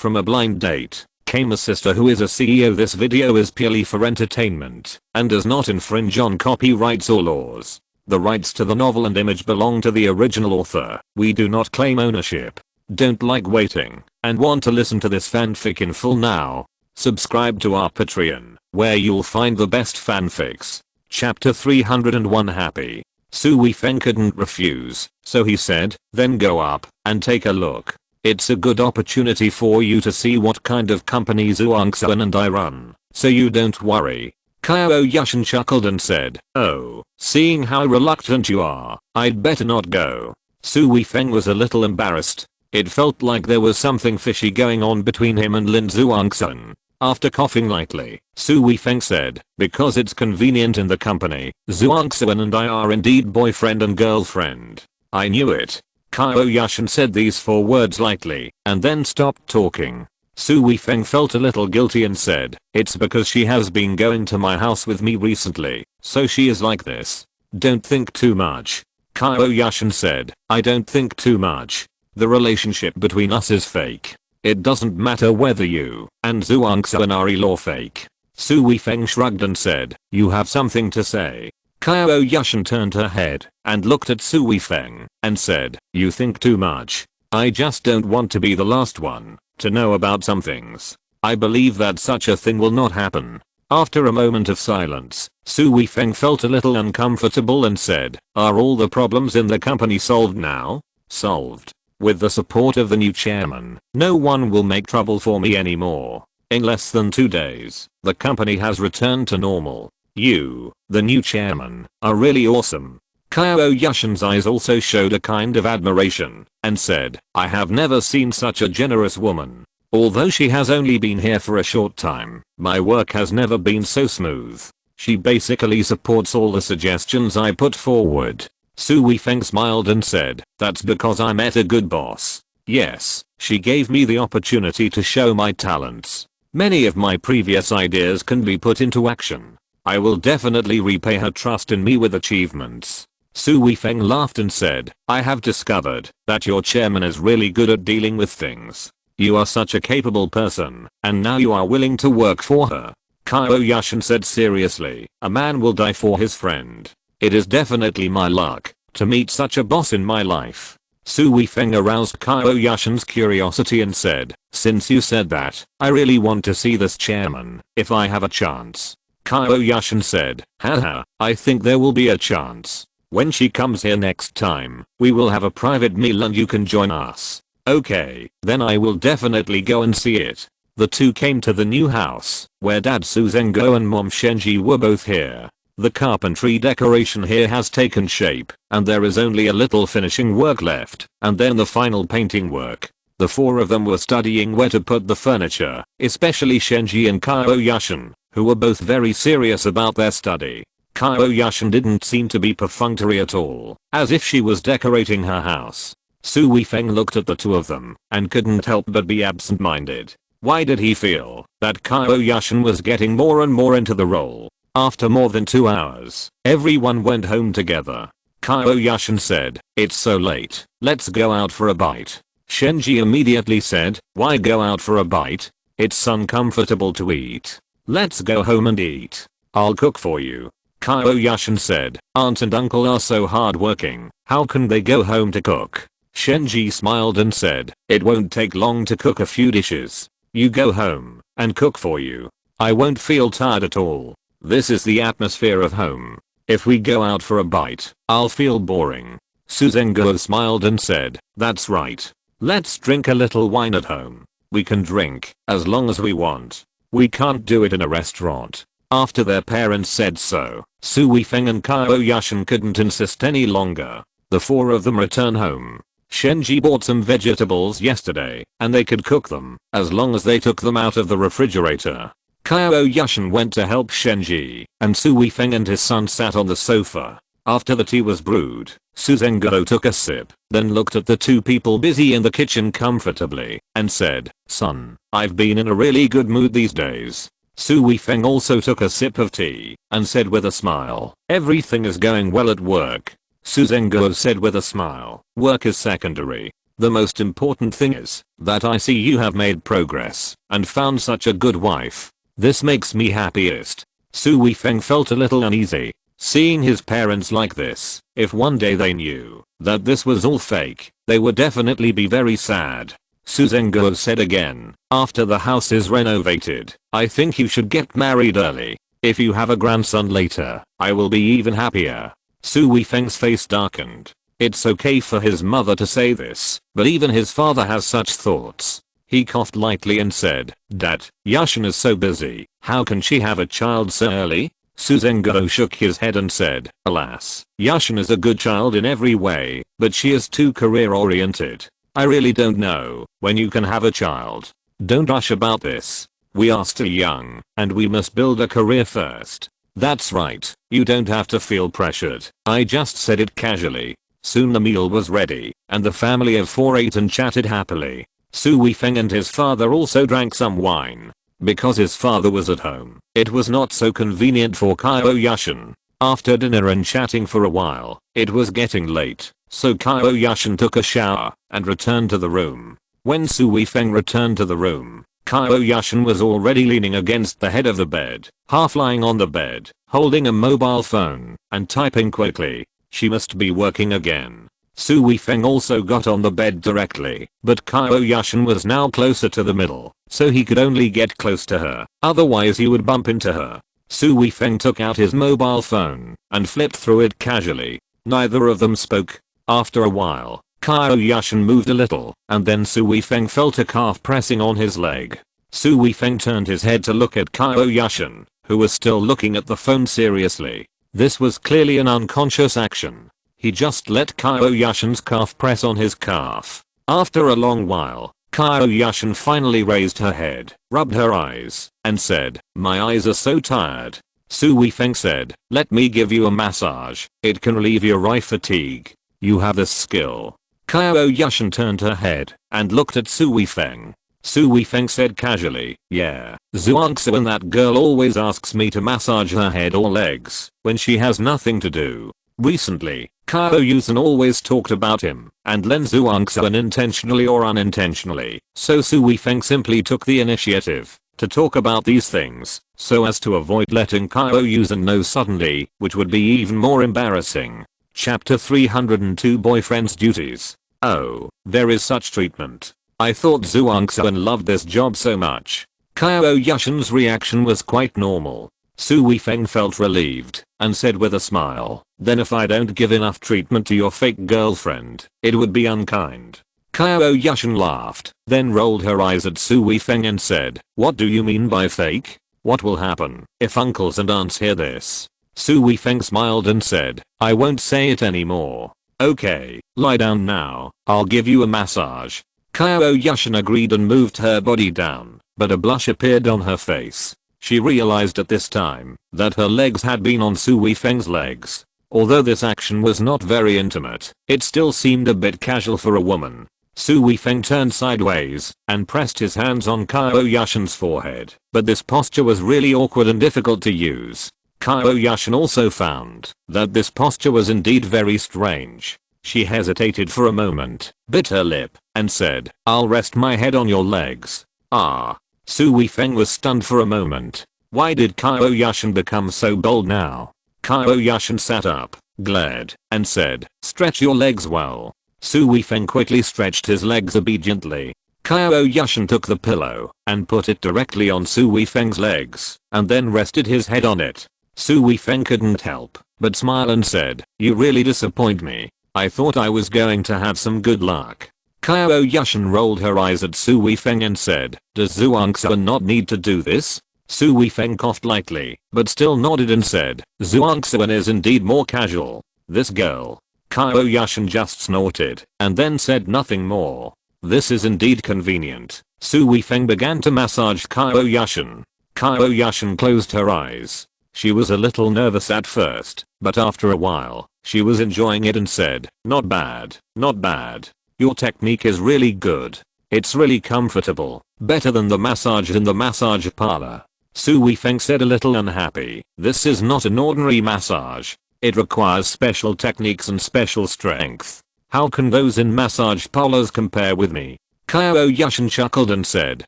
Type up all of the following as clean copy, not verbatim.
From a blind date came a sister who is a CEO. This video is purely for entertainment and does not infringe on copyrights or laws. The rights to the novel and image belong to the original author. We do not claim ownership. Don't like waiting and want to listen to this fanfic in full now? Subscribe to our Patreon, where you'll find the best fanfics. Chapter 301. Happy. Su Weifeng couldn't refuse, so he said, then go up and take a look. It's a good opportunity for you to see what kind of company Zhuangxuan and I run, so you don't worry. Qiao Yushan chuckled and said, oh, seeing how reluctant you are, I'd better not go. Su Weifeng was a little embarrassed. It felt like there was something fishy going on between him and Lin Zhuangxuan. After coughing lightly, Su Weifeng said, because it's convenient in the company, Zhuangxuan and I are indeed boyfriend and girlfriend. I knew it. Qiao Yushan said these 4 words lightly, and then stopped talking. Su Weifeng felt a little guilty and said, it's because she has been going to my house with me recently, so she is like this. Don't think too much. Qiao Yushan said, I don't think too much. The relationship between us is fake. It doesn't matter whether you and Zhuangxuan are real or fake. Su Weifeng shrugged and said, you have something to say. Qiao Yushan turned her head and looked at Su Weifeng and said, you think too much. I just don't want to be the last one to know about some things. I believe that such a thing will not happen. After a moment of silence, Su Weifeng felt a little uncomfortable and said, are all the problems in the company solved now? Solved. With the support of the new chairman, no one will make trouble for me anymore. In less than 2 days, the company has returned to normal. You, the new chairman, are really awesome. Qiao Yushan's eyes also showed a kind of admiration and said, I have never seen such a generous woman. Although she has only been here for a short time, my work has never been so smooth. She basically supports all the suggestions I put forward. Su Weifeng smiled and said, that's because I met a good boss. Yes, she gave me the opportunity to show my talents. Many of my previous ideas can be put into action. I will definitely repay her trust in me with achievements. Su Weifeng laughed and said, I have discovered that your chairman is really good at dealing with things. You are such a capable person, and now you are willing to work for her. Qiao Yushan said seriously, a man will die for his friend. It is definitely my luck to meet such a boss in my life. Su Weifeng aroused Qiao Yushan's curiosity and said, since you said that, I really want to see this chairman, if I have a chance. Qiao Yushan said, haha, I think there will be a chance. When she comes here next time, we will have a private meal and you can join us. Okay, then I will definitely go and see it. The two came to the new house, where Dad Su Zhenghou and Mom Shenji were both here. The carpentry decoration here has taken shape, and there is only a little finishing work left, and then the final painting work. The 4 of them were studying where to put the furniture, especially Shenji and Qiao Yushan, who were both very serious about their study. Qiao Yushan didn't seem to be perfunctory at all, as if she was decorating her house. Su Weifeng looked at the 2 of them, and couldn't help but be absent-minded. Why did he feel that Qiao Yushan was getting more and more into the role? After more than 2 hours, everyone went home together. Qiao Yushan said, it's so late, let's go out for a bite. Shenji immediately said, why go out for a bite? It's uncomfortable to eat. Let's go home and eat. I'll cook for you. Qiao Yushan said, aunt and uncle are so hardworking, how can they go home to cook? Shenji smiled and said, it won't take long to cook a few dishes. You go home and cook for you. I won't feel tired at all. This is the atmosphere of home. If we go out for a bite, I'll feel boring. Su Zhenghou smiled and said, that's right. Let's drink a little wine at home. We can drink as long as we want. We can't do it in a restaurant. After their parents said so, Su Weifeng and Qiao Yushan couldn't insist any longer. The 4 of them return home. Shenji bought some vegetables yesterday, and they could cook them as long as they took them out of the refrigerator. Qiao Yushan went to help Shenji, and Su Weifeng and his son sat on the sofa. After the tea was brewed, Su Zhenghou took a sip, then looked at the 2 people busy in the kitchen comfortably, and said, son, I've been in a really good mood these days. Su Weifeng also took a sip of tea, and said with a smile, everything is going well at work. Su Zhenghou said with a smile, work is secondary. The most important thing is that I see you have made progress and found such a good wife. This makes me happiest. Su Weifeng felt a little uneasy seeing his parents like this. If one day they knew that this was all fake, they would definitely be very sad. Su Zhenguo said again, after the house is renovated, I think you should get married early. If you have a grandson later, I will be even happier. Su Weifeng's face darkened. It's okay for his mother to say this, but even his father has such thoughts. He coughed lightly and said, Dad, Yushan is so busy, how can she have a child so early? Su Zhenguo shook his head and said, alas, Yushan is a good child in every way, but she is too career oriented. I really don't know when you can have a child. Don't rush about this. We are still young, and we must build a career first. That's right, you don't have to feel pressured. I just said it casually. Soon the meal was ready, and the family of four ate and chatted happily. Su Weifeng and his father also drank some wine. Because his father was at home, it was not so convenient for Qiao Yushan. After dinner and chatting for a while, it was getting late, so Qiao Yushan took a shower and returned to the room. When Su Weifeng returned to the room, Qiao Yushan was already leaning against the head of the bed, half lying on the bed, holding a mobile phone and typing quickly. She must be working again. Su Weifeng also got on the bed directly, but Qiao Yushan was now closer to the middle, so he could only get close to her, otherwise he would bump into her. Su Weifeng took out his mobile phone and flipped through it casually. Neither of them spoke. After a while, Qiao Yushan moved a little, and then Su Weifeng felt a calf pressing on his leg. Su Weifeng turned his head to look at Qiao Yushan, who was still looking at the phone seriously. This was clearly an unconscious action. He just let Qiao Yushan's calf press on his calf. After a long while, Qiao Yushan finally raised her head, rubbed her eyes, and said, my eyes are so tired. Su Weifeng said, let me give you a massage. It can relieve your eye fatigue. You have this skill. Qiao Yushan turned her head and looked at Su Weifeng. Su Weifeng said casually, yeah, Zhuangzi and that girl always asks me to massage her head or legs when she has nothing to do. Recently, Qiao Yushan always talked about him and Len Zhuangzi intentionally or unintentionally, so Su Weifeng simply took the initiative to talk about these things so as to avoid letting Qiao Yushan know suddenly, which would be even more embarrassing. Chapter 302 Boyfriend's Duties. Oh, there is such treatment. I thought Zhuangzi loved this job so much. Qiao Yushan's reaction was quite normal. Su Weifeng felt relieved and said with a smile, then if I don't give enough treatment to your fake girlfriend, it would be unkind. Qiao Yushan laughed, then rolled her eyes at Su Weifeng and said, what do you mean by fake? What will happen if uncles and aunts hear this? Su Weifeng smiled and said, I won't say it anymore. Okay, lie down now, I'll give you a massage. Qiao Yushan agreed and moved her body down, but a blush appeared on her face. She realized at this time that her legs had been on Su Weifeng's legs. Although this action was not very intimate, it still seemed a bit casual for a woman. Su Weifeng turned sideways and pressed his hands on Qiao Yushan's forehead, but this posture was really awkward and difficult to use. Qiao Yushan also found that this posture was indeed very strange. She hesitated for a moment, bit her lip, and said, I'll rest my head on your legs. Ah. Su Weifeng was stunned for a moment. Why did Qiao Yushan become so bold now? Qiao Yushan sat up, glared, and said, stretch your legs well. Su Weifeng quickly stretched his legs obediently. Qiao Yushan took the pillow and put it directly on Su Weifeng's legs, and then rested his head on it. Su Weifeng couldn't help but smile and said, you really disappoint me. I thought I was going to have some good luck. Qiao Yushan rolled her eyes at Su Weifeng and said, does Zhuangzi not need to do this? Su Weifeng coughed lightly, but still nodded and said, Zhuangzi is indeed more casual. This girl. Qiao Yushan just snorted, and then said nothing more. This is indeed convenient. Su Weifeng began to massage Qiao Yushan. Qiao Yushan closed her eyes. She was a little nervous at first, but after a while, she was enjoying it and said, not bad, not bad. Your technique is really good. It's really comfortable, better than the massage in the massage parlor. Su Weifeng said a little unhappy. This is not an ordinary massage. It requires special techniques and special strength. How can those in massage parlors compare with me? Qiao Yushan chuckled and said,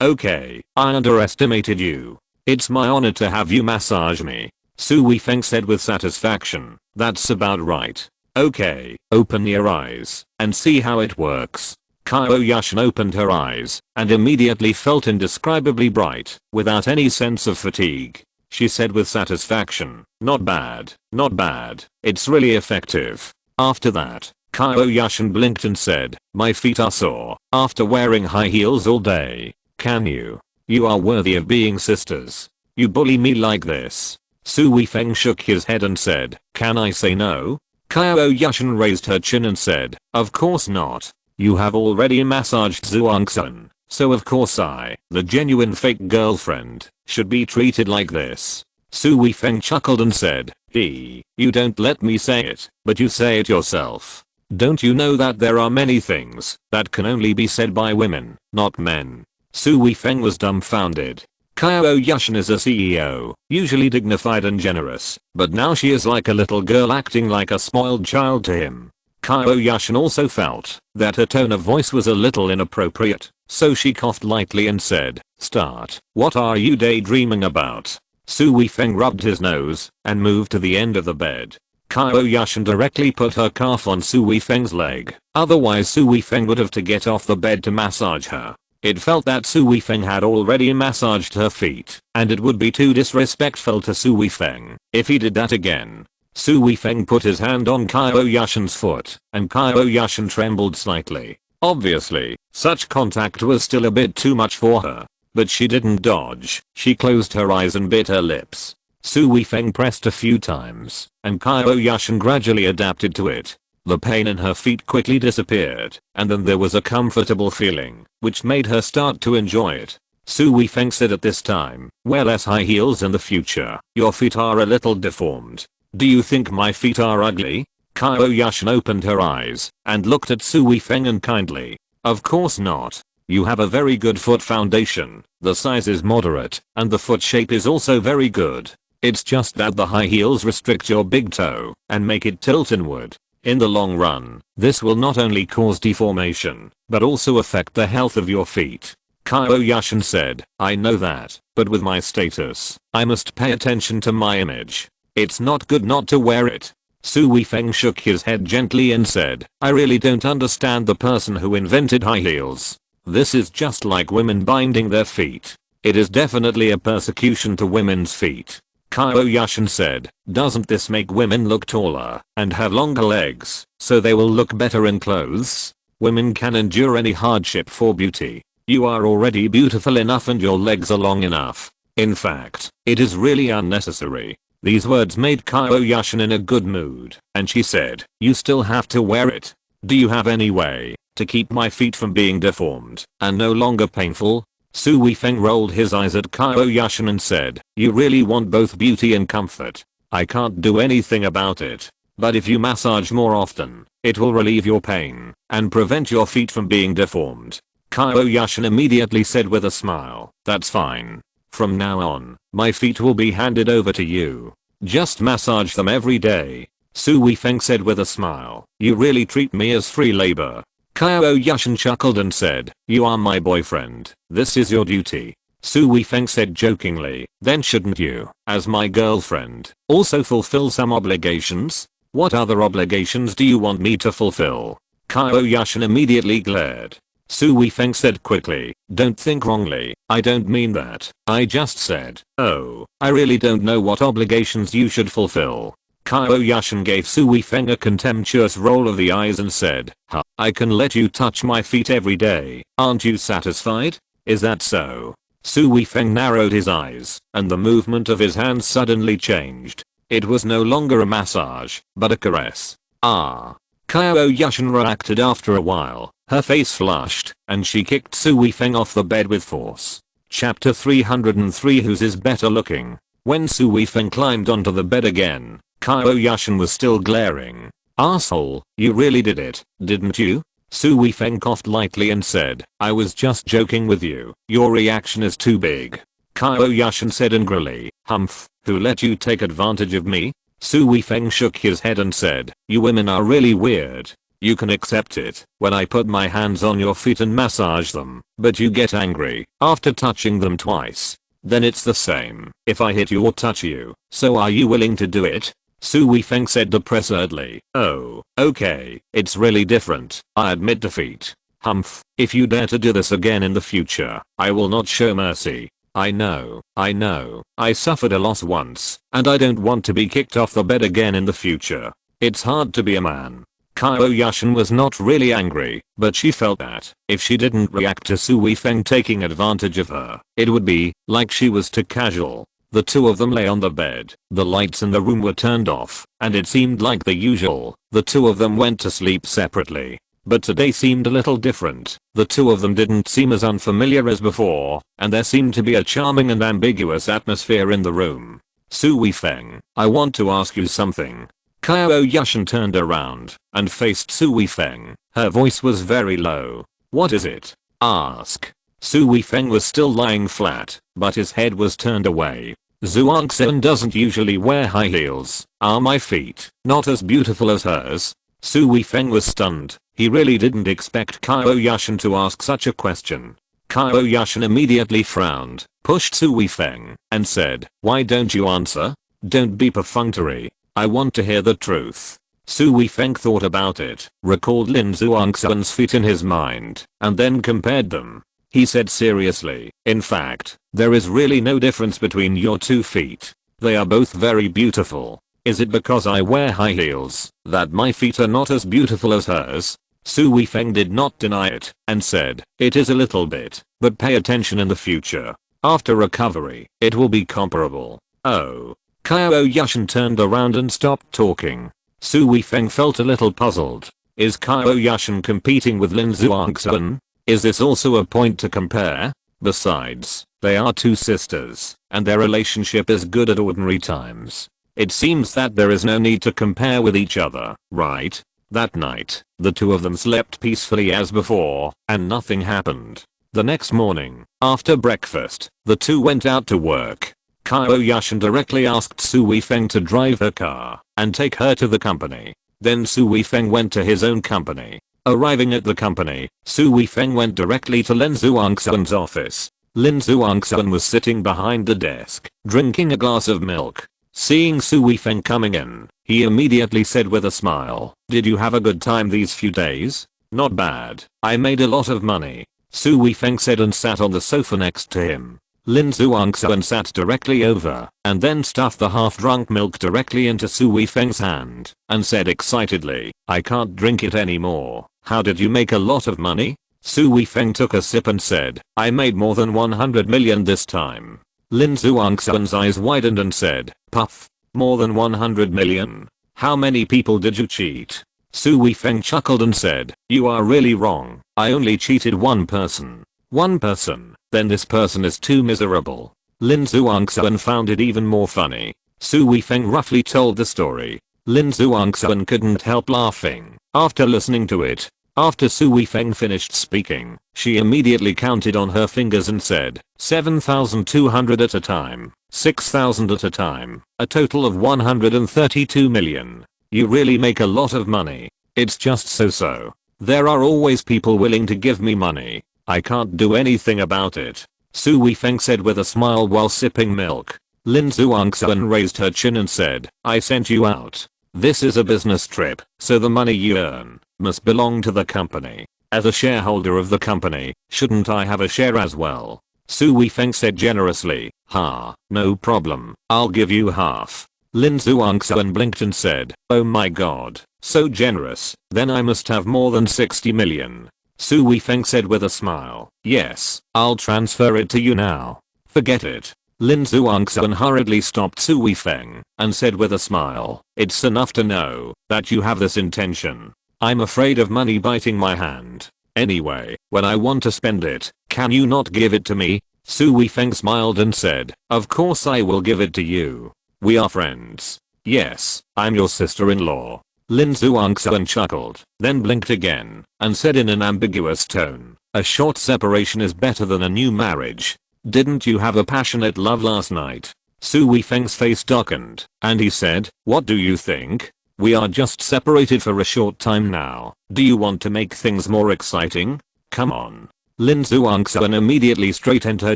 okay, I underestimated you. It's my honor to have you massage me. Su Weifeng said with satisfaction, that's about right. Okay, open your eyes and see how it works. Qiao Yushan opened her eyes and immediately felt indescribably bright without any sense of fatigue. She said with satisfaction, not bad, not bad, it's really effective. After that, Qiao Yushan blinked and said, my feet are sore after wearing high heels all day. Can you? You are worthy of being sisters. You bully me like this. Su Weifeng shook his head and said, can I say no? Qiao Yushan raised her chin and said, of course not. You have already massaged Zhuangsun, so of course I, the genuine fake girlfriend, should be treated like this. Su Weifeng chuckled and said, you don't let me say it, but you say it yourself. Don't you know that there are many things that can only be said by women, not men? Su Weifeng was dumbfounded. Qiao Yushan is a CEO, usually dignified and generous, but now she is like a little girl acting like a spoiled child to him. Qiao Yushan also felt that her tone of voice was a little inappropriate, so she coughed lightly and said, start. What are you daydreaming about? Su Weifeng rubbed his nose and moved to the end of the bed. Qiao Yushan directly put her calf on Su Weifeng's leg, otherwise Su Weifeng would have to get off the bed to massage her. It felt that Su Weifeng had already massaged her feet, and it would be too disrespectful to Su Weifeng if he did that again. Su Weifeng put his hand on Qiao Yushan's foot, and Qiao Yushan trembled slightly. Obviously, such contact was still a bit too much for her. But she didn't dodge, she closed her eyes and bit her lips. Su Weifeng pressed a few times, and Qiao Yushan gradually adapted to it. The pain in her feet quickly disappeared, and then there was a comfortable feeling, which made her start to enjoy it. Su Weifeng said at this time, wear less high heels in the future, your feet are a little deformed. Do you think my feet are ugly? Qiao Yushan opened her eyes, and looked at Su Weifeng and kindly. Of course not. You have a very good foot foundation, the size is moderate, and the foot shape is also very good. It's just that the high heels restrict your big toe, and make it tilt inward. In the long run, this will not only cause deformation, but also affect the health of your feet. Qiao Yushan said, I know that, but with my status, I must pay attention to my image. It's not good not to wear it. Su Weifeng shook his head gently and said, I really don't understand the person who invented high heels. This is just like women binding their feet. It is definitely a persecution to women's feet. Qiao Yushan said, doesn't this make women look taller and have longer legs, so they will look better in clothes? Women can endure any hardship for beauty. You are already beautiful enough and your legs are long enough. In fact, it is really unnecessary. These words made Qiao Yushan in a good mood, and she said, you still have to wear it. Do you have any way to keep my feet from being deformed and no longer painful? Su Weifeng rolled his eyes at Qiao Yushan and said, you really want both beauty and comfort. I can't do anything about it. But if you massage more often, it will relieve your pain and prevent your feet from being deformed. Qiao Yushan immediately said with a smile, that's fine. From now on, my feet will be handed over to you. Just massage them every day. Su Weifeng said with a smile, you really treat me as free labor. Qiao Yushan chuckled and said, you are my boyfriend, this is your duty. Su Weifeng said jokingly, then shouldn't you, as my girlfriend, also fulfill some obligations? What other obligations do you want me to fulfill? Qiao Yushan immediately glared. Su Weifeng said quickly, don't think wrongly, I don't mean that, I just said, oh, I really don't know what obligations you should fulfill. Qiao Yushan gave Su Weifeng a contemptuous roll of the eyes and said, huh, I can let you touch my feet every day, aren't you satisfied? Is that so? Su Weifeng narrowed his eyes, and the movement of his hands suddenly changed. It was no longer a massage, but a caress. Ah. Qiao Yushan reacted after a while, her face flushed, and she kicked Su Weifeng off the bed with force. Chapter 303 Whose is better looking? When Su Weifeng climbed onto the bed again, Qiao Yushan was still glaring. Asshole, you really did it, didn't you? Su Weifeng coughed lightly and said, I was just joking with you, your reaction is too big. Qiao Yushan said angrily, humph, who let you take advantage of me? Su Weifeng shook his head and said, you women are really weird. You can accept it when I put my hands on your feet and massage them, but you get angry after touching them twice. Then it's the same if I hit you or touch you. So are you willing to do it? Su Weifeng said depressedly. Oh, okay, it's really different. I admit defeat. Humph, if you dare to do this again in the future, I will not show mercy. I know. I suffered a loss once, and I don't want to be kicked off the bed again in the future. It's hard to be a man. Qiao Yushan was not really angry, but she felt that if she didn't react to Su Weifeng taking advantage of her, it would be like she was too casual. The two of them lay on the bed, the lights in the room were turned off, and it seemed like the usual. The two of them went to sleep separately. But today seemed a little different. The two of them didn't seem as unfamiliar as before, and there seemed to be a charming and ambiguous atmosphere in the room. Su Weifeng, I want to ask you something. Qiao Yushan turned around and faced Su Weifeng. Her voice was very low. What is it? Ask. Su Weifeng was still lying flat, but his head was turned away. Zhuangxin doesn't usually wear high heels. Are my feet not as beautiful as hers? Su Weifeng was stunned. He really didn't expect Qiao Yushan to ask such a question. Qiao Yushan immediately frowned, pushed Su Weifeng, and said, why don't you answer? Don't be perfunctory. I want to hear the truth. Su Weifeng thought about it, recalled Lin Zhuangxin's feet in his mind, and then compared them. He said seriously, in fact, there is really no difference between your two feet. They are both very beautiful. Is it because I wear high heels that my feet are not as beautiful as hers? Su Weifeng did not deny it, and said, it is a little bit, but pay attention in the future. After recovery, it will be comparable. Oh. Qiao Yushan turned around and stopped talking. Su Weifeng felt a little puzzled. Is Qiao Yushan competing with Lin Zhuangxin? Is this also a point to compare? Besides, they are two sisters, and their relationship is good at ordinary times. It seems that there is no need to compare with each other, right? That night, the two of them slept peacefully as before, and nothing happened. The next morning, after breakfast, the two went out to work. Qiao Yushan directly asked Su Weifeng to drive her car and take her to the company. Then Su Weifeng went to his own company. Arriving at the company, Su Weifeng went directly to Lin Zhuangxin's office. Lin Zhuangxin was sitting behind the desk, drinking a glass of milk. Seeing Su Weifeng coming in, he immediately said with a smile, did you have a good time these few days? Not bad. I made a lot of money. Su Weifeng said and sat on the sofa next to him. Lin Zhuangxin sat directly over and then stuffed the half-drunk milk directly into Su Weifeng's hand and said excitedly, I can't drink it anymore. How did you make a lot of money? Su Weifeng took a sip and said, I made more than 100 million this time. Lin Zhuangxin's eyes widened and said, puff, more than 100 million? How many people did you cheat? Su Weifeng chuckled and said, you are really wrong. I only cheated one person. One person? Then this person is too miserable. Lin Zhuangxin found it even more funny. Su Weifeng roughly told the story. Lin Zhuangxin couldn't help laughing after listening to it. After Su Weifeng finished speaking, she immediately counted on her fingers and said, 7,200 at a time, 6,000 at a time, a total of 132 million. You really make a lot of money. It's just so. There are always people willing to give me money. I can't do anything about it. Su Weifeng said with a smile while sipping milk. Lin Zhuangxin raised her chin and said, I sent you out. This is a business trip, so the money you earn must belong to the company. As a shareholder of the company, shouldn't I have a share as well? Su Weifeng said generously, no problem, I'll give you half. Lin Zhuangxin blinked and said, oh my god, so generous, then I must have more than 60 million. Su Weifeng said with a smile, yes, I'll transfer it to you now. Forget it. Lin Zhuangxin hurriedly stopped Su Weifeng and said with a smile, it's enough to know that you have this intention. I'm afraid of money biting my hand. Anyway, when I want to spend it, can you not give it to me? Su Weifeng smiled and said, of course I will give it to you. We are friends. Yes, I'm your sister-in-law. Lin Zhuangxin chuckled, then blinked again, and said in an ambiguous tone, a short separation is better than a new marriage. Didn't you have a passionate love last night? Su Weifeng's face darkened, and he said, what do you think? We are just separated for a short time now. Do you want to make things more exciting? Come on. Lin Zhuangxuan immediately straightened her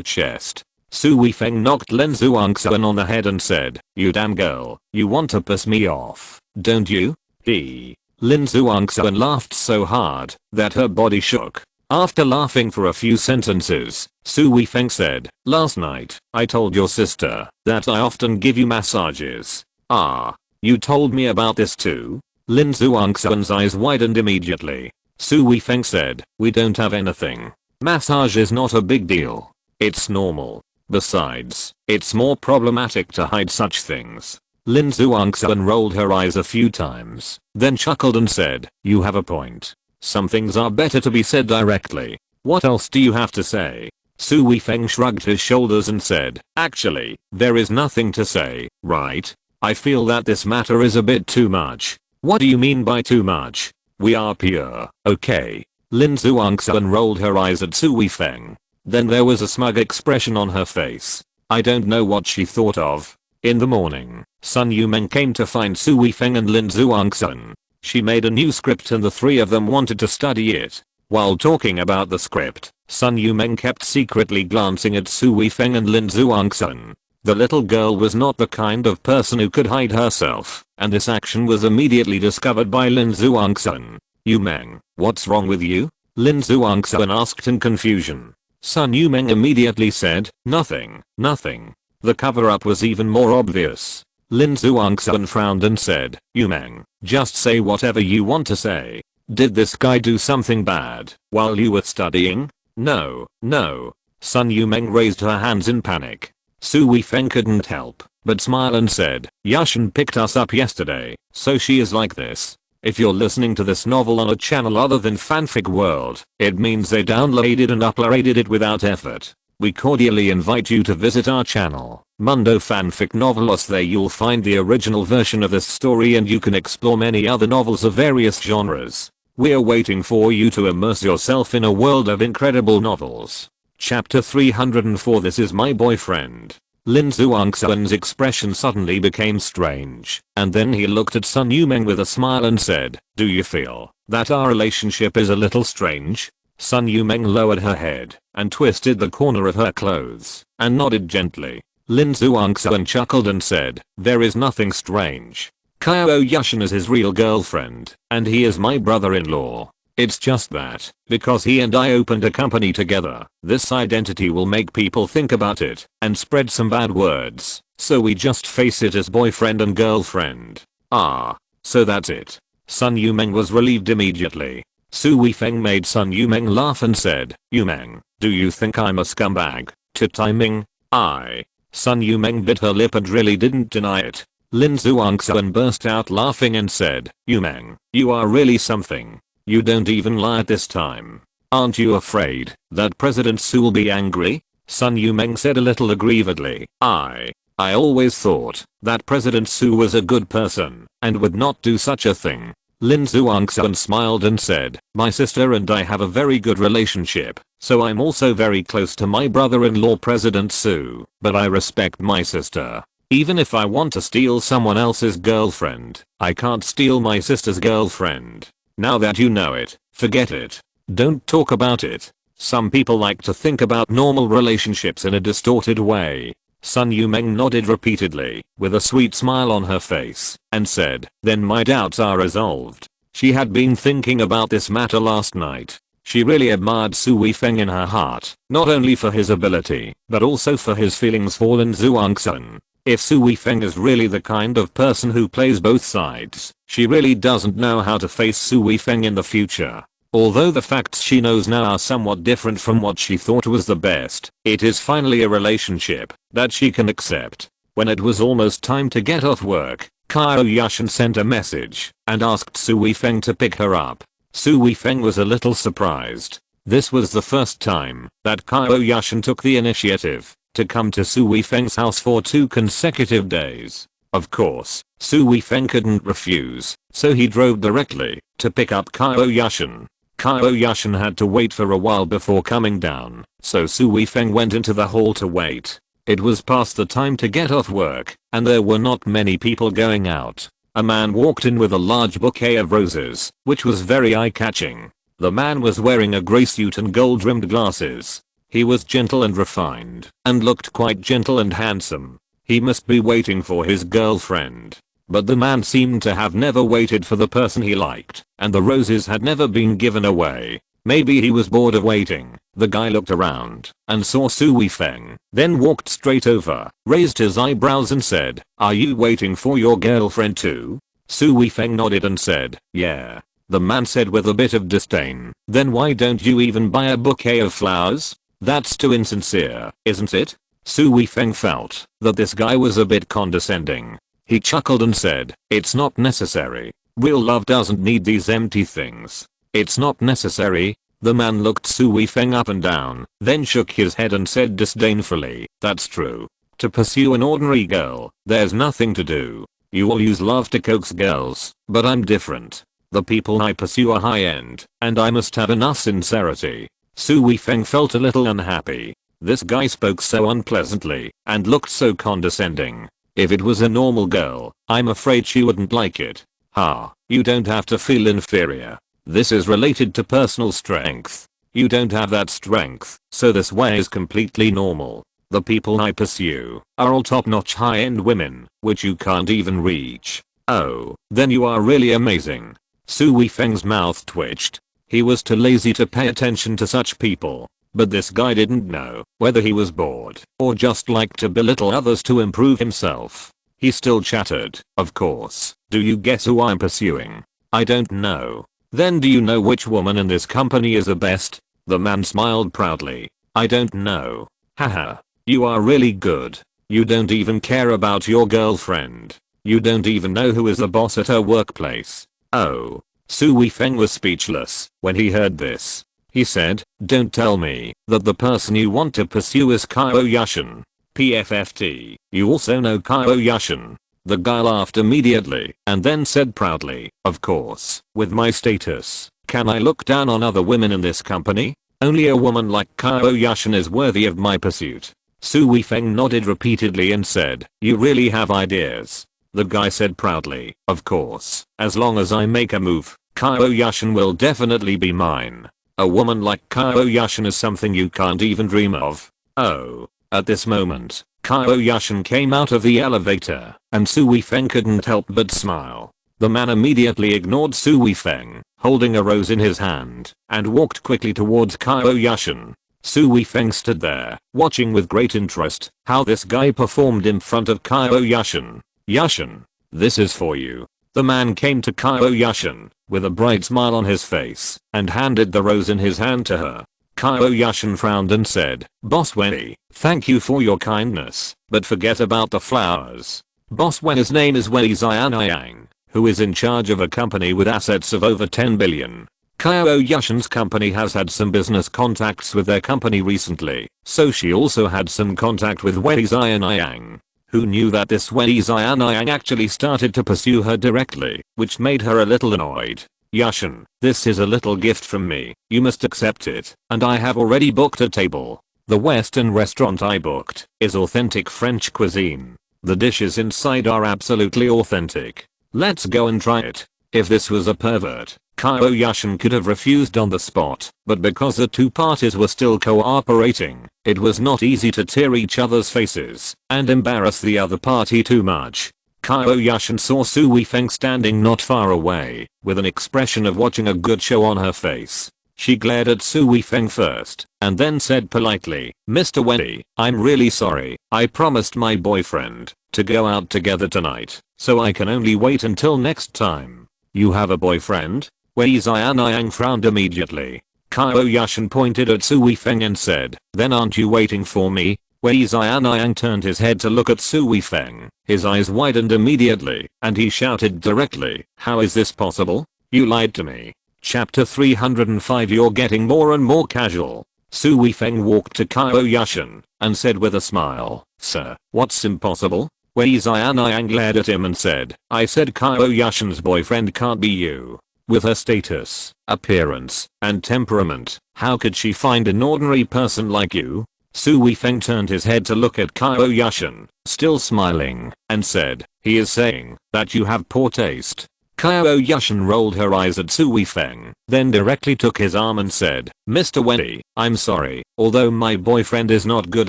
chest. Su Weifeng knocked Lin Zhuangxuan on the head and said, "You damn girl, you want to piss me off, don't you?" Lin Zhuangxuan laughed so hard that her body shook. After laughing for a few sentences, Su Weifeng said, "Last night, I told your sister that I often give you massages." "Ah, you told me about this too?" Lin Zhuangxuan's eyes widened immediately. Su Weifeng said, "We don't have anything. Massage is not a big deal. It's normal. Besides, it's more problematic to hide such things." Lin Zhuangxuan rolled her eyes a few times, then chuckled and said, "You have a point. Some things are better to be said directly. What else do you have to say?" Su Weifeng shrugged his shoulders and said, "Actually, there is nothing to say, right? I feel that this matter is a bit too much." "What do you mean by too much? We are pure, okay?" Lin Zhuangxuan rolled her eyes at Su Weifeng. Then there was a smug expression on her face. I don't know what she thought of. In the morning, Sun Yumeng came to find Su Weifeng and Lin Zhuangxuan. She made a new script and the three of them wanted to study it. While talking about the script, Sun Yumeng kept secretly glancing at Su Weifeng and Lin Zhuangxuan. The little girl was not the kind of person who could hide herself, and this action was immediately discovered by Lin Zhuangxuan. "Yumeng, what's wrong with you?" Lin Zhuangxuan asked in confusion. Sun Yumeng immediately said, "Nothing, nothing." The cover-up was even more obvious. Lin Zhuangxuan frowned and said, "Yumeng, just say whatever you want to say. Did this guy do something bad while you were studying?" "No, no." Sun Yumeng raised her hands in panic. Su Weifeng couldn't help but smile and said, "Yushan picked us up yesterday, so she is like this. If you're listening to this novel on a channel other than Fanfic World, it means they downloaded and uploaded it without effort. We cordially invite you to visit our channel, Mundo Fanfic Novelos. There you'll find the original version of this story and you can explore many other novels of various genres. We're waiting for you to immerse yourself in a world of incredible novels." Chapter 304 This is my boyfriend. Lin Zhuangxuan's expression suddenly became strange, and then he looked at Sun Yumeng with a smile and said, "Do you feel that our relationship is a little strange?" Sun Yumeng lowered her head and twisted the corner of her clothes and nodded gently. Lin Zhuangxuan chuckled and said, "There is nothing strange. Qiao Yushan is his real girlfriend, and he is my brother-in-law. It's just that, because he and I opened a company together, this identity will make people think about it and spread some bad words, so we just face it as boyfriend and girlfriend." "Ah, so that's it." Sun Yumeng was relieved immediately. Su Weifeng made Sun Yumeng laugh and said, "Yumeng, do you think I'm a scumbag?" "To timing, I." Sun Yumeng bit her lip and really didn't deny it. Lin Zhuangxuan burst out laughing and said, "Yumeng, you are really something. You don't even lie at this time. Aren't you afraid that President Su will be angry?" Sun Yumeng said a little aggrievedly. I always thought that President Su was a good person and would not do such a thing." Lin Zhuangxuan smiled and said, "My sister and I have a very good relationship, so I'm also very close to my brother-in-law President Su, but I respect my sister. Even if I want to steal someone else's girlfriend, I can't steal my sister's girlfriend. Now that you know it, forget it. Don't talk about it. Some people like to think about normal relationships in a distorted way." Sun Yumeng nodded repeatedly, with a sweet smile on her face, and said, "Then my doubts are resolved." She had been thinking about this matter last night. She really admired Su Weifeng in her heart, not only for his ability, but also for his feelings for Lin Zhuangxuan. If Su Weifeng is really the kind of person who plays both sides, she really doesn't know how to face Su Weifeng in the future. Although the facts she knows now are somewhat different from what she thought was the best, it is finally a relationship that she can accept. When it was almost time to get off work, Qiao Yushan sent a message and asked Su Weifeng to pick her up. Su Weifeng was a little surprised. This was the first time that Qiao Yushan took the initiative to come to Su Weifeng's house for 2 consecutive days. Of course, Su Weifeng couldn't refuse, so he drove directly to pick up Qiao Yushan. Qiao Yushan had to wait for a while before coming down, so Su Weifeng went into the hall to wait. It was past the time to get off work, and there were not many people going out. a man walked in with a large bouquet of roses, which was very eye-catching. The man was wearing a grey suit and gold-rimmed glasses. He was gentle and refined, and looked quite gentle and handsome. He must be waiting for his girlfriend. But the man seemed to have never waited for the person he liked, and the roses had never been given away. Maybe he was bored of waiting. The guy looked around and saw Su Weifeng, then walked straight over, raised his eyebrows and said, "Are you waiting for your girlfriend too?" Su Weifeng nodded and said, "Yeah." The man said with a bit of disdain, "Then why don't you even buy a bouquet of flowers? That's too insincere, isn't it?" Su Weifeng felt that this guy was a bit condescending. He chuckled and said, "It's not necessary. Real love doesn't need these empty things. It's not necessary." The man looked Su Weifeng up and down, then shook his head and said disdainfully, "That's true. To pursue an ordinary girl, there's nothing to do. You all use love to coax girls, but I'm different. The people I pursue are high-end, and I must have enough sincerity." Su Weifeng felt a little unhappy. This guy spoke so unpleasantly, and looked so condescending. If it was a normal girl, I'm afraid she wouldn't like it. Ha, you don't have to feel inferior. This is related to personal strength. You don't have that strength, so this way is completely normal. The people I pursue are all top-notch high-end women, which you can't even reach. Oh, then you are really amazing. Su Weifeng's mouth twitched. He was too lazy to pay attention to such people. But this guy didn't know whether he was bored or just liked to belittle others to improve himself. He still chattered, "Of course. Do you guess who I'm pursuing?" "I don't know." "Then do you know which woman in this company is the best?" The man smiled proudly. "I don't know." "Haha. You are really good. You don't even care about your girlfriend. You don't even know who is the boss at her workplace." Oh. Su Weifeng was speechless when he heard this. He said, "Don't tell me that the person you want to pursue is Qiao Yushan. PFFT, you also know Qiao Yushan." The guy laughed immediately and then said proudly, "Of course, with my status, can I look down on other women in this company? Only a woman like Qiao Yushan is worthy of my pursuit." Su Weifeng nodded repeatedly and said, "You really have ideas." The guy said proudly, "Of course, as long as I make a move, Qiao Yushan will definitely be mine. A woman like Qiao Yushan is something you can't even dream of." Oh. At this moment, Qiao Yushan came out of the elevator, and Su Weifeng couldn't help but smile. The man immediately ignored Su Weifeng, holding a rose in his hand, and walked quickly towards Qiao Yushan. Su Weifeng stood there, watching with great interest how this guy performed in front of Qiao Yushan. "Yushan, this is for you." The man came to Qiao Yushan with a bright smile on his face and handed the rose in his hand to her. Qiao Yushan frowned and said, "Boss Wenny, thank you for your kindness, but forget about the flowers." Boss Wenny's name is Wenny Xianyang, who is in charge of a company with assets of over 10 billion. Qiao Yushan's company has had some business contacts with their company recently, so she also had some contact with Wenny Xianyang. Who knew that this Wenny Xianyang actually started to pursue her directly, which made her a little annoyed. "Yushan, this is a little gift from me. You must accept it, and I have already booked a table. The Western restaurant I booked is authentic French cuisine. The dishes inside are absolutely authentic. Let's go and try it." If this was a pervert, Qiao Yushan could have refused on the spot, but because the two parties were still cooperating, it was not easy to tear each other's faces and embarrass the other party too much. Qiao Yushan saw Su Weifeng standing not far away, with an expression of watching a good show on her face. She glared at Su Weifeng first, and then said politely, "Mr. Wenny, I'm really sorry. I promised my boyfriend to go out together tonight, so I can only wait until next time." "You have a boyfriend?" Wenny Xianyang frowned immediately. Qiao Yushan pointed at Su Weifeng and said, "Then aren't you waiting for me?" Wenny Xianyang turned his head to look at Su Weifeng. His eyes widened immediately, and he shouted directly, "How is this possible? You lied to me." Chapter 305. You're getting more and more casual. Su Weifeng walked to Qiao Yushan and said with a smile, "Sir, what's impossible?" Wenny Xianyang glared at him and said, "I said Qiao Yushan's boyfriend can't be you. With her status, appearance, and temperament, how could she find an ordinary person like you?" Su Weifeng turned his head to look at Qiao Yushan, still smiling, and said, he is saying that you have poor taste. Qiao Yushan rolled her eyes at Su Weifeng, then directly took his arm and said, Mr. Witty, I'm sorry, although my boyfriend is not good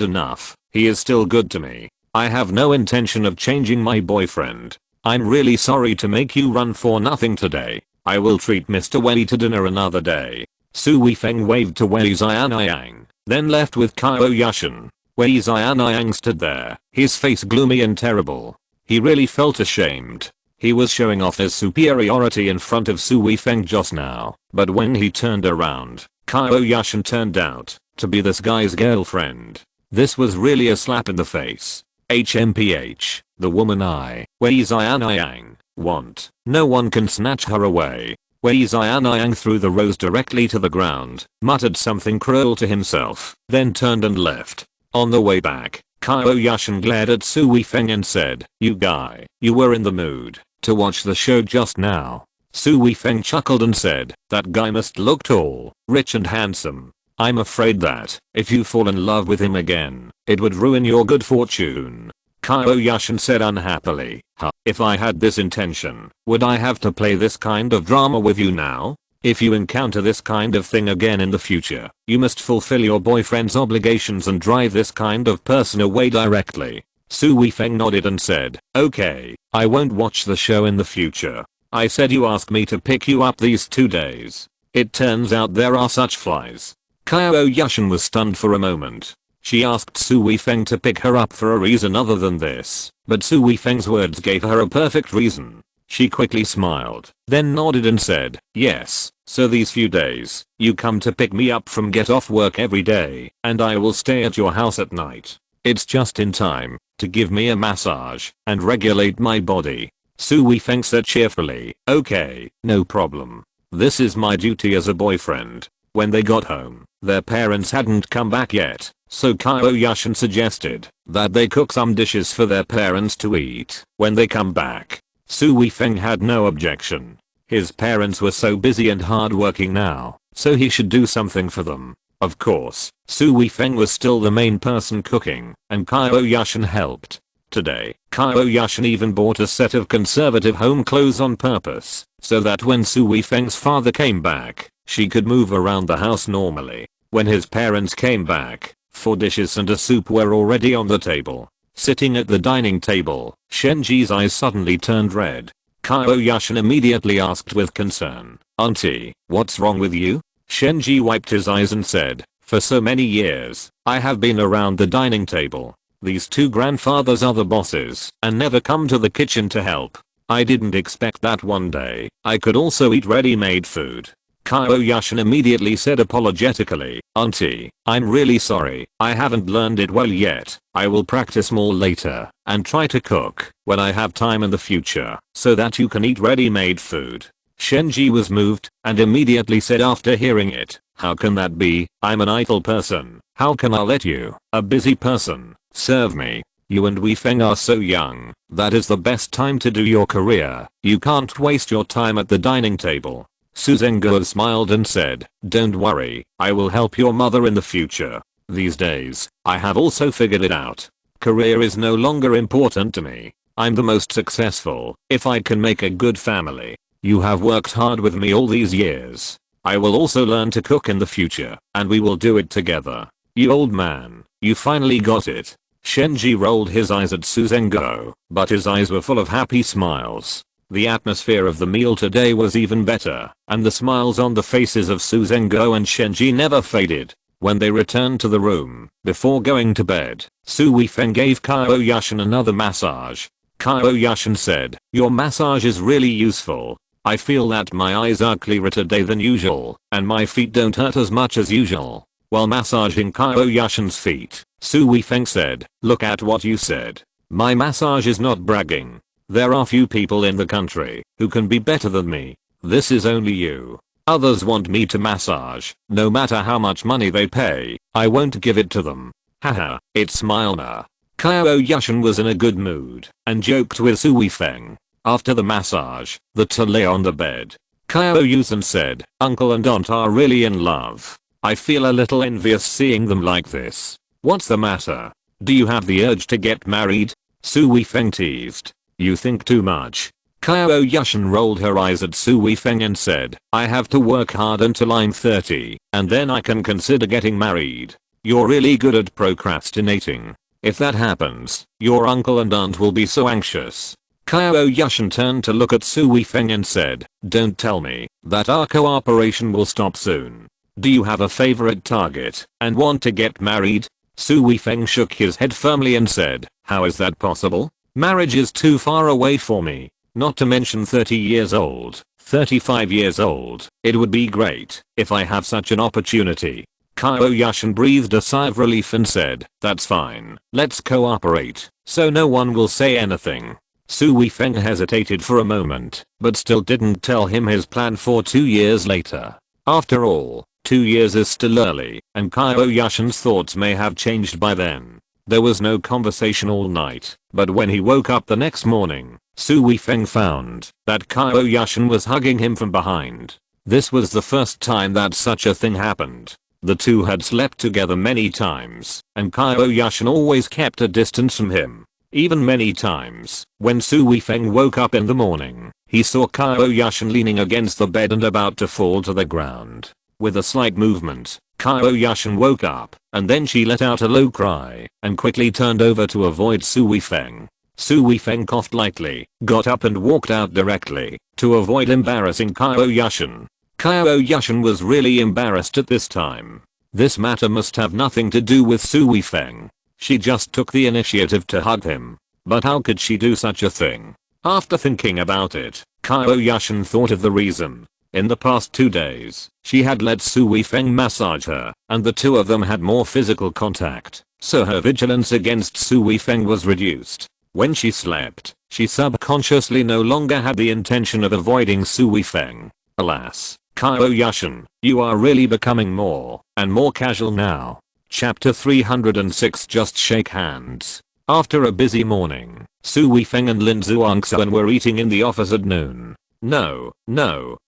enough, he is still good to me. I have no intention of changing my boyfriend. I'm really sorry to make you run for nothing today. I will treat Mr. Wei to dinner another day. Su Weifeng waved to Wei Xianyang, then left with Qiao Yushan. Wei Xianyang stood there, his face gloomy and terrible. He really felt ashamed. He was showing off his superiority in front of Su Weifeng just now, but when he turned around, Qiao Yushan turned out to be this guy's girlfriend. This was really a slap in the face. HMPH, the woman Wei Xianyang, want. No one can snatch her away. Wei Xianyang threw the rose directly to the ground, muttered something cruel to himself, then turned and left. On the way back, Qiao Yushan glared at Su Weifeng and said, you guy, you were in the mood to watch the show just now. Su Weifeng chuckled and said, that guy must look tall, rich and handsome. I'm afraid that, if you fall in love with him again, it would ruin your good fortune. Qiao Yushan said unhappily, if I had this intention, would I have to play this kind of drama with you now? If you encounter this kind of thing again in the future, you must fulfill your boyfriend's obligations and drive this kind of person away directly. Su Weifeng nodded and said, okay, I won't watch the show in the future. I said you asked me to pick you up these 2 days. It turns out there are such flies. Qiao Yushan was stunned for a moment. She asked Su Weifeng to pick her up for a reason other than this, but Su Weifeng's words gave her a perfect reason. She quickly smiled, then nodded and said, yes, so these few days, you come to pick me up from get off work every day, and I will stay at your house at night. It's just in time to give me a massage and regulate my body. Su Weifeng said cheerfully, okay, no problem. This is my duty as a boyfriend. When they got home, their parents hadn't come back yet, so Qiao Yushan suggested that they cook some dishes for their parents to eat when they come back. Su Weifeng had no objection. His parents were so busy and hardworking now, so he should do something for them. Of course, Su Weifeng was still the main person cooking, and Qiao Yushan helped. Today, Qiao Yushan even bought a set of conservative home clothes on purpose, so that when Su Weifeng's father came back, she could move around the house normally. When his parents came back, 4 dishes and a soup were already on the table. Sitting at the dining table, Shenji's eyes suddenly turned red. Qiao Yushan immediately asked with concern, Auntie, what's wrong with you? Shenji wiped his eyes and said, for so many years, I have been around the dining table. These 2 grandfathers are the bosses and never come to the kitchen to help. I didn't expect that one day I could also eat ready-made food. Qiao Yushan immediately said apologetically, Auntie, I'm really sorry, I haven't learned it well yet. I will practice more later and try to cook when I have time in the future so that you can eat ready-made food. Shenji was moved and immediately said after hearing it, how can that be? I'm an idle person. How can I let you, a busy person, serve me? You and Weifeng are so young. That is the best time to do your career. You can't waste your time at the dining table. Su Zhenguo smiled and said, don't worry, I will help your mother in the future. These days, I have also figured it out. Career is no longer important to me. I'm the most successful if I can make a good family. You have worked hard with me all these years. I will also learn to cook in the future, and we will do it together. You old man, you finally got it. Shenji rolled his eyes at Su Zhenguo, but his eyes were full of happy smiles. The atmosphere of the meal today was even better, and the smiles on the faces of Su Zhenguo and Shenji never faded. When they returned to the room, before going to bed, Su Weifeng gave Qiao Yushan another massage. Qiao Yushan said, your massage is really useful. I feel that my eyes are clearer today than usual, and my feet don't hurt as much as usual. While massaging Qiao Yushan's feet, Su Weifeng said, look at what you said. My massage is not bragging. There are few people in the country who can be better than me. This is only you. Others want me to massage, no matter how much money they pay, I won't give it to them. Haha, it's Milner. Qiao Yushan was in a good mood and joked with Su Weifeng. After the massage, the two lay on the bed. Qiao Yushan said, uncle and aunt are really in love. I feel a little envious seeing them like this. What's the matter? Do you have the urge to get married? Su Weifeng teased. You think too much. Qiao Yushan rolled her eyes at Su Weifeng and said, I have to work hard until I'm 30, and then I can consider getting married. You're really good at procrastinating. If that happens, your uncle and aunt will be so anxious. Qiao Yushan turned to look at Su Weifeng and said, don't tell me that our cooperation will stop soon. Do you have a favorite target and want to get married? Su Weifeng shook his head firmly and said, how is that possible? Marriage is too far away for me. Not to mention 30 years old, 35 years old. It would be great if I have such an opportunity. Qiao Yushan breathed a sigh of relief and said, that's fine. Let's cooperate, so no one will say anything. Su Weifeng hesitated for a moment, but still didn't tell him his plan for 2 years later. After all, 2 years is still early, and Qiao Yushan's thoughts may have changed by then. There was no conversation all night, but when he woke up the next morning, Su Weifeng found that Qiao Yushan was hugging him from behind. This was the first time that such a thing happened. The two had slept together many times, and Qiao Yushan always kept a distance from him. Even many times, when Su Weifeng woke up in the morning, he saw Qiao Yushan leaning against the bed and about to fall to the ground. With a slight movement, Qiao Yushan woke up, and then she let out a low cry, and quickly turned over to avoid Su Weifeng. Su Weifeng coughed lightly, got up and walked out directly, to avoid embarrassing Qiao Yushan. Qiao Yushan was really embarrassed at this time. This matter must have nothing to do with Su Weifeng. She just took the initiative to hug him. But how could she do such a thing? After thinking about it, Qiao Yushan thought of the reason. In the past 2 days, she had let Su Weifeng massage her, and the two of them had more physical contact, so her vigilance against Su Weifeng was reduced. When she slept, she subconsciously no longer had the intention of avoiding Su Weifeng. Alas, Qiao Yushan, you are really becoming more and more casual now. Chapter 306 Just shake hands. After a busy morning, Su Weifeng and Lin Zhuangxuan were eating in the office at noon. No,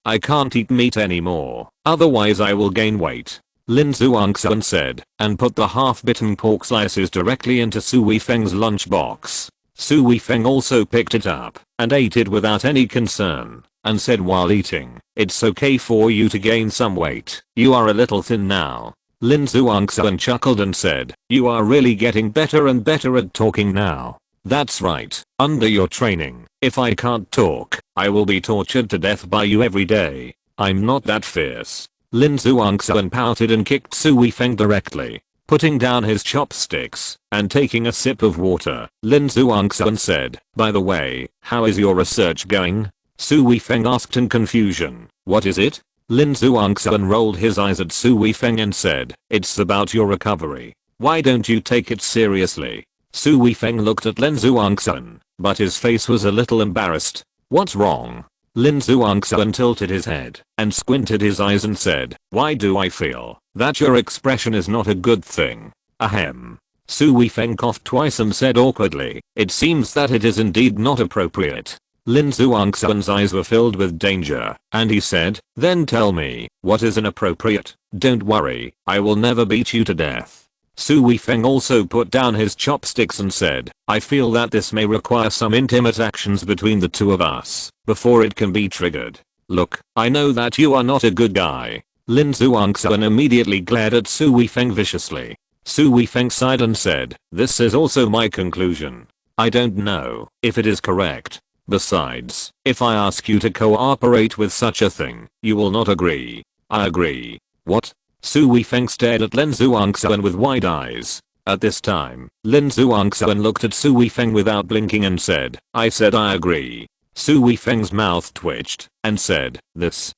I can't eat meat anymore, otherwise I will gain weight. Lin Zhuangxuan said, and put the half-bitten pork slices directly into Su Weifeng's lunchbox. Su Weifeng also picked it up and ate it without any concern, and said while eating, it's okay for you to gain some weight, you are a little thin now. Lin Zhuangxuan chuckled and said, you are really getting better and better at talking now. That's right, under your training, if I can't talk, I will be tortured to death by you every day. I'm not that fierce. Lin Zhuangxuan pouted and kicked Su Weifeng directly. Putting down his chopsticks and taking a sip of water, Lin Zhuangxuan said, by the way, how is your research going? Su Weifeng asked in confusion. What is it? Lin Zhuangxuan rolled his eyes at Su Weifeng and said, it's about your recovery. Why don't you take it seriously? Su Weifeng looked at Lin Zhuangxuan, but his face was a little embarrassed. What's wrong? Lin Zhuangxuan tilted his head and squinted his eyes and said, why do I feel that your expression is not a good thing? Ahem. Su Weifeng coughed twice and said awkwardly, it seems that it is indeed not appropriate. Lin Zhuangxuan's eyes were filled with danger, and he said, then tell me, what is inappropriate? Don't worry, I will never beat you to death. Su Weifeng also put down his chopsticks and said, I feel that this may require some intimate actions between the two of us, before it can be triggered. Look, I know that you are not a good guy. Lin Zhuangxuan immediately glared at Su Weifeng viciously. Su Weifeng sighed and said, this is also my conclusion. I don't know if it is correct. Besides, if I ask you to cooperate with such a thing, you will not agree. I agree. What? Su Weifeng stared at Lin Zhuangxuan with wide eyes. At this time, Lin Zhuangxuan looked at Su Weifeng without blinking and said, I said I agree. Su Weifeng's mouth twitched and said,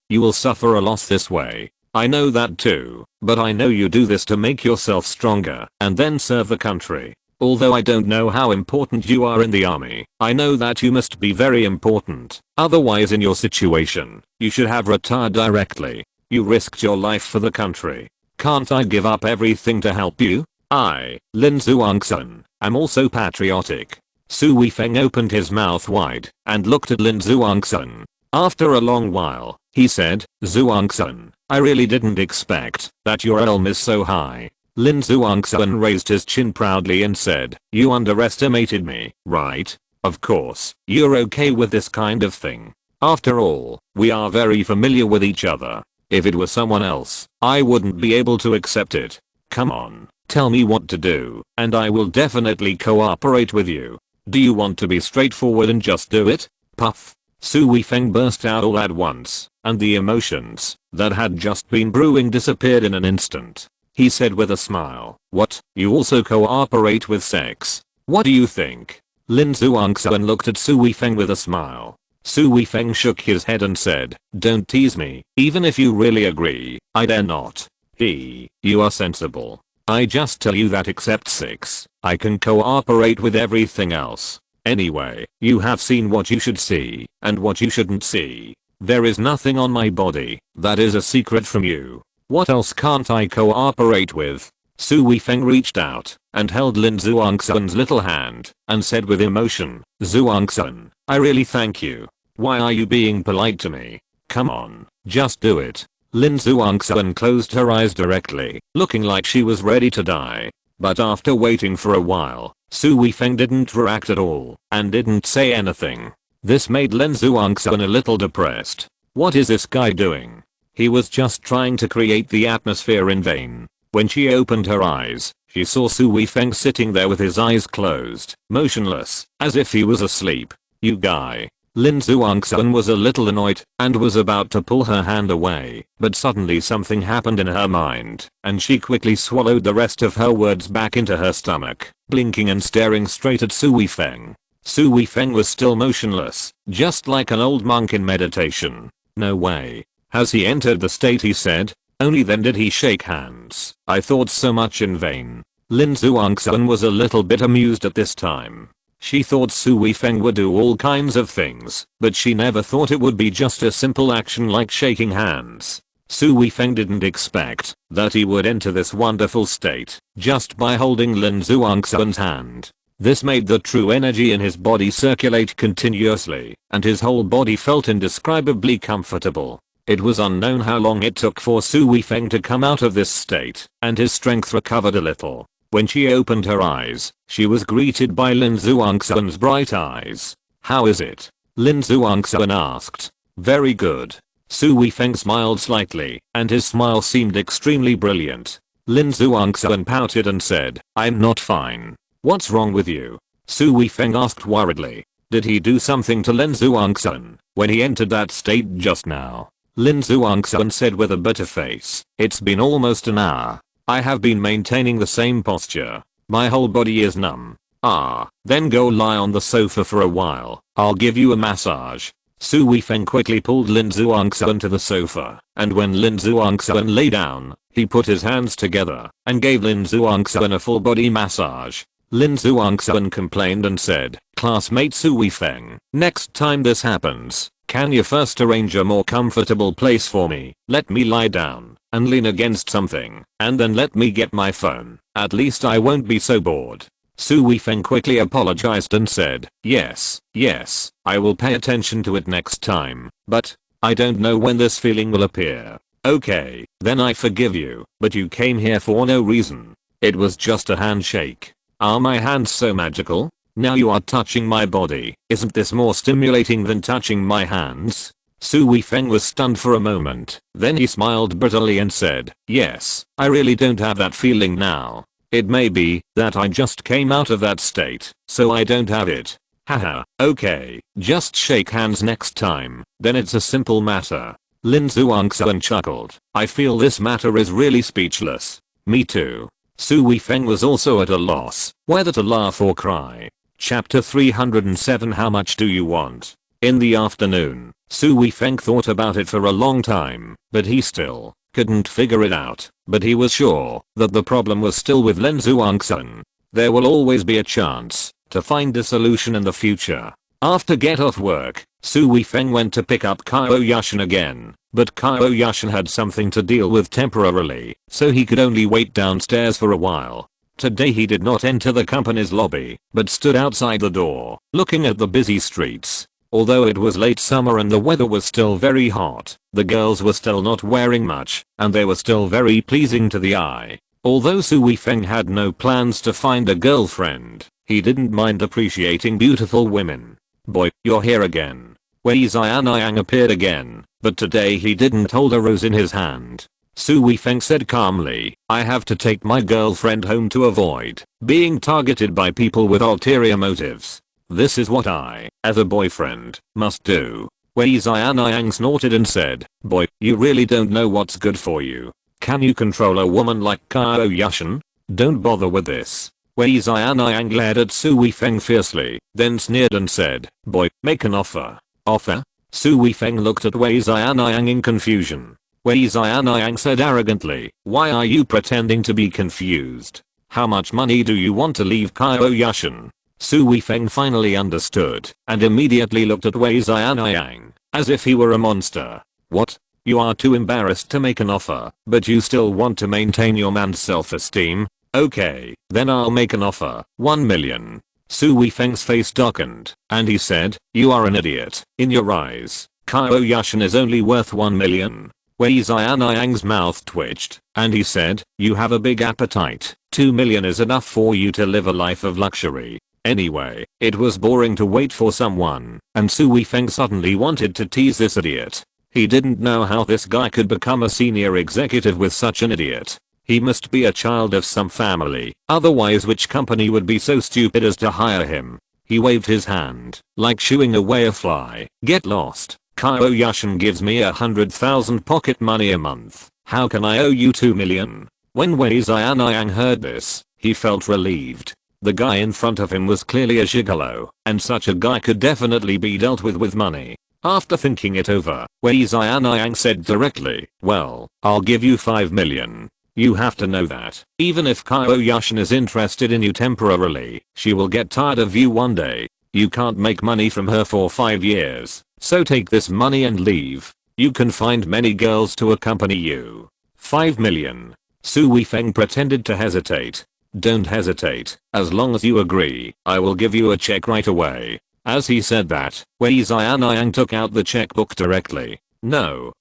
you will suffer a loss this way. I know that too, but I know you do this to make yourself stronger and then serve the country. Although I don't know how important you are in the army, I know that you must be very important. Otherwise in your situation, you should have retired directly. You risked your life for the country. Can't I give up everything to help you? I, Lin Zhuangxuan, am also patriotic. Su Weifeng opened his mouth wide and looked at Lin Zhuangxuan. After a long while, he said, Zhuangxuan, I really didn't expect that your elm is so high. Lin Zhuangxuan raised his chin proudly and said, "You underestimated me, right? Of course, you're okay with this kind of thing. After all, we are very familiar with each other. If it was someone else, I wouldn't be able to accept it. Come on, tell me what to do, and I will definitely cooperate with you. Do you want to be straightforward and just do it?" Puff. Su Weifeng burst out all at once, and the emotions that had just been brewing disappeared in an instant. He said with a smile, "What, you also cooperate with sex? What do you think?" Lin Zhuangxuan looked at Su Weifeng with a smile. Su Weifeng shook his head and said, "Don't tease me, even if you really agree, I dare not." You are sensible. I just tell you that except sex, I can cooperate with everything else. Anyway, you have seen what you should see, and what you shouldn't see. There is nothing on my body that is a secret from you. What else can't I cooperate with? Su Weifeng reached out and held Lin Zhuangxuan's little hand and said with emotion, "Zhuangxuan, I really thank you. Why are you being polite to me? Come on, just do it." Lin Zhuangxuan closed her eyes directly, looking like she was ready to die. But after waiting for a while, Su Weifeng didn't react at all and didn't say anything. This made Lin Zhuangxuan a little depressed. What is this guy doing? He was just trying to create the atmosphere in vain. When she opened her eyes, she saw Su Weifeng sitting there with his eyes closed, motionless, as if he was asleep. "You guy." Lin Zhuangxuan was a little annoyed and was about to pull her hand away, but suddenly something happened in her mind, and she quickly swallowed the rest of her words back into her stomach, blinking and staring straight at Su Weifeng. Su Weifeng was still motionless, just like an old monk in meditation. "No way. Has he entered the state?" he said. Only then did he shake hands. "I thought so much in vain." Lin Zhuangxuan was a little bit amused at this time. She thought Su Weifeng would do all kinds of things, but she never thought it would be just a simple action like shaking hands. Su Weifeng didn't expect that he would enter this wonderful state just by holding Lin Zhuangxuan's hand. This made the true energy in his body circulate continuously, and his whole body felt indescribably comfortable. It was unknown how long it took for Su Weifeng to come out of this state, and his strength recovered a little. When she opened her eyes, she was greeted by Lin Zhuangxuan's bright eyes. "How is it?" Lin Zhuangxuan asked. "Very good." Su Weifeng smiled slightly, and his smile seemed extremely brilliant. Lin Zhuangxuan pouted and said, "I'm not fine." "What's wrong with you?" Su Weifeng asked worriedly. Did he do something to Lin Zhuangxuan when he entered that state just now? Lin Zhuangxuan said with a bitter face, "It's been almost an hour. I have been maintaining the same posture. My whole body is numb." Then go lie on the sofa for a while. I'll give you a massage." Su Weifeng quickly pulled Lin Zhuangxuan to the sofa, and when Lin Zhuangxuan lay down, he put his hands together and gave Lin Zhuangxuan a full body massage. Lin Zhuangxuan complained and said, "Classmate Su Weifeng, next time this happens, can you first arrange a more comfortable place for me? Let me lie down and lean against something, and then let me get my phone. At least I won't be so bored." Su Weifeng quickly apologized and said, yes, I will pay attention to it next time, but I don't know when this feeling will appear." "Okay, then I forgive you, but you came here for no reason. It was just a handshake. Are my hands so magical? Now you are touching my body. Isn't this more stimulating than touching my hands?" Su Weifeng was stunned for a moment, then he smiled bitterly and said, "Yes, I really don't have that feeling now. It may be that I just came out of that state, so I don't have it. Haha, okay, just shake hands next time, then it's a simple matter." Lin Zhuangxuan chuckled. "I feel this matter is really speechless." "Me too." Su Weifeng was also at a loss, whether to laugh or cry. Chapter 307 How much do you want? In the afternoon, Su Weifeng thought about it for a long time, but he still couldn't figure it out. But he was sure that the problem was still with Lin Zhuangxuan. There will always be a chance to find a solution in the future. After get off work, Su Weifeng went to pick up Qiao Yushan again, but Qiao Yushan had something to deal with temporarily, so he could only wait downstairs for a while. Today he did not enter the company's lobby, but stood outside the door, looking at the busy streets. Although it was late summer and the weather was still very hot, the girls were still not wearing much, and they were still very pleasing to the eye. Although Su Weifeng had no plans to find a girlfriend, he didn't mind appreciating beautiful women. Boy, you're here again. Wei Xianyang appeared again, but today he didn't hold a rose in his hand. Su Weifeng said calmly, I have to take my girlfriend home to avoid being targeted by people with ulterior motives. This is what I, as a boyfriend, must do. Wei Xianyang snorted and said, boy, you really don't know what's good for you. Can you control a woman like Qiao Yushan? Don't bother with this. Wei Xianyang glared at Su Weifeng fiercely, then sneered and said, boy, make an offer. Offer? Su Weifeng looked at Wei Xianyang in confusion. Wei Xianyang said arrogantly, why are you pretending to be confused? How much money do you want to leave Qiao Yushan? Su Weifeng finally understood, and immediately looked at Wei Xianyang, as if he were a monster. What? You are too embarrassed to make an offer, but you still want to maintain your man's self-esteem? Okay, then I'll make an offer, 1 million. Su Weifeng's face darkened, and he said, you are an idiot. In your eyes, Qiao Yushan is only worth 1 million. Wei Xianyang's mouth twitched, and he said, you have a big appetite. 2 million is enough for you to live a life of luxury. Anyway, it was boring to wait for someone, and Su Weifeng suddenly wanted to tease this idiot. He didn't know how this guy could become a senior executive with such an idiot. He must be a child of some family, otherwise which company would be so stupid as to hire him? He waved his hand, like shooing away a fly. Get lost. Qiao Yushan gives me 100,000 pocket money a month. How can I owe you 2 million? When Wei Xianyang heard this, he felt relieved. The guy in front of him was clearly a gigolo, and such a guy could definitely be dealt with money. After thinking it over, Wei Xianyang said directly, well, I'll give you 5 million. You have to know that, even if Qiao Yushan is interested in you temporarily, she will get tired of you one day. You can't make money from her for 5 years, so take this money and leave. You can find many girls to accompany you. 5 million. Su Weifeng pretended to hesitate. Don't hesitate, as long as you agree, I will give you a check right away. As he said that, Wei Xianyang took out the checkbook directly. No,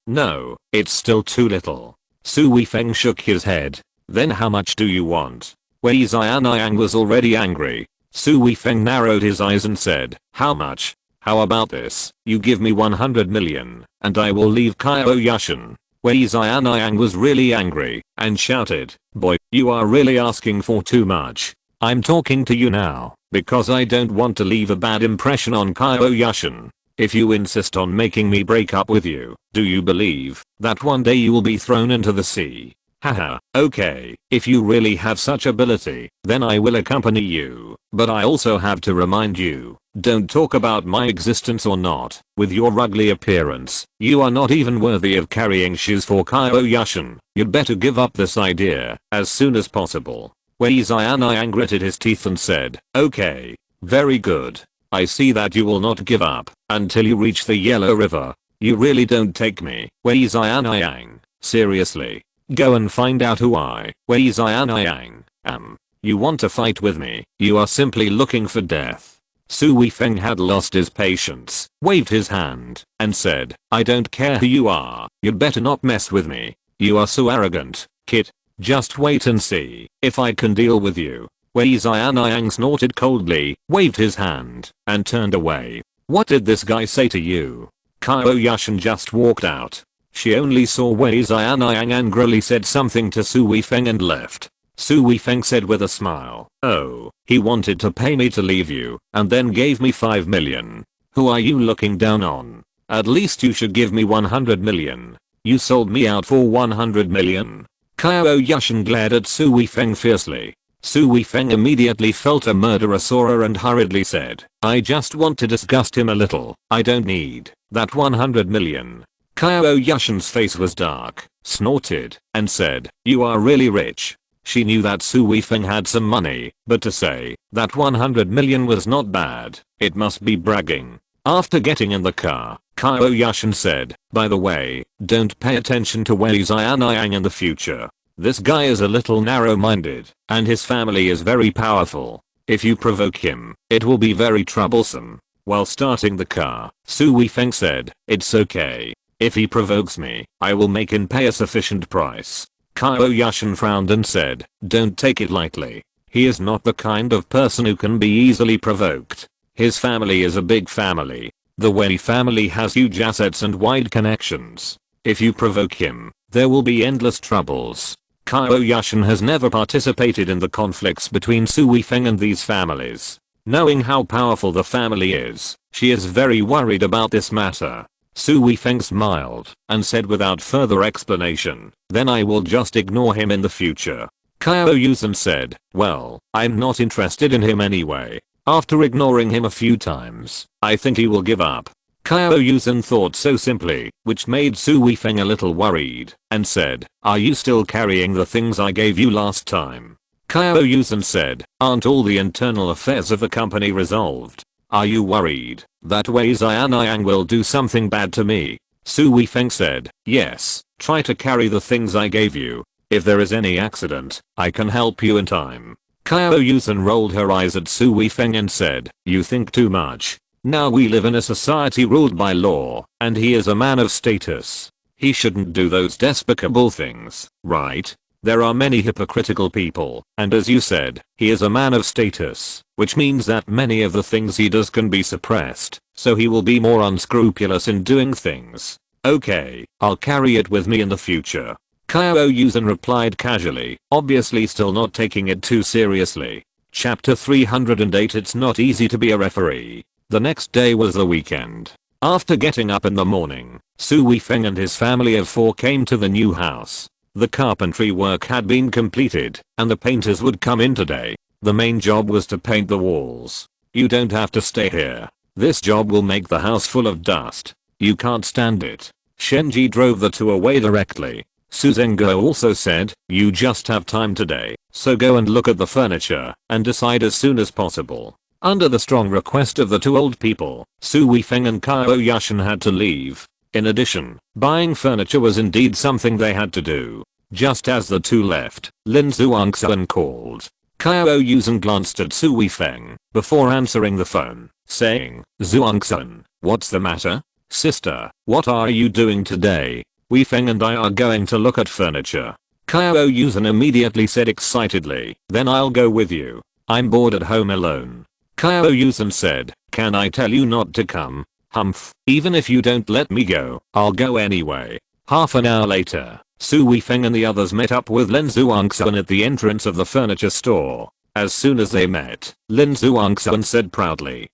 it's still too little. Su Weifeng shook his head. Then how much do you want? Wei Xianyang was already angry. Su Weifeng narrowed his eyes and said, how much? How about this? You give me 100 million, and I will leave Qiao Yushan. Wei Xianyang was really angry, and shouted, boy, you are really asking for too much. I'm talking to you now, because I don't want to leave a bad impression on Qiao Yushan. If you insist on making me break up with you, do you believe that one day you will be thrown into the sea? Haha, okay, if you really have such ability, then I will accompany you, but I also have to remind you, don't talk about my existence or not. With your ugly appearance, you are not even worthy of carrying shoes for Qiao Yushan. You'd better give up this idea as soon as possible. Wei Xianyang gritted his teeth and said, okay, very good. I see that you will not give up until you reach the Yellow River. You really don't take me, Wei Xianyang, seriously. Go and find out who I, Wei Xianyang, am. You want to fight with me? You are simply looking for death. Su Weifeng had lost his patience, waved his hand, and said, I don't care who you are, you'd better not mess with me. You are so arrogant, kid. Just wait and see if I can deal with you. Wei Xianyang snorted coldly, waved his hand, and turned away. What did this guy say to you? Qiao Yushan just walked out. She only saw Wei Xianyang angrily said something to Su Weifeng and left. Su Weifeng said with a smile, oh, he wanted to pay me to leave you, and then gave me 5 million. Who are you looking down on? At least you should give me 100 million. You sold me out for 100 million. Qiao Yushan glared at Su Weifeng fiercely. Su Weifeng immediately felt a murderous aura and hurriedly said, I just want to disgust him a little. I don't need that 100 million. Qiao Yushan's face was dark, snorted, and said, you are really rich. She knew that Su Weifeng had some money, but to say that 100 million was not bad, it must be bragging. After getting in the car, Qiao Yushan said, by the way, don't pay attention to Wei Xianyang in the future. This guy is a little narrow-minded, and his family is very powerful. If you provoke him, it will be very troublesome. While starting the car, Su Weifeng said, it's okay. If he provokes me, I will make him pay a sufficient price. Qiao Yushan frowned and said, don't take it lightly. He is not the kind of person who can be easily provoked. His family is a big family. The Wei family has huge assets and wide connections. If you provoke him, there will be endless troubles. Qiao Yushan has never participated in the conflicts between Su Weifeng and these families. Knowing how powerful the family is, she is very worried about this matter. Su Weifeng smiled and said without further explanation, then I will just ignore him in the future. Qiao Yushan said, well, I'm not interested in him anyway. After ignoring him a few times, I think he will give up. Qiao Yushan thought so simply, which made Su Weifeng a little worried, and said, are you still carrying the things I gave you last time? Qiao Yushan said, aren't all the internal affairs of the company resolved? Are you worried that Wei Xianyang will do something bad to me? Su Weifeng said, yes, try to carry the things I gave you. If there is any accident, I can help you in time. Qiao Yushan rolled her eyes at Su Weifeng and said, you think too much. Now we live in a society ruled by law, and he is a man of status. He shouldn't do those despicable things, right? There are many hypocritical people, and as you said, he is a man of status, which means that many of the things he does can be suppressed, so he will be more unscrupulous in doing things. Okay, I'll carry it with me in the future. Qiao Yushan replied casually, obviously still not taking it too seriously. Chapter 308. It's not easy to be a referee. The next day was the weekend. After getting up in the morning, Su Weifeng and his family of 4 came to the new house. The carpentry work had been completed, and the painters would come in today. The main job was to paint the walls. You don't have to stay here. This job will make the house full of dust. You can't stand it. Shenji drove the 2 away directly. Su Zhenguo also said, you just have time today, so go and look at the furniture, and decide as soon as possible. Under the strong request of the 2 old people, Su Weifeng and Qiao Yushan had to leave. In addition, buying furniture was indeed something they had to do. Just as the 2 left, Lin Zhuangxuan called. Qiao Yushan glanced at Su Weifeng before answering the phone, saying, Zhuangxuan, what's the matter? Sister, what are you doing today? Weifeng and I are going to look at furniture. Qiao Yushan immediately said excitedly, then I'll go with you. I'm bored at home alone. Qiao Yushan said, can I tell you not to come? Humph, even if you don't let me go, I'll go anyway. Half an hour later, Su Weifeng and the others met up with Lin Zhuangxuan at the entrance of the furniture store. As soon as they met, Lin Zhuangxuan said proudly,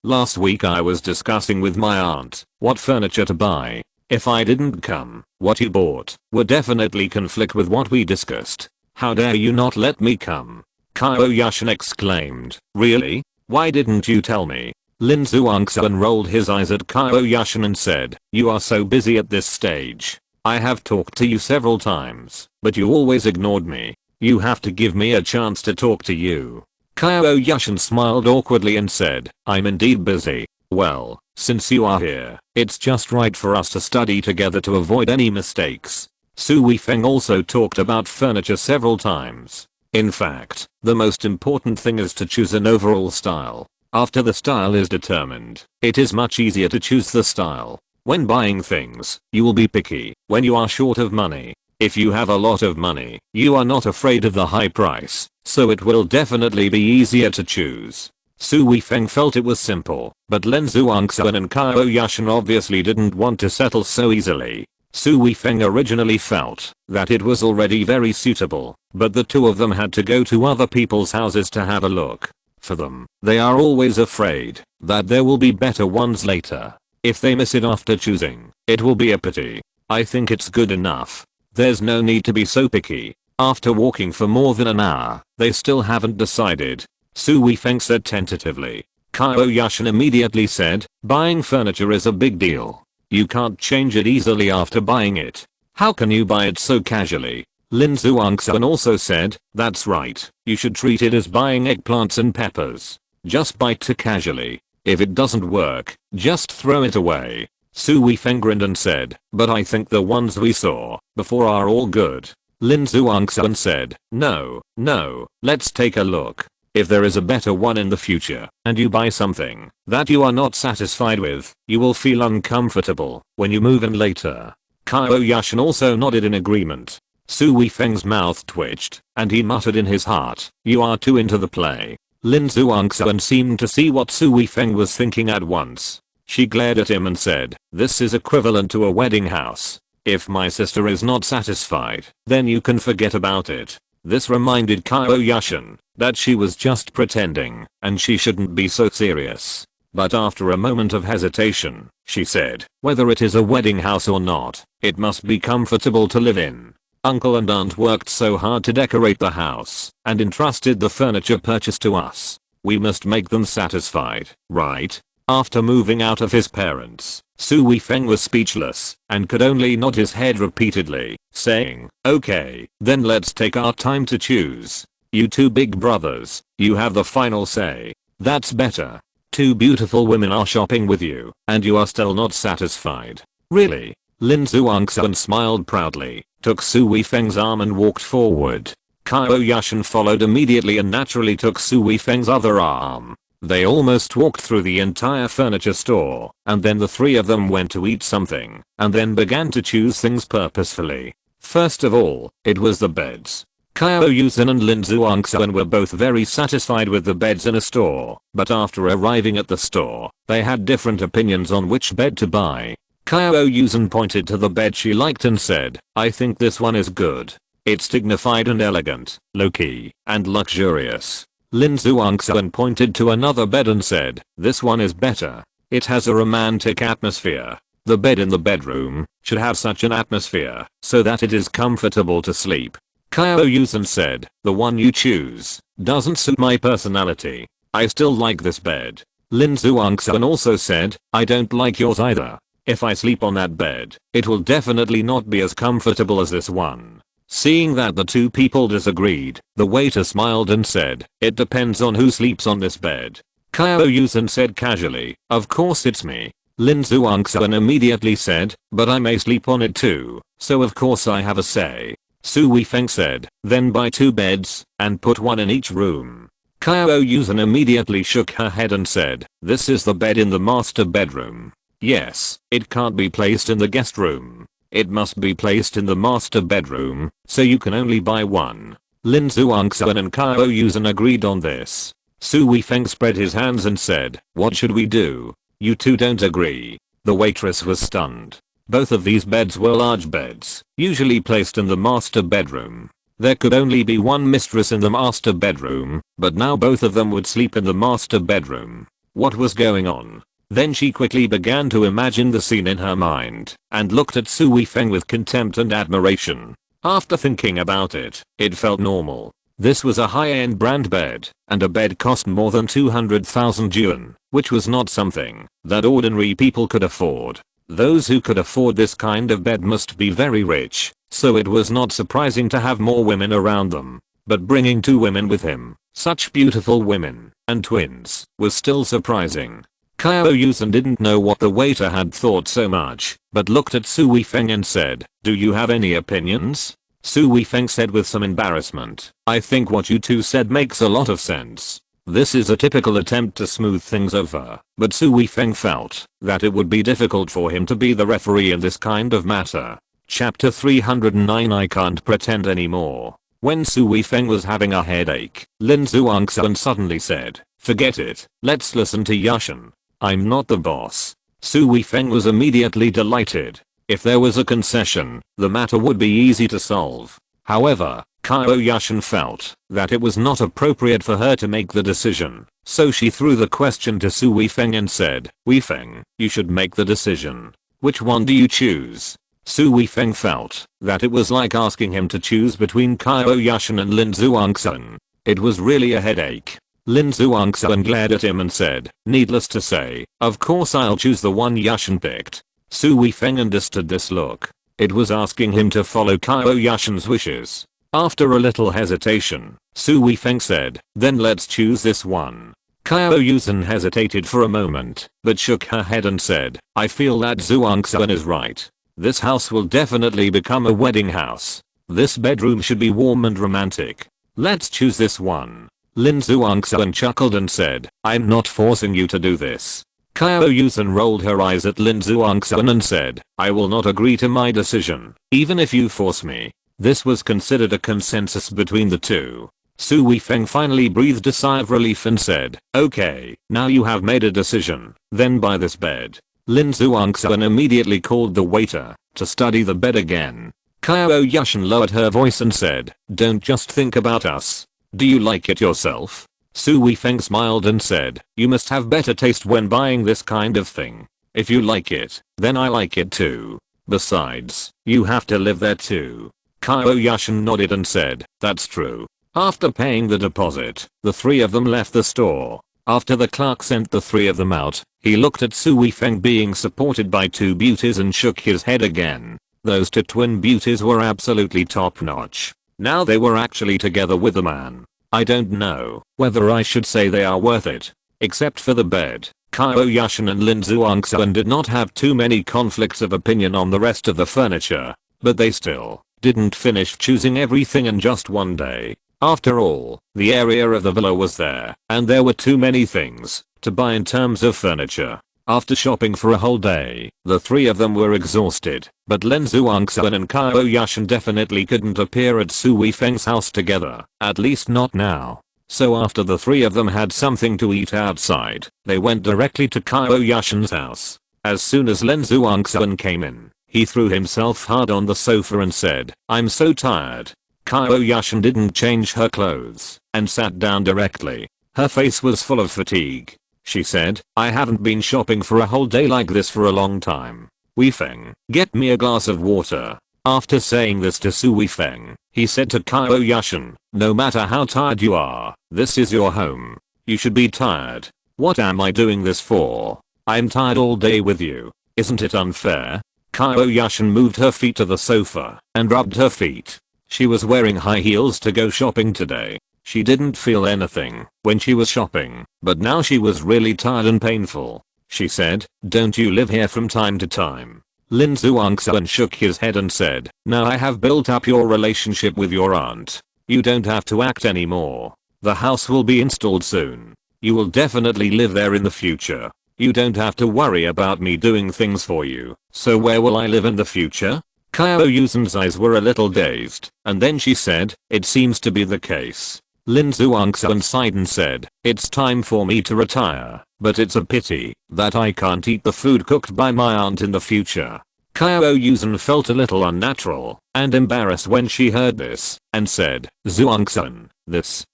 last week I was discussing with my aunt what furniture to buy. If I didn't come, what you bought would definitely conflict with what we discussed. How dare you not let me come? Qiao Yushan exclaimed, really? Why didn't you tell me? Lin Zhuangxuan rolled his eyes at Qiao Yushan and said, you are so busy at this stage. I have talked to you several times, but you always ignored me. You have to give me a chance to talk to you. Qiao Yushan smiled awkwardly and said, I'm indeed busy. Well, since you are here, it's just right for us to study together to avoid any mistakes. Su Weifeng also talked about furniture several times. In fact, the most important thing is to choose an overall style. After the style is determined, it is much easier to choose the style. When buying things, you will be picky when you are short of money. If you have a lot of money, you are not afraid of the high price, so it will definitely be easier to choose. Su Weifeng felt it was simple, but Lin Zhuangxuan and Qiao Yushan obviously didn't want to settle so easily. Su Weifeng originally felt that it was already very suitable, but the 2 of them had to go to other people's houses to have a look. For them, they are always afraid that there will be better ones later. If they miss it after choosing, it will be a pity. I think it's good enough. There's no need to be so picky. After walking for more than an hour, they still haven't decided. Su Weifeng said tentatively. Qiao Yushan immediately said, buying furniture is a big deal. You can't change it easily after buying it. How can you buy it so casually? Lin Zhuangxuan also said, that's right, you should treat it as buying eggplants and peppers. Just bite it casually. If it doesn't work, just throw it away. Su Weifeng grinned and said, but I think the ones we saw before are all good. Lin Zhuangxuan said, no, let's take a look. If there is a better one in the future, and you buy something that you are not satisfied with, you will feel uncomfortable when you move in later. Qiao Yushan also nodded in agreement. Su Weifeng's mouth twitched, and he muttered in his heart, "You are too into the play." Lin Zhuangxuan seemed to see what Su Weifeng was thinking at once. She glared at him and said, "This is equivalent to a wedding house. If my sister is not satisfied, then you can forget about it." This reminded Qiao Yushan that she was just pretending, and she shouldn't be so serious. But after a moment of hesitation, she said, "Whether it is a wedding house or not, it must be comfortable to live in. Uncle and aunt worked so hard to decorate the house and entrusted the furniture purchase to us. We must make them satisfied, right?" After moving out of his parents, Su Weifeng was speechless and could only nod his head repeatedly, saying, "Okay, then let's take our time to choose. You two big brothers, you have the final say." "That's better. Two beautiful women are shopping with you, and you are still not satisfied. Really?" Lin Zhuangxuan smiled proudly, took Su Weifeng's arm and walked forward. Qiao Yushan followed immediately and naturally took Su Weifeng's other arm. They almost walked through the entire furniture store, and then the three of them went to eat something, and then began to choose things purposefully. First of all, it was the beds. Qiao Yushan and Lin Zhuangxuan were both very satisfied with the beds in a store, but after arriving at the store, they had different opinions on which bed to buy. Qiao Yushan pointed to the bed she liked and said, "I think this one is good. It's dignified and elegant, low-key, and luxurious." Lin Zhuangxuan pointed to another bed and said, "This one is better. It has a romantic atmosphere. The bed in the bedroom should have such an atmosphere so that it is comfortable to sleep." Qiao Yushan said, "The one you choose doesn't suit my personality. I still like this bed." Lin Zhuangxuan also said, "I don't like yours either. If I sleep on that bed, it will definitely not be as comfortable as this one." Seeing that the two people disagreed, the waiter smiled and said, "It depends on who sleeps on this bed." Qiao Yushan said casually, "Of course it's me." Lin Zhuangxuan immediately said, "But I may sleep on it too, so of course I have a say." Su Weifeng said, "Then buy two beds, and put one in each room." Qiao Yushan immediately shook her head and said, "This is the bed in the master bedroom. Yes, it can't be placed in the guest room. It must be placed in the master bedroom, so you can only buy one." Lin Zhuangxuan and Qiao Yushan agreed on this. Su Weifeng spread his hands and said, "What should we do? You two don't agree." The waitress was stunned. Both of these beds were large beds, usually placed in the master bedroom. There could only be one mistress in the master bedroom, but now both of them would sleep in the master bedroom. What was going on? Then she quickly began to imagine the scene in her mind, and looked at Su Weifeng with contempt and admiration. After thinking about it, it felt normal. This was a high-end brand bed, and a bed cost more than 200,000 yuan, which was not something that ordinary people could afford. Those who could afford this kind of bed must be very rich, so it was not surprising to have more women around them. But bringing two women with him, such beautiful women, and twins, was still surprising. Qiao Yushan didn't know what the waiter had thought so much, but looked at Su Weifeng and said, "Do you have any opinions?" Su Weifeng said with some embarrassment, "I think what you two said makes a lot of sense." This is a typical attempt to smooth things over, but Su Weifeng felt that it would be difficult for him to be the referee in this kind of matter. Chapter 309 I Can't Pretend Anymore. When Su Weifeng was having a headache, Lin Zhuangxuan suddenly said, "Forget it, let's listen to Yushan. I'm not the boss." Su Weifeng was immediately delighted. If there was a concession, the matter would be easy to solve. However, Qiao Yushan felt that it was not appropriate for her to make the decision, so she threw the question to Su Weifeng and said, "Weifeng, you should make the decision. Which one do you choose?" Su Weifeng felt that it was like asking him to choose between Qiao Yushan and Lin Zhuangxuan. It was really a headache. Lin Zhuangxuan glared at him and said, "Needless to say, of course I'll choose the one Yushan picked." Su Weifeng understood this look. It was asking him to follow Qiao Yushan's wishes. After a little hesitation, Su Weifeng said, "Then let's choose this one." Qiao Yushan hesitated for a moment, but shook her head and said, "I feel that Zhuangxuan is right. This house will definitely become a wedding house. This bedroom should be warm and romantic. Let's choose this one." Lin Zhuangxuan chuckled and said, "I'm not forcing you to do this." Qiao Yushan rolled her eyes at Lin Zhuangxuan and said, "I will not agree to my decision, even if you force me." This was considered a consensus between the two. Su Weifeng finally breathed a sigh of relief and said, okay, now you have made a decision, then buy this bed. Lin Zhuangxuan immediately called the waiter to study the bed again. Qiao Yushan lowered her voice and said, don't just think about us. Do you like it yourself? Su Weifeng smiled and said, you must have better taste when buying this kind of thing. If you like it, then I like it too. Besides, you have to live there too. Qiao Yushan nodded and said, that's true. After paying the deposit, the three of them left the store. After the clerk sent the three of them out, he looked at Su Weifeng being supported by two beauties and shook his head again. Those two twin beauties were absolutely top notch. Now they were actually together with the man. I don't know whether I should say they are worth it. Except for the bed, Qiao Yushan and Lin Zhuangxuan did not have too many conflicts of opinion on the rest of the furniture, but they still didn't finish choosing everything in just one day. After all, the area of the villa was there, and there were too many things to buy in terms of furniture. After shopping for a whole day, the three of them were exhausted, but Lin Zhuangxuan and Qiao Yushan definitely couldn't appear at Su Weifeng's house together, at least not now. So after the three of them had something to eat outside, they went directly to Qiao Yushan's house. As soon as Lin Zhuangxuan came in, he threw himself hard on the sofa and said, I'm so tired. Qiao Yushan didn't change her clothes and sat down directly. Her face was full of fatigue. She said, I haven't been shopping for a whole day like this for a long time. Weifeng, get me a glass of water. After saying this to Su Weifeng, he said to Qiao Yushan, no matter how tired you are, this is your home. You should be tired. What am I doing this for? I'm tired all day with you. Isn't it unfair? Qiao Yushan moved her feet to the sofa and rubbed her feet. She was wearing high heels to go shopping today. She didn't feel anything when she was shopping, but now she was really tired and painful. She said, don't you live here from time to time? Lin Zhuangxuan shook his head and said, now I have built up your relationship with your aunt. You don't have to act anymore. The house will be installed soon. You will definitely live there in the future. You don't have to worry about me doing things for you. So where will I live in the future? Qiao Yushan's eyes were a little dazed, and then she said, it seems to be the case. Lin Zhuangxuan sighed and said, it's time for me to retire, but it's a pity that I can't eat the food cooked by my aunt in the future. Qiao Yushan felt a little unnatural and embarrassed when she heard this, and said, Zhuangxuan,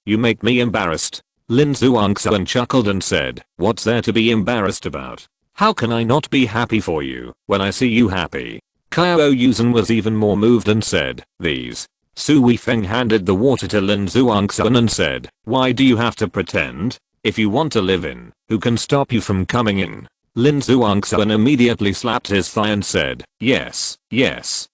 you make me embarrassed. Lin Zhuangxuan chuckled and said, what's there to be embarrassed about? How can I not be happy for you when I see you happy? Qiao Yushan was even more moved and said, these. Su Weifeng handed the water to Lin Zhuangxuan and said, why do you have to pretend? If you want to live in, who can stop you from coming in? Lin Zhuangxuan immediately slapped his thigh and said, yes,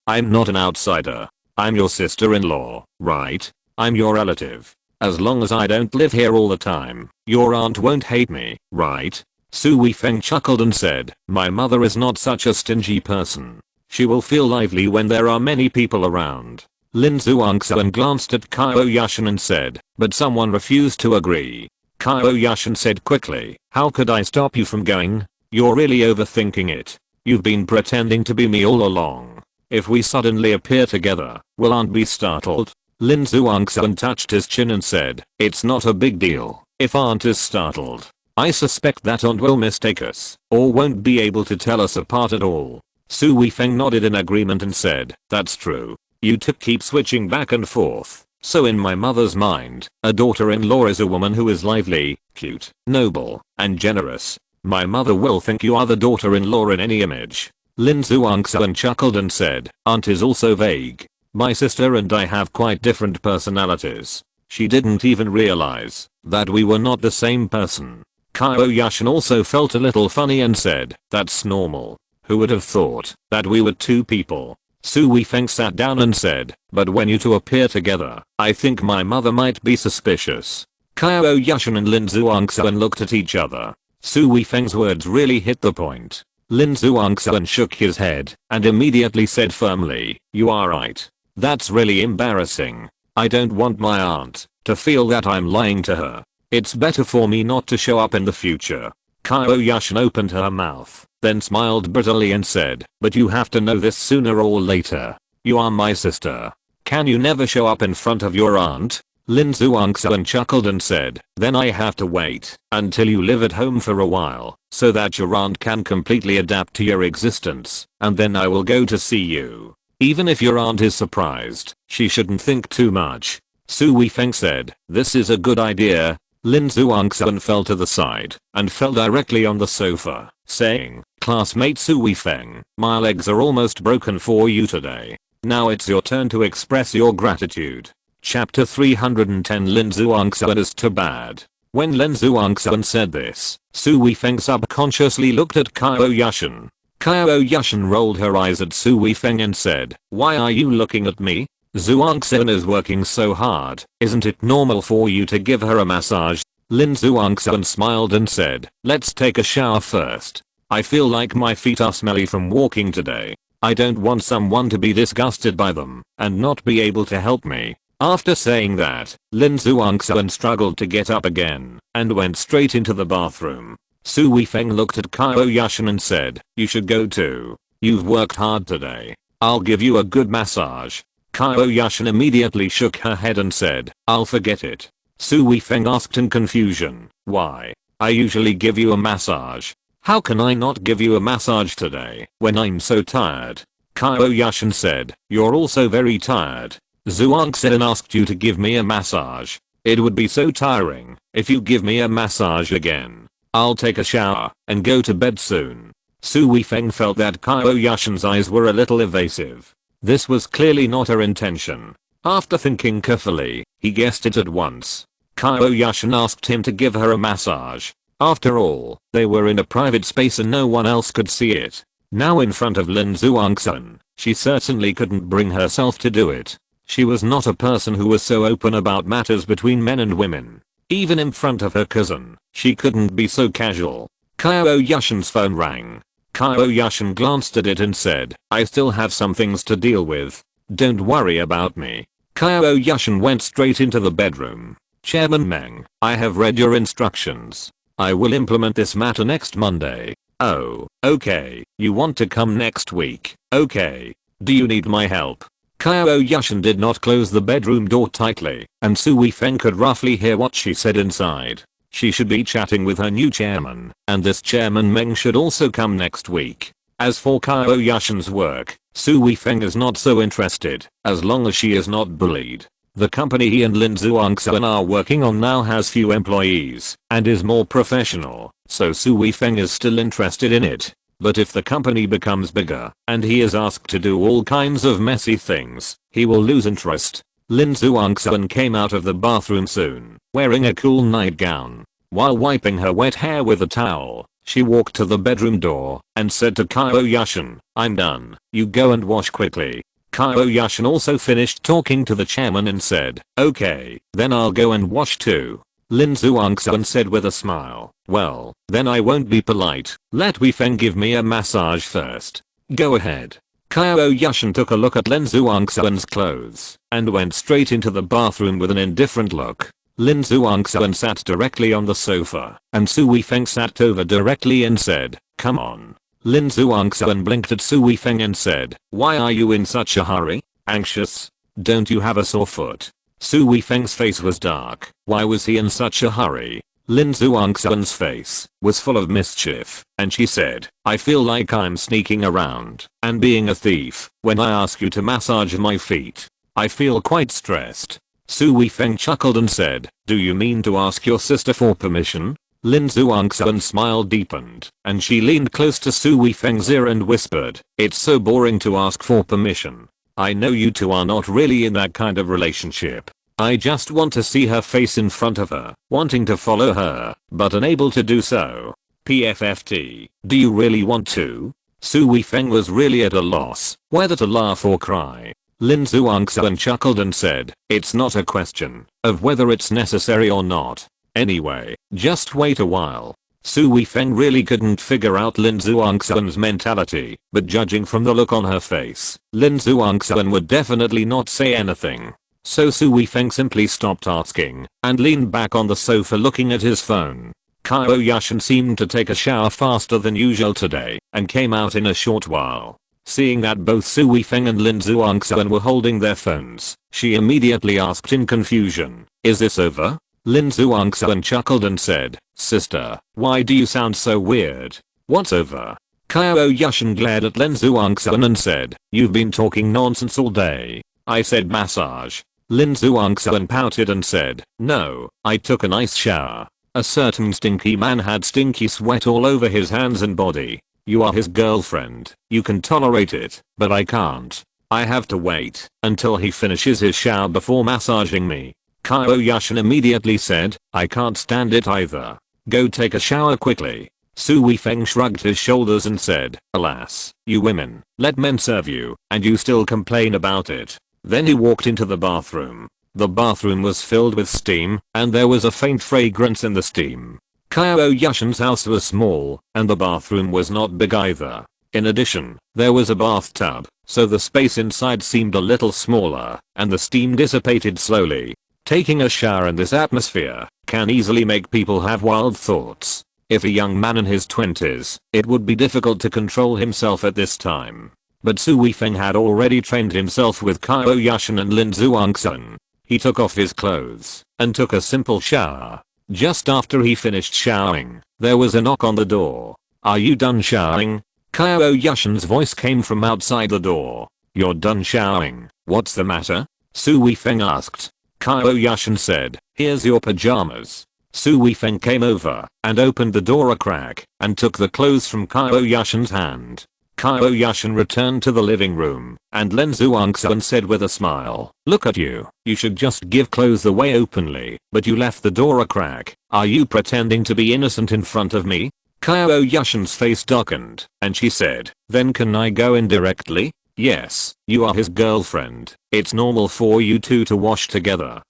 I'm not an outsider. I'm your sister-in-law, right? I'm your relative. As long as I don't live here all the time, your aunt won't hate me, right? Su Weifeng chuckled and said, my mother is not such a stingy person. She will feel lively when there are many people around. Lin Zhuangxuan glanced at Qiao Yushan and said, but someone refused to agree. Qiao Yushan said quickly, how could I stop you from going? You're really overthinking it. You've been pretending to be me all along. If we suddenly appear together, will Aunt be startled? Lin Zhuangxuan touched his chin and said, it's not a big deal if Aunt is startled. I suspect that Aunt will mistake us, or won't be able to tell us apart at all. Su Weifeng nodded in agreement and said, that's true. You two keep switching back and forth. So in my mother's mind, a daughter-in-law is a woman who is lively, cute, noble, and generous. My mother will think you are the daughter-in-law in any image. Lin Zhuangxuan chuckled and said, Aunt is also vague. My sister and I have quite different personalities. She didn't even realize that we were not the same person. Qiao Yushan also felt a little funny and said, that's normal. Who would have thought that we were two people? Su Weifeng sat down and said, but when you two appear together, I think my mother might be suspicious. Qiao Yushan and Lin Zhuangxuan looked at each other. Su Weifeng's words really hit the point. Lin Zhuangxuan shook his head and immediately said firmly, you are right. That's really embarrassing. I don't want my aunt to feel that I'm lying to her. It's better for me not to show up in the future. Qiao Yushan opened her mouth, then smiled bitterly and said, but you have to know this sooner or later. You are my sister. Can you never show up in front of your aunt? Lin Zhuangxuan chuckled and said, then I have to wait until you live at home for a while so that your aunt can completely adapt to your existence, and then I will go to see you. Even if your aunt is surprised, she shouldn't think too much. Su Weifeng said, this is a good idea. Lin Zhuangxuan fell to the side and fell directly on the sofa, saying, classmate Su Weifeng, my legs are almost broken for you today. Now it's your turn to express your gratitude. Chapter 310 Lin Zhuangxuan is too bad. When Lin Zhuangxuan said this, Su Weifeng subconsciously looked at Qiao Yushan. Qiao Yushan rolled her eyes at Su Weifeng and said, why are you looking at me? Zhuangxuan is working so hard, isn't it normal for you to give her a massage? Lin Zhuangxuan smiled and said, let's take a shower first. I feel like my feet are smelly from walking today. I don't want someone to be disgusted by them and not be able to help me. After saying that, Lin Zhuangxuan struggled to get up again and went straight into the bathroom. Su Weifeng looked at Qiao Yushan and said, you should go too. You've worked hard today. I'll give you a good massage. Qiao Yushan immediately shook her head and said, I'll forget it. Su Weifeng asked in confusion, why? I usually give you a massage. How can I not give you a massage today when I'm so tired? Qiao Yushan said, you're also very tired. Zhuangxuan asked you to give me a massage. It would be so tiring if you give me a massage again. I'll take a shower and go to bed soon. Su Weifeng felt that Qiao Yushan's eyes were a little evasive. This was clearly not her intention. After thinking carefully, he guessed it at once. Qiao Yushan asked him to give her a massage. After all, they were in a private space and no one else could see it. Now in front of Lin Zhuangxuan, she certainly couldn't bring herself to do it. She was not a person who was so open about matters between men and women. Even in front of her cousin, she couldn't be so casual. Qiao Yushan's phone rang. Qiao Yushan glanced at it and said, I still have some things to deal with. Don't worry about me. Qiao Yushan went straight into the bedroom. Chairman Meng, I have read your instructions. I will implement this matter next Monday. Oh, okay. You want to come next week? Okay. Do you need my help? Qiao Yushan did not close the bedroom door tightly, and Su Weifeng could roughly hear what she said inside. She should be chatting with her new chairman, and this chairman Meng should also come next week. As for Qiao Yushan's work, Su Weifeng is not so interested, as long as she is not bullied. The company he and Lin Zhuangxuan are working on now has few employees, and is more professional, so Su Weifeng is still interested in it. But if the company becomes bigger, and he is asked to do all kinds of messy things, he will lose interest. Lin Zhuangxuan came out of the bathroom soon, wearing a cool nightgown. While wiping her wet hair with a towel, she walked to the bedroom door and said to Qiao Yushan, I'm done. You go and wash quickly. Qiao Yushan also finished talking to the chairman and said, okay, then I'll go and wash too. Lin Zhuangxuan said with a smile, well, then I won't be polite. Let Weifeng give me a massage first. Go ahead. Qiao Yushan took a look at Lin Zhuangxuan's clothes and went straight into the bathroom with an indifferent look. Lin Zhuangxuan sat directly on the sofa, and Su Weifeng sat over directly and said, come on. Lin Zhuangxuan blinked at Su Weifeng and said, why are you in such a hurry? Anxious? Don't you have a sore foot? Su Weifeng's face was dark. Why was he in such a hurry? Lin Zhuangxuan's face was full of mischief, and she said, I feel like I'm sneaking around and being a thief when I ask you to massage my feet. I feel quite stressed. Su Weifeng chuckled and said, do you mean to ask your sister for permission? Lin Zhuangxuan's smile deepened, and she leaned close to Su Weifeng's ear and whispered, it's so boring to ask for permission. I know you two are not really in that kind of relationship. I just want to see her face in front of her, wanting to follow her, but unable to do so. PFFT, do you really want to? Su Weifeng was really at a loss, whether to laugh or cry. Lin Zhuangxuan chuckled and said, it's not a question of whether it's necessary or not. Anyway, just wait a while. Su Weifeng really couldn't figure out Lin Zhuangxuan's mentality, but judging from the look on her face, Lin Zhuangxuan would definitely not say anything. So Su Weifeng simply stopped asking and leaned back on the sofa looking at his phone. Qiao Yushan seemed to take a shower faster than usual today and came out in a short while. Seeing that both Su Weifeng and Lin Zhuangxuan were holding their phones, she immediately asked in confusion, "Is this over?" Lin Zhuangxuan chuckled and said, "Sister, why do you sound so weird? What's over?" Qiao Yushan glared at Lin Zhuangxuan and said, "You've been talking nonsense all day. I said massage." Lin Zhuangxuan pouted and said, "No, I took a nice shower." A certain stinky man had stinky sweat all over his hands and body. "You are his girlfriend. You can tolerate it, but I can't. I have to wait until he finishes his shower before massaging me." Qiao Yushan immediately said, "I can't stand it either. Go take a shower quickly." Su Weifeng shrugged his shoulders and said, "Alas, you women, let men serve you, and you still complain about it." Then he walked into the bathroom. The bathroom was filled with steam, and there was a faint fragrance in the steam. Qiao Yushan's house was small, and the bathroom was not big either. In addition, there was a bathtub, so the space inside seemed a little smaller, and the steam dissipated slowly. Taking a shower in this atmosphere can easily make people have wild thoughts. If a young man in his 20s, it would be difficult to control himself at this time. But Su Weifeng had already trained himself with Qiao Yushan and Lin Zhuangxuan. He took off his clothes and took a simple shower. Just after he finished showering, there was a knock on the door. "Are you done showering?" Qiao Yushan's voice came from outside the door. "You're done showering, what's the matter?" Su Weifeng asked. Qiao Yushan said, "Here's your pajamas." Su Weifeng came over and opened the door a crack and took the clothes from Qiao Yushan's hand. Qiao Yushan returned to the living room, and Lin Zhuangxuan said with a smile, "Look at you. You should just give clothes away openly, but you left the door a crack. Are you pretending to be innocent in front of me?" Qiao Yushan's face darkened, and she said, "Then can I go in directly?" "Yes, you are his girlfriend. It's normal for you two to wash together."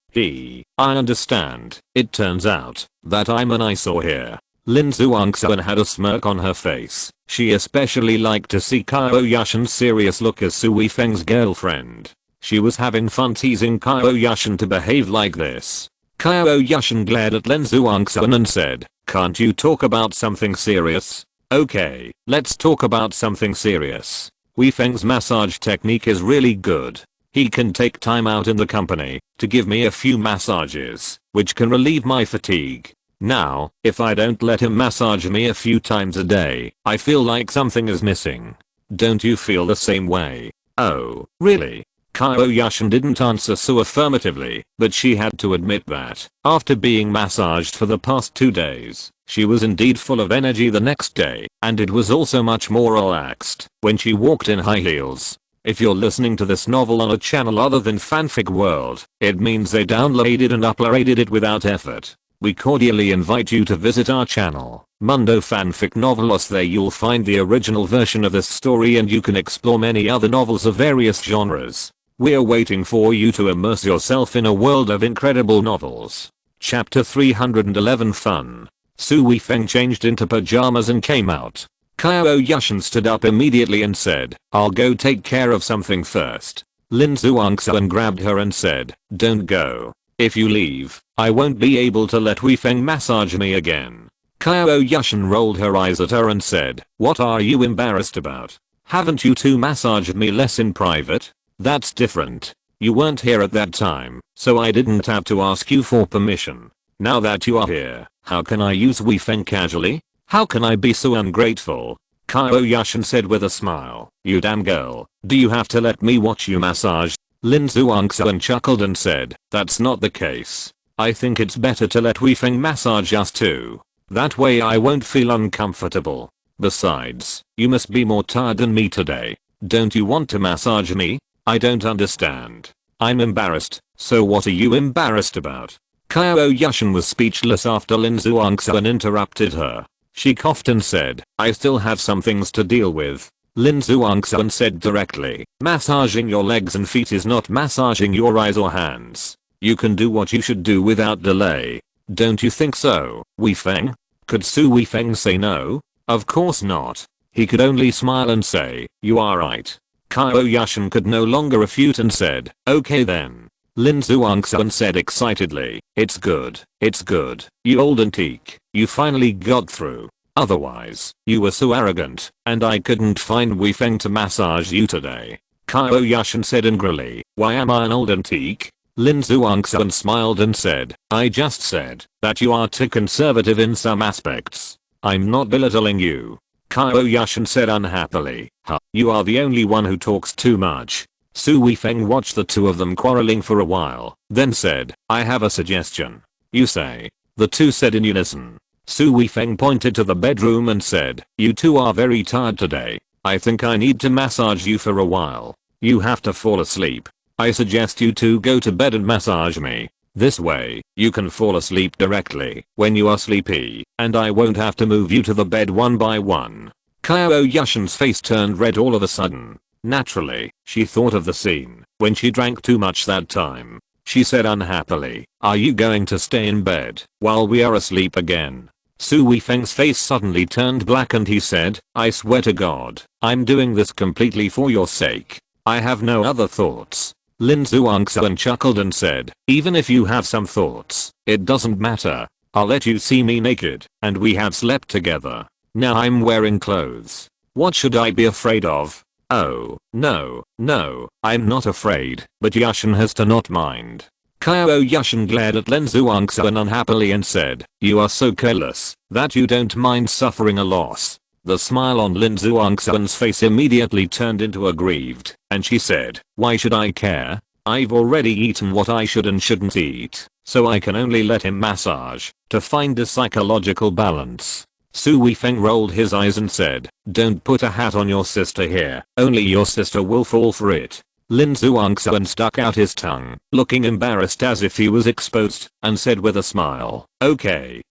I understand. It turns out that I'm an eyesore here." Lin Zhuangxuan had a smirk on her face. She especially liked to see Qiao Yushan's serious look as Su Weifeng's girlfriend. She was having fun teasing Qiao Yushan to behave like this. Qiao Yushan glared at Lin Zhuangxuan and said, "Can't you talk about something serious?" "Okay, let's talk about something serious. Weifeng's massage technique is really good. He can take time out in the company to give me a few massages, which can relieve my fatigue. Now, if I don't let him massage me a few times a day, I feel like something is missing. Don't you feel the same way?" "Oh, really?" Qiao Yushan didn't answer so affirmatively, but she had to admit that, after being massaged for the past 2 days, she was indeed full of energy the next day, and it was also much more relaxed when she walked in high heels. If you're listening to this novel on a channel other than Fanfic World, it means they downloaded and uploaded it without effort. We cordially invite you to visit our channel, Mundo Fanfic Novelos. There you'll find the original version of this story, and you can explore many other novels of various genres. We're waiting for you to immerse yourself in a world of incredible novels. Chapter 311 Fun. Su Weifeng changed into pajamas and came out. Qiao Yushan stood up immediately and said, "I'll go take care of something first." Lin Zhuangxuan grabbed her and said, "Don't go. If you leave, I won't be able to let Weifeng massage me again." Qiao Yushan rolled her eyes at her and said, "What are you embarrassed about? Haven't you two massaged me less in private? That's different. You weren't here at that time, so I didn't have to ask you for permission. Now that you are here, how can I use Weifeng casually? How can I be so ungrateful?" Qiao Yushan said with a smile, "You damn girl, do you have to let me watch you massage?" Lin Zhuangxuan chuckled and said, "That's not the case. I think it's better to let Weifeng massage us too. That way I won't feel uncomfortable. Besides, you must be more tired than me today. Don't you want to massage me?" "I don't understand. I'm embarrassed, so what are you embarrassed about?" Qiao Yushan was speechless after Lin Zhuangxuan interrupted her. She coughed and said, "I still have some things to deal with." Lin Zhuangxuan said directly, "Massaging your legs and feet is not massaging your eyes or hands. You can do what you should do without delay. Don't you think so, Weifeng?" Could Su Weifeng say no? Of course not. He could only smile and say, "You are right." Qiao Yushan could no longer refute and said, "Okay then." Lin Zhuangxuan said excitedly, It's good. You old antique. You finally got through." Otherwise, you were so arrogant, and I couldn't find Wei Feng to massage you today. Qiao Yushan said angrily. Why am I an old antique? Lin Zhuangxuan smiled and said, I just said that you are too conservative in some aspects. I'm not belittling you. Qiao Yushan said unhappily. Huh, you are the only one who talks too much. Su Weifeng watched the two of them quarreling for a while, then said, I have a suggestion. You say. The two said in unison. Su Weifeng pointed to the bedroom and said, you two are very tired today. I think I need to massage you for a while. You have to fall asleep. I suggest you two go to bed and massage me. This way, you can fall asleep directly when you are sleepy, and I won't have to move you to the bed one by one. Qiao Yushan's face turned red all of a sudden. Naturally, she thought of the scene when she drank too much that time. She said unhappily, are you going to stay in bed while we are asleep again? Su Weifeng's face suddenly turned black and he said, I swear to God, I'm doing this completely for your sake. I have no other thoughts. Lin Zhuangxuan chuckled and said, even if you have some thoughts, it doesn't matter. I'll let you see me naked, and we have slept together. Now I'm wearing clothes. What should I be afraid of? Oh, no, I'm not afraid, but Yushan has to not mind. Qiao Yushan glared at Lin Zhuangxuan unhappily and said, you are so careless that you don't mind suffering a loss. The smile on Lin Zhuangxuan's face immediately turned into aggrieved, and she said, why should I care? I've already eaten what I should and shouldn't eat, so I can only let him massage to find a psychological balance. Su Weifeng rolled his eyes and said, don't put a hat on your sister here, only your sister will fall for it. Lin Zhuangxuan stuck out his tongue, looking embarrassed as if he was exposed, and said with a smile, okay,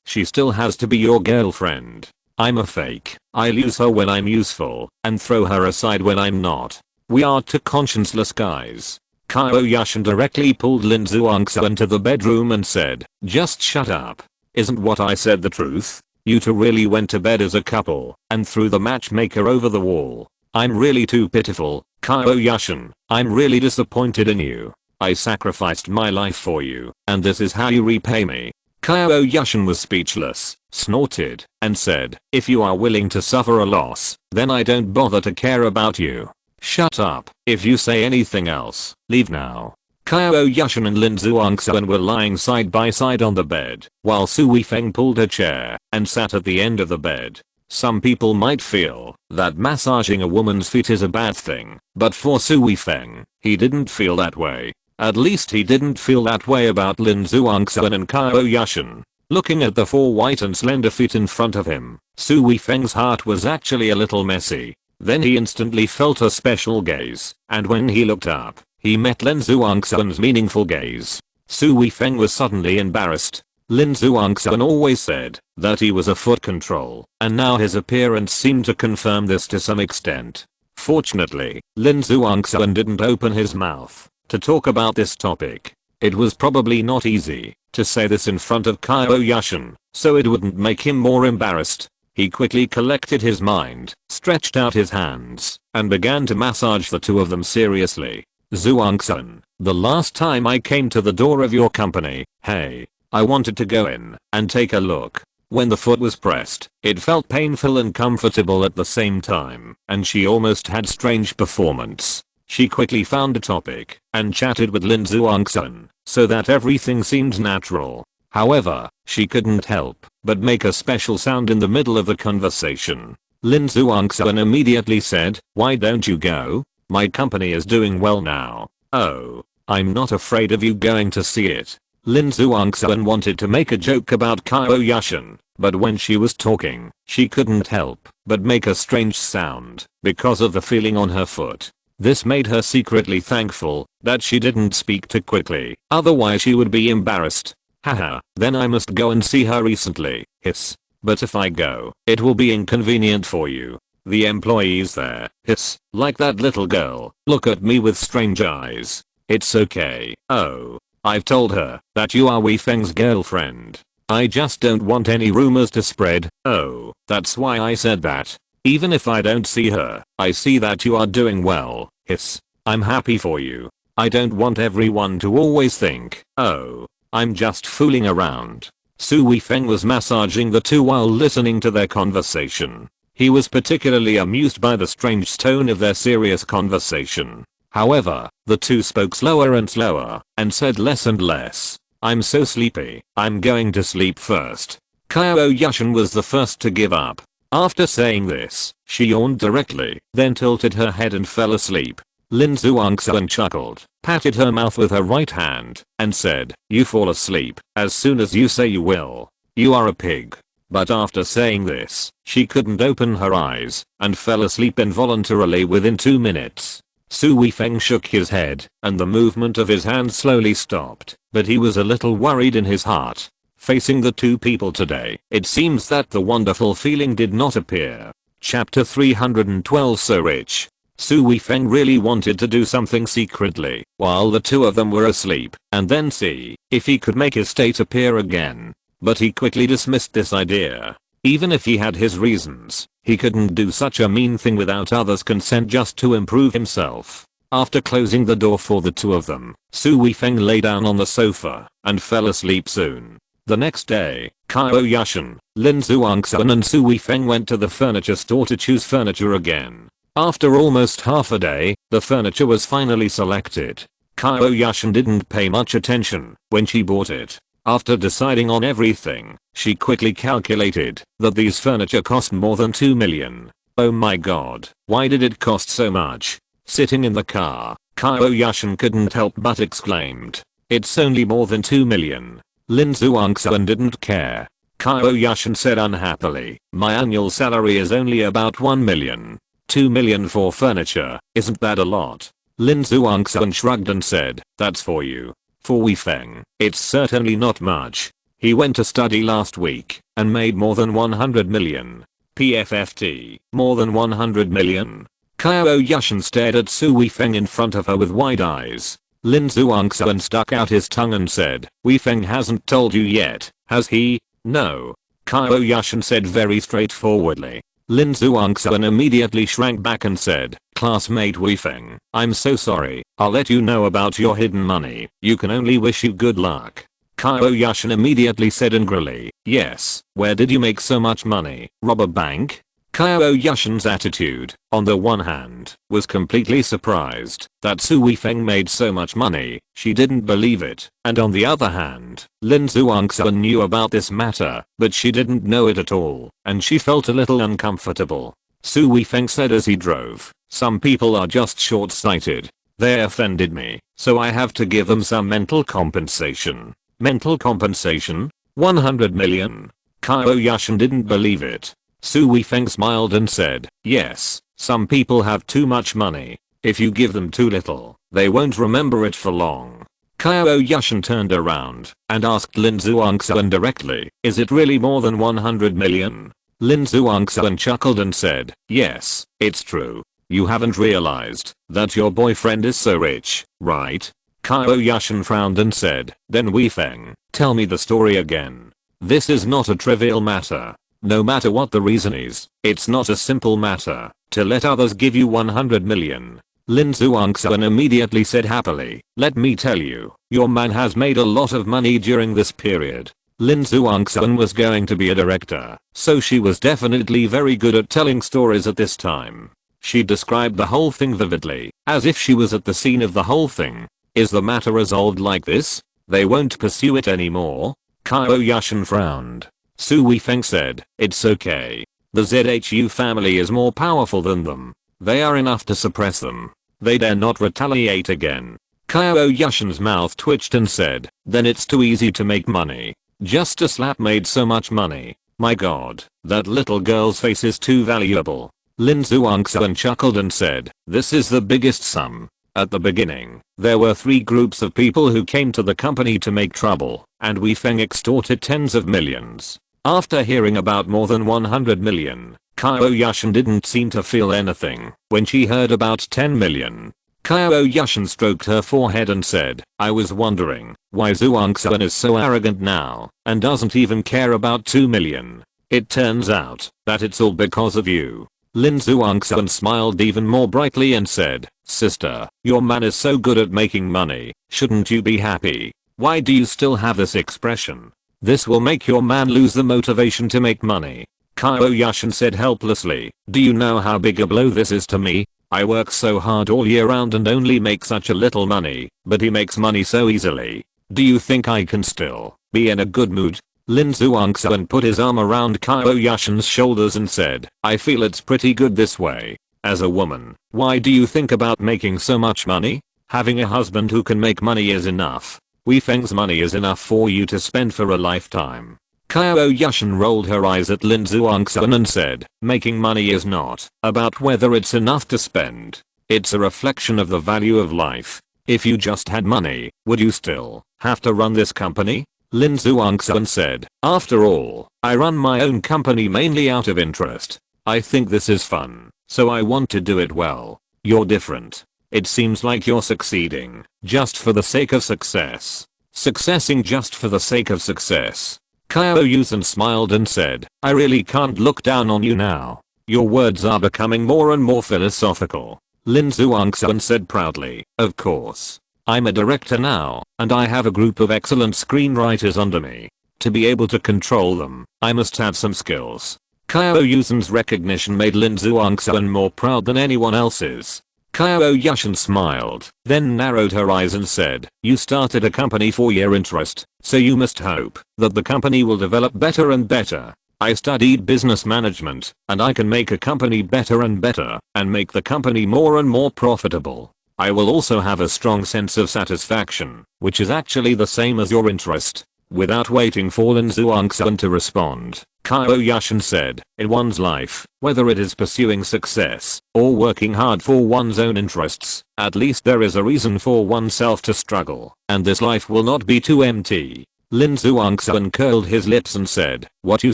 she still has to be your girlfriend. I'm a fake. I'll use her when I'm useful, and throw her aside when I'm not. We are two conscienceless guys. Qiao Yushan directly pulled Lin Zhuangxuan to the bedroom and said, just shut up. Isn't what I said the truth? You two really went to bed as a couple, and threw the matchmaker over the wall. I'm really too pitiful. Qiao Yushan, I'm really disappointed in you. I sacrificed my life for you, and this is how you repay me. Qiao Yushan was speechless, snorted, and said, if you are willing to suffer a loss, then I don't bother to care about you. Shut up. If you say anything else, leave now. Qiao Yushan and Lin Zhuangxuan were lying side by side on the bed, while Su Weifeng pulled her chair and sat at the end of the bed. Some people might feel that massaging a woman's feet is a bad thing, but for Su Weifeng, he didn't feel that way. At least he didn't feel that way about Lin Zhuangxuan and Qiao Yushan. Looking at the four white and slender feet in front of him, Su Weifeng's heart was actually a little messy. Then he instantly felt a special gaze, and when he looked up, he met Lin Zhuangxuan's meaningful gaze. Su Weifeng was suddenly embarrassed. Lin Zhuangxuan always said that he was a foot control, and now his appearance seemed to confirm this to some extent. Fortunately, Lin Zhuangxuan didn't open his mouth to talk about this topic. It was probably not easy to say this in front of Qiao Yushan, so it wouldn't make him more embarrassed. He quickly collected his mind, stretched out his hands, and began to massage the two of them seriously. Zhuangxuan, the last time I came to the door of your company, hey, I wanted to go in and take a look. When the foot was pressed, it felt painful and comfortable at the same time, and she almost had strange performance. She quickly found a topic and chatted with Lin Zhuangxuan, so that everything seemed natural. However, she couldn't help but make a special sound in the middle of the conversation. Lin Zhuangxuan immediately said, why don't you go? My company is doing well now. Oh, I'm not afraid of you going to see it. Lin Zhuangxuan wanted to make a joke about Qiao Yushan, but when she was talking, she couldn't help but make a strange sound because of the feeling on her foot. This made her secretly thankful that she didn't speak too quickly, otherwise she would be embarrassed. Haha, then I must go and see her recently, hiss. But if I go, it will be inconvenient for you. The employees there, hiss, like that little girl, look at me with strange eyes. It's okay. Oh, I've told her that you are Wei Feng's girlfriend. I just don't want any rumors to spread. Oh, that's why I said that. Even if I don't see her, I see that you are doing well, hiss. I'm happy for you. I don't want everyone to always think, oh, I'm just fooling around. Su Weifeng was massaging the two while listening to their conversation. He was particularly amused by the strange tone of their serious conversation. However, the two spoke slower and slower, and said less and less. I'm so sleepy, I'm going to sleep first. Qiao Yushan was the first to give up. After saying this, she yawned directly, then tilted her head and fell asleep. Lin Zhuangxuan chuckled, patted her mouth with her right hand, and said, you fall asleep as soon as you say you will. You are a pig. But after saying this, she couldn't open her eyes, and fell asleep involuntarily within 2 minutes. Su Weifeng shook his head, and the movement of his hand slowly stopped, but he was a little worried in his heart. Facing the two people today, it seems that the wonderful feeling did not appear. Chapter 312 So rich. Su Weifeng really wanted to do something secretly, while the two of them were asleep, and then see if he could make his state appear again. But he quickly dismissed this idea. Even if he had his reasons, he couldn't do such a mean thing without others' consent just to improve himself. After closing the door for the two of them, Su Weifeng lay down on the sofa and fell asleep soon. The next day, Qiao Yushan, Lin Zhuangxuan and Su Weifeng went to the furniture store to choose furniture again. After almost half a day, the furniture was finally selected. Qiao Yushan didn't pay much attention when she bought it. After deciding on everything, she quickly calculated that these furniture cost more than 2 million. Oh my god, why did it cost so much? Sitting in the car, Qiao Yushan couldn't help but exclaimed, it's only more than 2 million. Lin Zhuangxuan didn't care. Qiao Yushan said unhappily, my annual salary is only about 1 million. 2 million for furniture, isn't that a lot? Lin Zhuangxuan shrugged and said, that's for you. For Weifeng, it's certainly not much. He went to study last week and made more than 100 million. PFFT, more than 100 million. Qiao Yushan stared at Su Weifeng in front of her with wide eyes. Lin Zhuangxuan stuck out his tongue and said, Weifeng hasn't told you yet, has he? No. Qiao Yushan said very straightforwardly. Lin Zhuangxuan immediately shrank back and said, classmate Weifeng, I'm so sorry, I'll let you know about your hidden money, you can only wish you good luck. Qiao Yushan immediately said angrily, yes, where did you make so much money, rob a bank? Qiao Yushan's attitude, on the one hand, was completely surprised that Su Weifeng made so much money, she didn't believe it, and on the other hand, Lin Zhuangxuan knew about this matter, but she didn't know it at all, and she felt a little uncomfortable. Su Weifeng said as he drove, some people are just short-sighted. They offended me, so I have to give them some mental compensation. Mental compensation? 100 million? Qiao Yushan didn't believe it. Su Weifeng smiled and said, yes, some people have too much money. If you give them too little, they won't remember it for long. Qiao Yushan turned around and asked Lin Zhuangxuan directly, is it really more than 100 million? Lin Zhuangxuan chuckled and said, yes, it's true. You haven't realized that your boyfriend is so rich, right? Qiao Yushan frowned and said, then Weifeng, tell me the story again. This is not a trivial matter. No matter what the reason is, it's not a simple matter to let others give you 100 million. Lin Zhuangxuan immediately said happily, let me tell you, your man has made a lot of money during this period. Lin Zhuangxuan was going to be a director, so she was definitely very good at telling stories at this time. She described the whole thing vividly, as if she was at the scene of the whole thing. Is the matter resolved like this? They won't pursue it anymore? Qiao Yushan frowned. Su Weifeng said, it's okay. The ZHU family is more powerful than them. They are enough to suppress them. They dare not retaliate again. Qiao Yushan's mouth twitched and said, then it's too easy to make money. Just a slap made so much money. My god, that little girl's face is too valuable. Lin Zhuangxuan chuckled and said, this is the biggest sum. At the beginning, there were 3 groups of people who came to the company to make trouble, and Weifeng extorted tens of millions. After hearing about more than 100 million, Qiao Yushan didn't seem to feel anything when she heard about 10 million. Qiao Yushan stroked her forehead and said, I was wondering why Zhuangxuan is so arrogant now and doesn't even care about 2 million. It turns out that it's all because of you. Lin Zhuangxuan smiled even more brightly and said, sister, your man is so good at making money, shouldn't you be happy? Why do you still have this expression? This will make your man lose the motivation to make money. Qiao Yushan said helplessly, do you know how big a blow this is to me? I work so hard all year round and only make such a little money, but he makes money so easily. Do you think I can still be in a good mood? Lin Zhuangxuan put his arm around Qiao Yushan's shoulders and said, I feel it's pretty good this way. As a woman, why do you think about making so much money? Having a husband who can make money is enough. Wei Feng's money is enough for you to spend for a lifetime. Qiao Yushan rolled her eyes at Lin Zhuangxuan and said, making money is not about whether it's enough to spend. It's a reflection of the value of life. If you just had money, would you still have to run this company? Lin Zhuangxuan said, after all, I run my own company mainly out of interest. I think this is fun, so I want to do it well. You're different. It seems like you're succeeding just for the sake of success. Successing just for the sake of success. Qiao Yushan smiled and said, I really can't look down on you now. Your words are becoming more and more philosophical. Lin Zhuangxuan said proudly, of course. I'm a director now, and I have a group of excellent screenwriters under me. To be able to control them, I must have some skills. Qiao Yushan's recognition made Lin Zhuangxuan more proud than anyone else's. Qiao Yushan smiled, then narrowed her eyes and said, you started a company for your interest, so you must hope that the company will develop better and better. I studied business management, and I can make a company better and better, and make the company more and more profitable. I will also have a strong sense of satisfaction, which is actually the same as your interest. Without waiting for Lin Zhuangxuan to respond, Qiao Yushan said, in one's life, whether it is pursuing success or working hard for one's own interests, at least there is a reason for oneself to struggle, and this life will not be too empty. Lin Zhuangxuan curled his lips and said, what you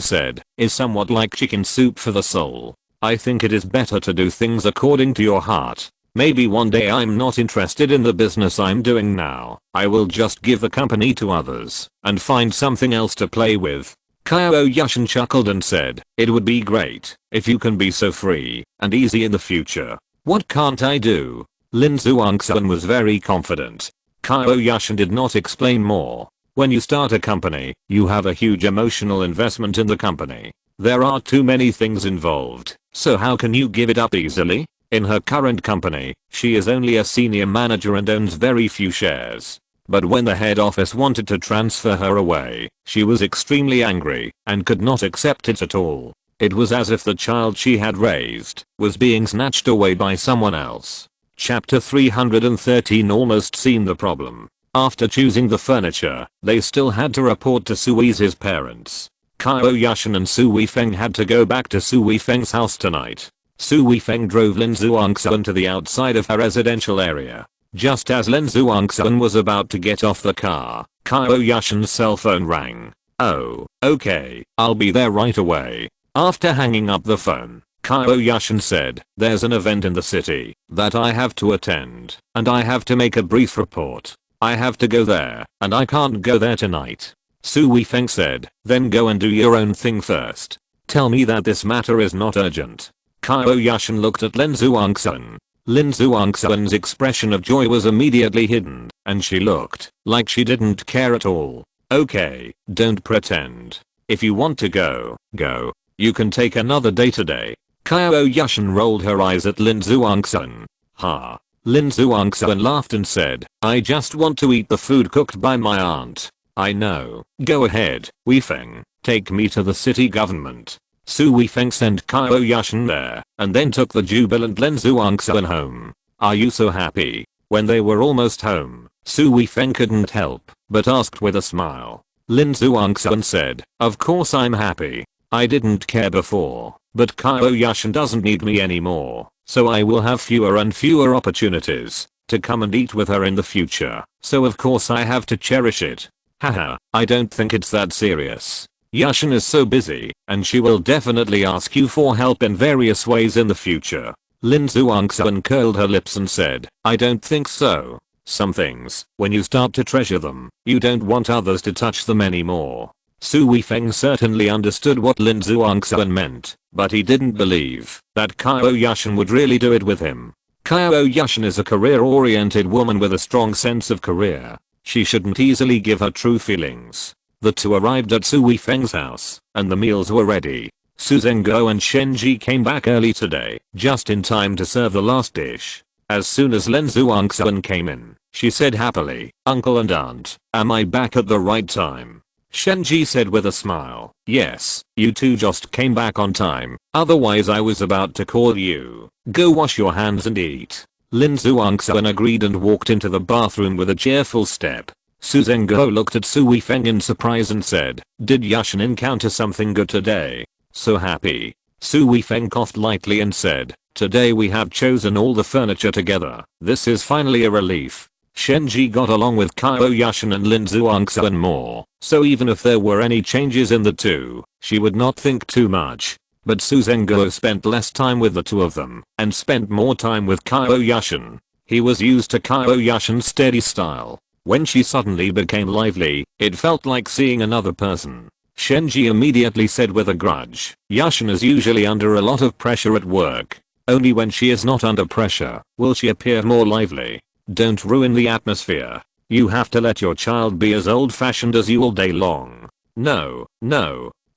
said is somewhat like chicken soup for the soul. I think it is better to do things according to your heart. Maybe one day I'm not interested in the business I'm doing now. I will just give the company to others and find something else to play with. Qiao Yushan chuckled and said, it would be great if you can be so free and easy in the future. What can't I do? Lin Zhuangxuan was very confident. Qiao Yushan did not explain more. When you start a company, you have a huge emotional investment in the company. There are too many things involved, so how can you give it up easily? In her current company, she is only a senior manager and owns very few shares. But when the head office wanted to transfer her away, she was extremely angry and could not accept it at all. It was as if the child she had raised was being snatched away by someone else. Chapter 313 almost seen the problem. After choosing the furniture, they still had to report to Su Yi's parents. Qiao Yushan and Su Weifeng had to go back to Su Weifeng's house tonight. Su Weifeng drove Lin Zhuangxuan to the outside of her residential area. Just as Lin Zhuangxuan was about to get off the car, Qiao Yushan's cell phone rang. Oh, okay, I'll be there right away. After hanging up the phone, Qiao Yushan said, there's an event in the city that I have to attend, and I have to make a brief report. I have to go there, and I can't go there tonight. Su Weifeng said, then go and do your own thing first. Tell me that this matter is not urgent. Qiao Yushan looked at Lin Zhuangxuan. Lin Zhuangxuan's expression of joy was immediately hidden, and she looked like she didn't care at all. Okay, don't pretend. If you want to go, go. You can take another day today. Qiao Yushan rolled her eyes at Lin Zhuangxuan. Ha. Lin Zhuangxuan laughed and said, I just want to eat the food cooked by my aunt. I know. Go ahead, Weifeng. Take me to the city government. Su Weifeng sent Qiao Yushan there, and then took the jubilant Lin Zhuangxuan home. Are you so happy? When they were almost home, Su Weifeng couldn't help but asked with a smile. Lin Zhuangxuan said, of course I'm happy. I didn't care before, but Qiao Yushan doesn't need me anymore, so I will have fewer and fewer opportunities to come and eat with her in the future, so of course I have to cherish it. Haha, I don't think it's that serious. Yushan is so busy, and she will definitely ask you for help in various ways in the future. Lin Zhuangxuan curled her lips and said, I don't think so. Some things, when you start to treasure them, you don't want others to touch them anymore. Su Weifeng certainly understood what Lin Zhuangxuan meant, but he didn't believe that Qiao Yushan would really do it with him. Qiao Yushan is a career-oriented woman with a strong sense of career. She shouldn't easily give her true feelings. The two arrived at Su Weifeng's house, and the meals were ready. Su Zhenghou and Shen Ji came back early today, just in time to serve the last dish. As soon as Lin Zhuangxuan came in, she said happily, "Uncle and Aunt, am I back at the right time?" Shen Ji said with a smile, "Yes, you two just came back on time, otherwise I was about to call you. Go wash your hands and eat." Lin Zhuangxuan agreed and walked into the bathroom with a cheerful step. Su Zhenghou looked at Su Weifeng in surprise and said, "Did Yushan encounter something good today? So happy." Su Weifeng coughed lightly and said, "Today we have chosen all the furniture together. This is finally a relief." Shen Ji got along with Qiao Yushan and Lin Zhuangxuan more, so even if there were any changes in the two, she would not think too much. But Su Zhenghou spent less time with the two of them, and spent more time with Qiao Yushan. He was used to Qiao Yushan's steady style. When she suddenly became lively, it felt like seeing another person. Shen Ji immediately said with a grudge, "Yushan is usually under a lot of pressure at work. Only when she is not under pressure will she appear more lively. Don't ruin the atmosphere. You have to let your child be as old-fashioned as you all day long." No,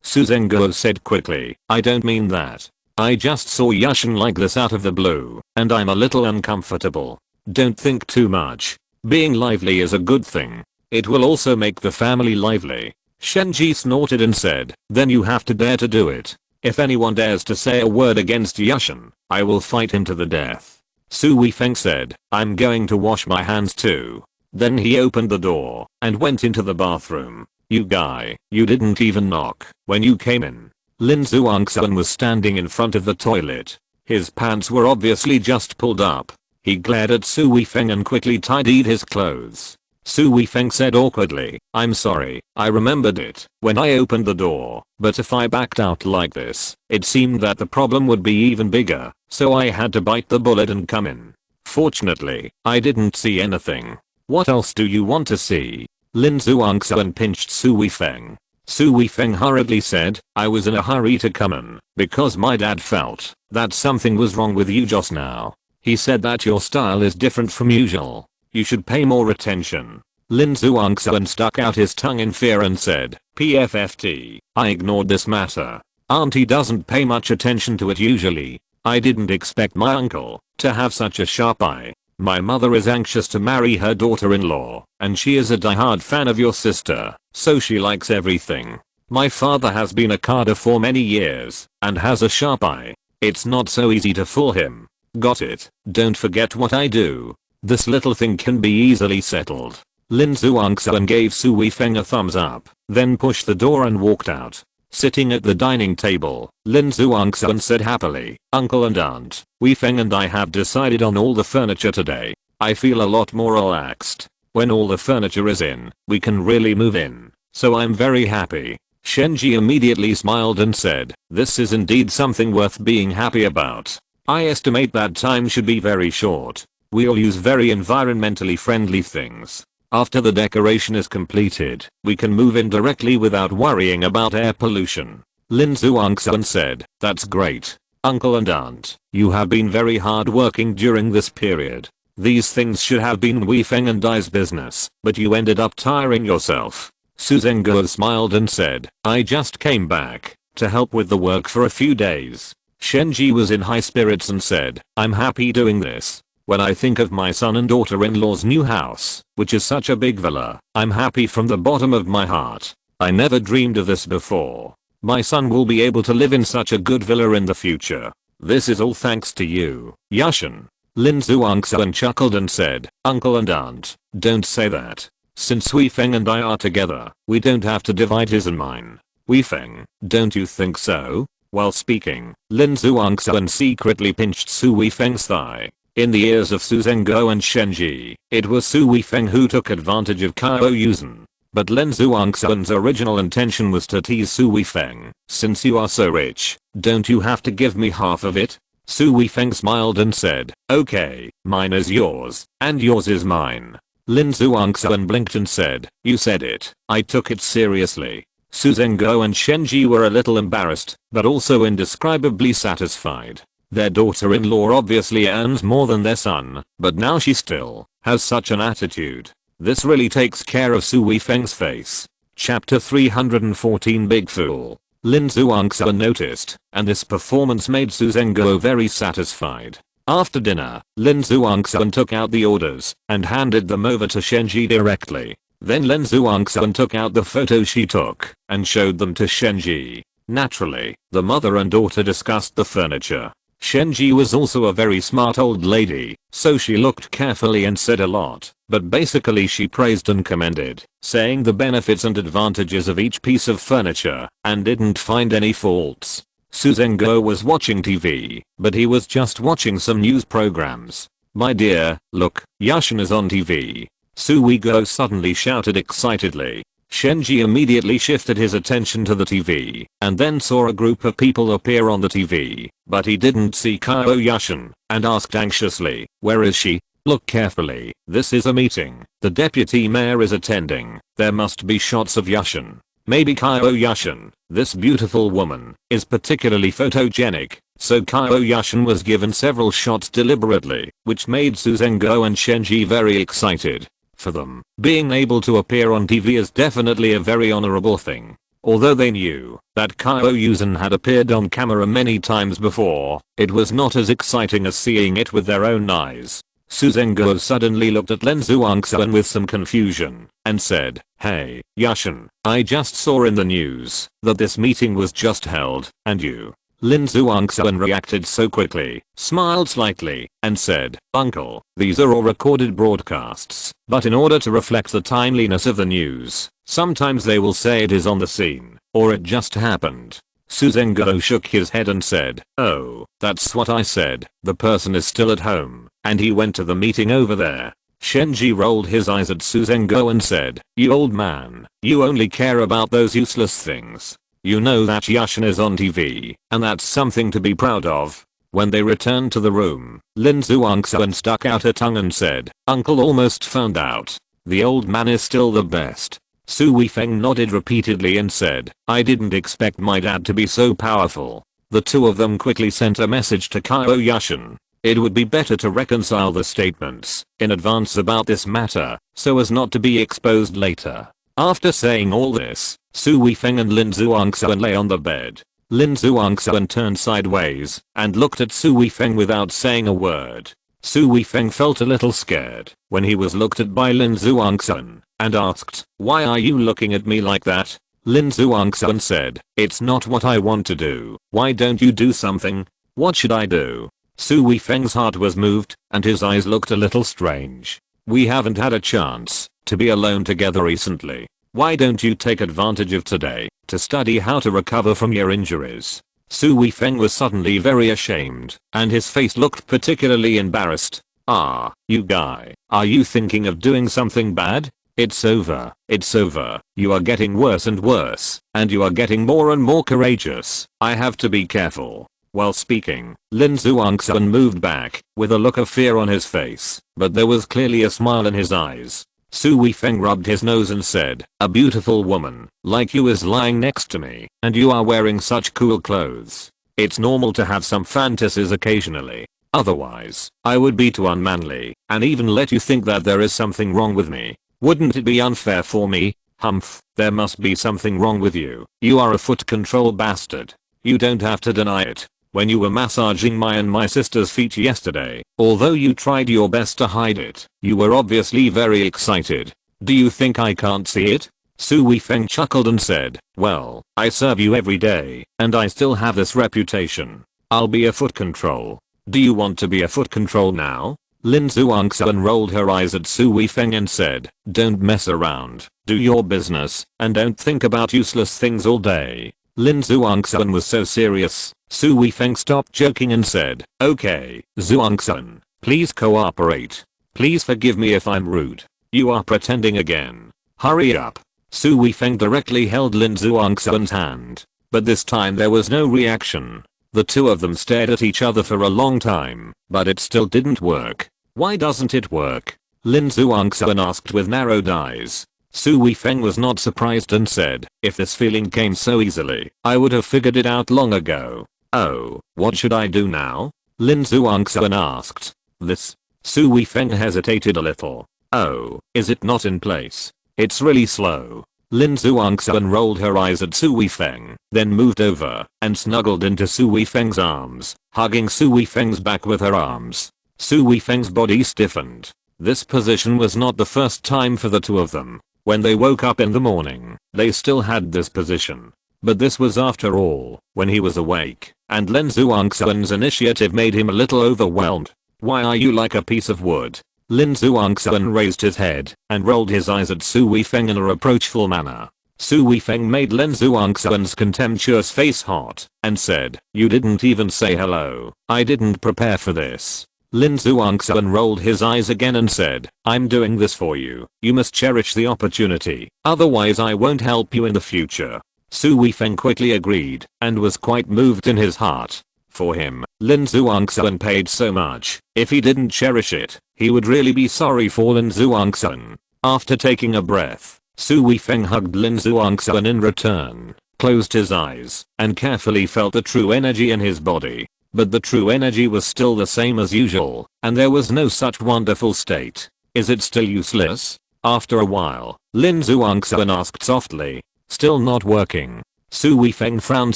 Su Zhenghou said quickly, "I don't mean that. I just saw Yushan like this out of the blue, and I'm a little uncomfortable. Don't think too much. Being lively is a good thing. It will also make the family lively." Shen Ji snorted and said, "Then you have to dare to do it. If anyone dares to say a word against Yushan, I will fight him to the death." Su Weifeng said, "I'm going to wash my hands too." Then he opened the door and went into the bathroom. "You guy, you didn't even knock when you came in." Lin Zhuangxuan was standing in front of the toilet. His pants were obviously just pulled up. He glared at Su Weifeng and quickly tidied his clothes. Su Weifeng said awkwardly, "I'm sorry, I remembered it when I opened the door, but if I backed out like this, it seemed that the problem would be even bigger, so I had to bite the bullet and come in. Fortunately, I didn't see anything." "What else do you want to see?" Lin Zhuangxuan pinched Su Weifeng. Su Weifeng hurriedly said, "I was in a hurry to come in, because my dad felt that something was wrong with you just now. He said that your style is different from usual. You should pay more attention." Lin Zhuangxuan stuck out his tongue in fear and said, "PFFT, I ignored this matter. Auntie doesn't pay much attention to it usually. I didn't expect my uncle to have such a sharp eye. My mother is anxious to marry her daughter-in-law, and she is a diehard fan of your sister, so she likes everything. My father has been a carder for many years, and has a sharp eye. It's not so easy to fool him. Got it? Don't forget what I do. This little thing can be easily settled." Lin Zhuangxuan gave Su Weifeng a thumbs up, then pushed the door and walked out. Sitting at the dining table, Lin Zhuangxuan said happily, "Uncle and Aunt, Weifeng and I have decided on all the furniture today. I feel a lot more relaxed. When all the furniture is in, we can really move in, so I'm very happy." Shen Ji immediately smiled and said, "This is indeed something worth being happy about. I estimate that time should be very short. We'll use very environmentally friendly things. After the decoration is completed, we can move in directly without worrying about air pollution." Lin Zhuangxuan said, "That's great. Uncle and Aunt, you have been very hard working during this period. These things should have been Weifeng and I's business, but you ended up tiring yourself." Su Zhenghou smiled and said, "I just came back to help with the work for a few days." Shen Ji was in high spirits and said, "I'm happy doing this. When I think of my son and daughter-in-law's new house, which is such a big villa, I'm happy from the bottom of my heart. I never dreamed of this before. My son will be able to live in such a good villa in the future. This is all thanks to you, Yushan." Lin Zhuangxuan chuckled and said, "Uncle and Aunt, don't say that. Since Weifeng and I are together, we don't have to divide his and mine. Weifeng, don't you think so?" While speaking, Lin Zhuangxuan secretly pinched Su Weifeng's thigh. In the ears of Su Zhenghou and Shen Ji, it was Su Weifeng who took advantage of Qiao Yushan. But Lin Zhuangxuan's original intention was to tease Su Weifeng. "Since you are so rich, don't you have to give me half of it?" Su Weifeng smiled and said, "Okay, mine is yours, and yours is mine." Lin Zhuangxuan blinked and said, "You said it." I took it seriously. Su Zhenghou and Shen Ji were a little embarrassed, but also indescribably satisfied. Their daughter-in-law obviously earns more than their son, but now she still has such an attitude. This really takes care of Su Weifeng's face. Chapter 314 Big Fool. Lin Zhuangxuan noticed, and this performance made Su Zhenguo very satisfied. After dinner, Lin Zhuangxuan took out the orders and handed them over to Shenji directly. Then Lin Zhuangxuan took out the photos she took and showed them to Shenji. Naturally, the mother and daughter discussed the furniture. Shenji was also a very smart old lady, so she looked carefully and said a lot, but basically she praised and commended, saying the benefits and advantages of each piece of furniture, and didn't find any faults. Su Zhenguo was watching TV, but he was just watching some news programs. "My dear, look, Yushan is on TV." Su Weiguo suddenly shouted excitedly. Shenji immediately shifted his attention to the TV, and then saw a group of people appear on the TV, but he didn't see Qiao Yushan, and asked anxiously, "Where is she?" "Look carefully, this is a meeting. The deputy mayor is attending. There must be shots of Yushan. Maybe Qiao Yushan, this beautiful woman, is particularly photogenic." So Qiao Yushan was given several shots deliberately, which made Su Zhenguo and Shenji very excited. For them, being able to appear on TV is definitely a very honorable thing. Although they knew that Qiao Yushan had appeared on camera many times before, it was not as exciting as seeing it with their own eyes. Su Zhenguo suddenly looked at Lin Zhuangxuan with some confusion and said, "Hey, Yushan, I just saw in the news that this meeting was just held, and you." Lin Zhuangxuan reacted so quickly, smiled slightly, and said, "Uncle, these are all recorded broadcasts, but in order to reflect the timeliness of the news, sometimes they will say it is on the scene, or it just happened." Su Zhenguo shook his head and said, "Oh, that's what I said, the person is still at home, and he went to the meeting over there." Shenji rolled his eyes at Su Zhenguo and said, "You old man, you only care about those useless things. You know that Yushan is on TV, and that's something to be proud of." When they returned to the room, Lin Zhuangxuan stuck out her tongue and said, "Uncle almost found out. The old man is still the best." Su Weifeng nodded repeatedly and said, "I didn't expect my dad to be so powerful." The two of them quickly sent a message to Qiao Yushan. It would be better to reconcile the statements in advance about this matter, so as not to be exposed later. After saying all this, Su Weifeng and Lin Zhuangxuan lay on the bed. Lin Zhuangxuan turned sideways and looked at Su Weifeng without saying a word. Su Weifeng felt a little scared when he was looked at by Lin Zhuangxuan and asked, "Why are you looking at me like that?" Lin Zhuangxuan said, "It's not what I want to do. Why don't you do something?" "What should I do?" Su Weifeng's heart was moved and his eyes looked a little strange. "We haven't had a chance to be alone together recently. Why don't you take advantage of today to study how to recover from your injuries?" Su Weifeng was suddenly very ashamed, and his face looked particularly embarrassed. "Ah, you guy, are you thinking of doing something bad? It's over, it's over. You are getting worse and worse, and you are getting more and more courageous. I have to be careful." While speaking, Lin Zhuangxuan moved back with a look of fear on his face, but there was clearly a smile in his eyes. Su Weifeng rubbed his nose and said, "A beautiful woman like you is lying next to me, and you are wearing such cool clothes. It's normal to have some fantasies occasionally. Otherwise, I would be too unmanly and even let you think that there is something wrong with me. Wouldn't it be unfair for me? Humph, there must be something wrong with you. You are a foot control bastard. You don't have to deny it. When you were massaging my and my sister's feet yesterday, although you tried your best to hide it, you were obviously very excited. Do you think I can't see it?" Su Weifeng chuckled and said, "Well, I serve you every day, and I still have this reputation. I'll be a foot control. Do you want to be a foot control now?" Lin Zhuangxuan rolled her eyes at Su Weifeng and said, "Don't mess around. Do your business, and don't think about useless things all day." Lin Zhuangxuan was so serious, Su Weifeng stopped joking and said, "Okay, Zhuangxuan, please cooperate. Please forgive me if I'm rude. You are pretending again. Hurry up." Su Weifeng directly held Lin Zhuangxuan's hand, but this time there was no reaction. The two of them stared at each other for a long time, but it still didn't work. "Why doesn't it work?" Lin Zhuangxuan asked with narrowed eyes. Su Weifeng was not surprised and said, "If this feeling came so easily, I would have figured it out long ago." "Oh, what should I do now?" Lin Zhuangxuan asked. "This." Su Weifeng hesitated a little. "Oh, is it not in place? It's really slow." Lin Zhuangxuan rolled her eyes at Su Weifeng, then moved over and snuggled into Su Weifeng's arms, hugging Su Weifeng's back with her arms. Su Weifeng's body stiffened. This position was not the first time for the two of them. When they woke up in the morning, they still had this position. But this was after all, when he was awake, and Lin Zhuangxuan's initiative made him a little overwhelmed. "Why are you like a piece of wood?" Lin Zhuangxuan raised his head and rolled his eyes at Su Weifeng in a reproachful manner. Su Weifeng made Lin Zhuangxuan's contemptuous face hot and said, "You didn't even say hello. I didn't prepare for this." Lin Zhuangxuan rolled his eyes again and said, "I'm doing this for you. You must cherish the opportunity, otherwise I won't help you in the future." Su Weifeng quickly agreed and was quite moved in his heart. For him, Lin Zhuangxuan paid so much. If he didn't cherish it, he would really be sorry for Lin Zhuangxuan. After taking a breath, Su Weifeng hugged Lin Zhuangxuan in return, closed his eyes, and carefully felt the true energy in his body. But the true energy was still the same as usual, and there was no such wonderful state. "Is it still useless?" After a while, Lin Zhuangxuan asked softly. "Still not working?" Su Weifeng frowned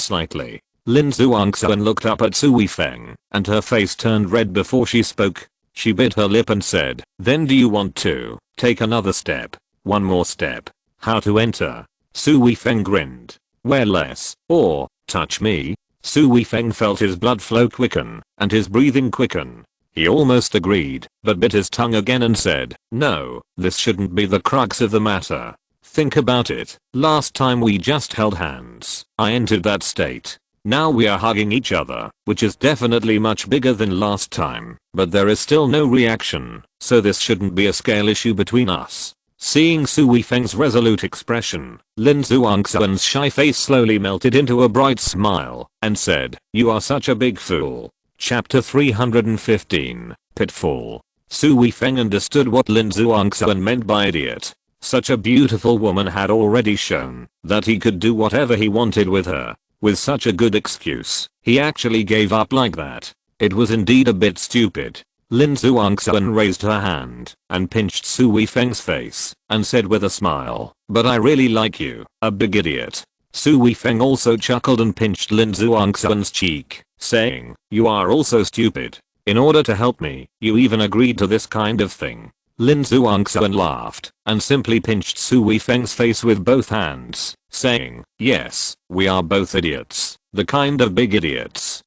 slightly. Lin Zhuangxuan looked up at Su Weifeng, and her face turned red before she spoke. She bit her lip and said, "Then do you want to take another step? One more step? How to enter?" Su Weifeng grinned. "Wear less, or touch me?" Su Weifeng felt his blood flow quicken, and his breathing quicken. He almost agreed, but bit his tongue again and said, "No, this shouldn't be the crux of the matter. Think about it. Last time we just held hands. I entered that state. Now we are hugging each other, which is definitely much bigger than last time, but there is still no reaction, so this shouldn't be a scale issue between us." Seeing Su Weifeng's resolute expression, Lin Zhuangxuan's shy face slowly melted into a bright smile and said, "You are such a big fool." Chapter 315, Pitfall. Su Weifeng understood what Lin Zhuangxuan meant by idiot. Such a beautiful woman had already shown that he could do whatever he wanted with her. With such a good excuse, he actually gave up like that. It was indeed a bit stupid. Lin Zhuangxuan raised her hand and pinched Su Weifeng's face and said with a smile, "But I really like you, a big idiot." Su Weifeng also chuckled and pinched Lin Zhuangxuan's cheek, saying, "You are also stupid. In order to help me, you even agreed to this kind of thing." Lin Zhuangxuan laughed and simply pinched Su Weifeng's face with both hands, saying, "Yes, we are both idiots. The kind of big idiots.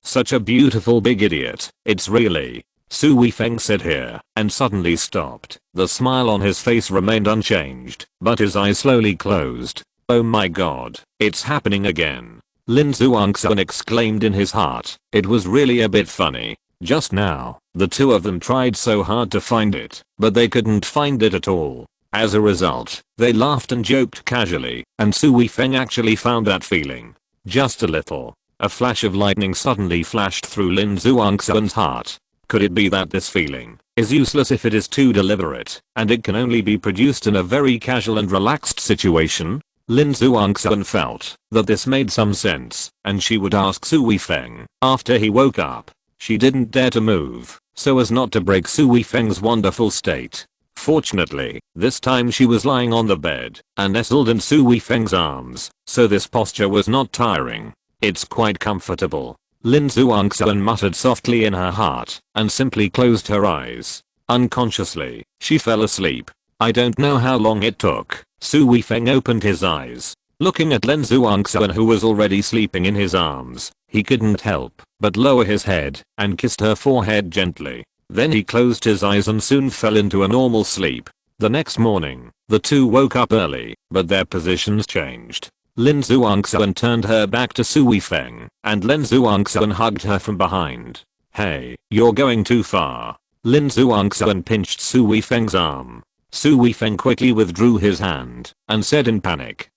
Such a beautiful big idiot. It's really." Su Weifeng said here and suddenly stopped. The smile on his face remained unchanged, but his eyes slowly closed. "Oh my god, it's happening again." Lin Zhuangxuan exclaimed in his heart. It was really a bit funny. Just now, the two of them tried so hard to find it, but they couldn't find it at all. As a result, they laughed and joked casually, and Su Weifeng actually found that feeling. Just a little. A flash of lightning suddenly flashed through Lin Zhuangxuan's heart. Could it be that this feeling is useless if it is too deliberate, and it can only be produced in a very casual and relaxed situation? Lin Zhuangxuan felt that this made some sense, and she would ask Su Weifeng after he woke up. She didn't dare to move, so as not to break Su Weifeng's wonderful state. Fortunately, this time she was lying on the bed and nestled in Su Weifeng's arms, so this posture was not tiring. It's quite comfortable. Lin Zhuangxuan muttered softly in her heart and simply closed her eyes. Unconsciously, she fell asleep. I don't know how long it took. Su Weifeng opened his eyes. Looking at Lin Zhuangxuan, who was already sleeping in his arms, he couldn't help but lower his head and kissed her forehead gently. Then he closed his eyes and soon fell into a normal sleep. The next morning, the two woke up early, but their positions changed. Lin Zhuangxuan turned her back to Su Weifeng, and Lin Zhuangxuan hugged her from behind. "Hey, you're going too far." Lin Zhuangxuan pinched Su Weifeng's arm. Su Weifeng quickly withdrew his hand and said in panic,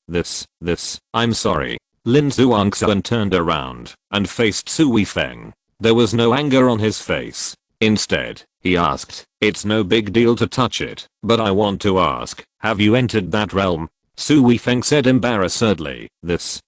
I'm sorry." Lin Zhuangxuan turned around and faced Su Weifeng. There was no anger on his face. Instead, he asked, "It's no big deal to touch it, but I want to ask, have you entered that realm?" Su Weifeng said embarrassedly,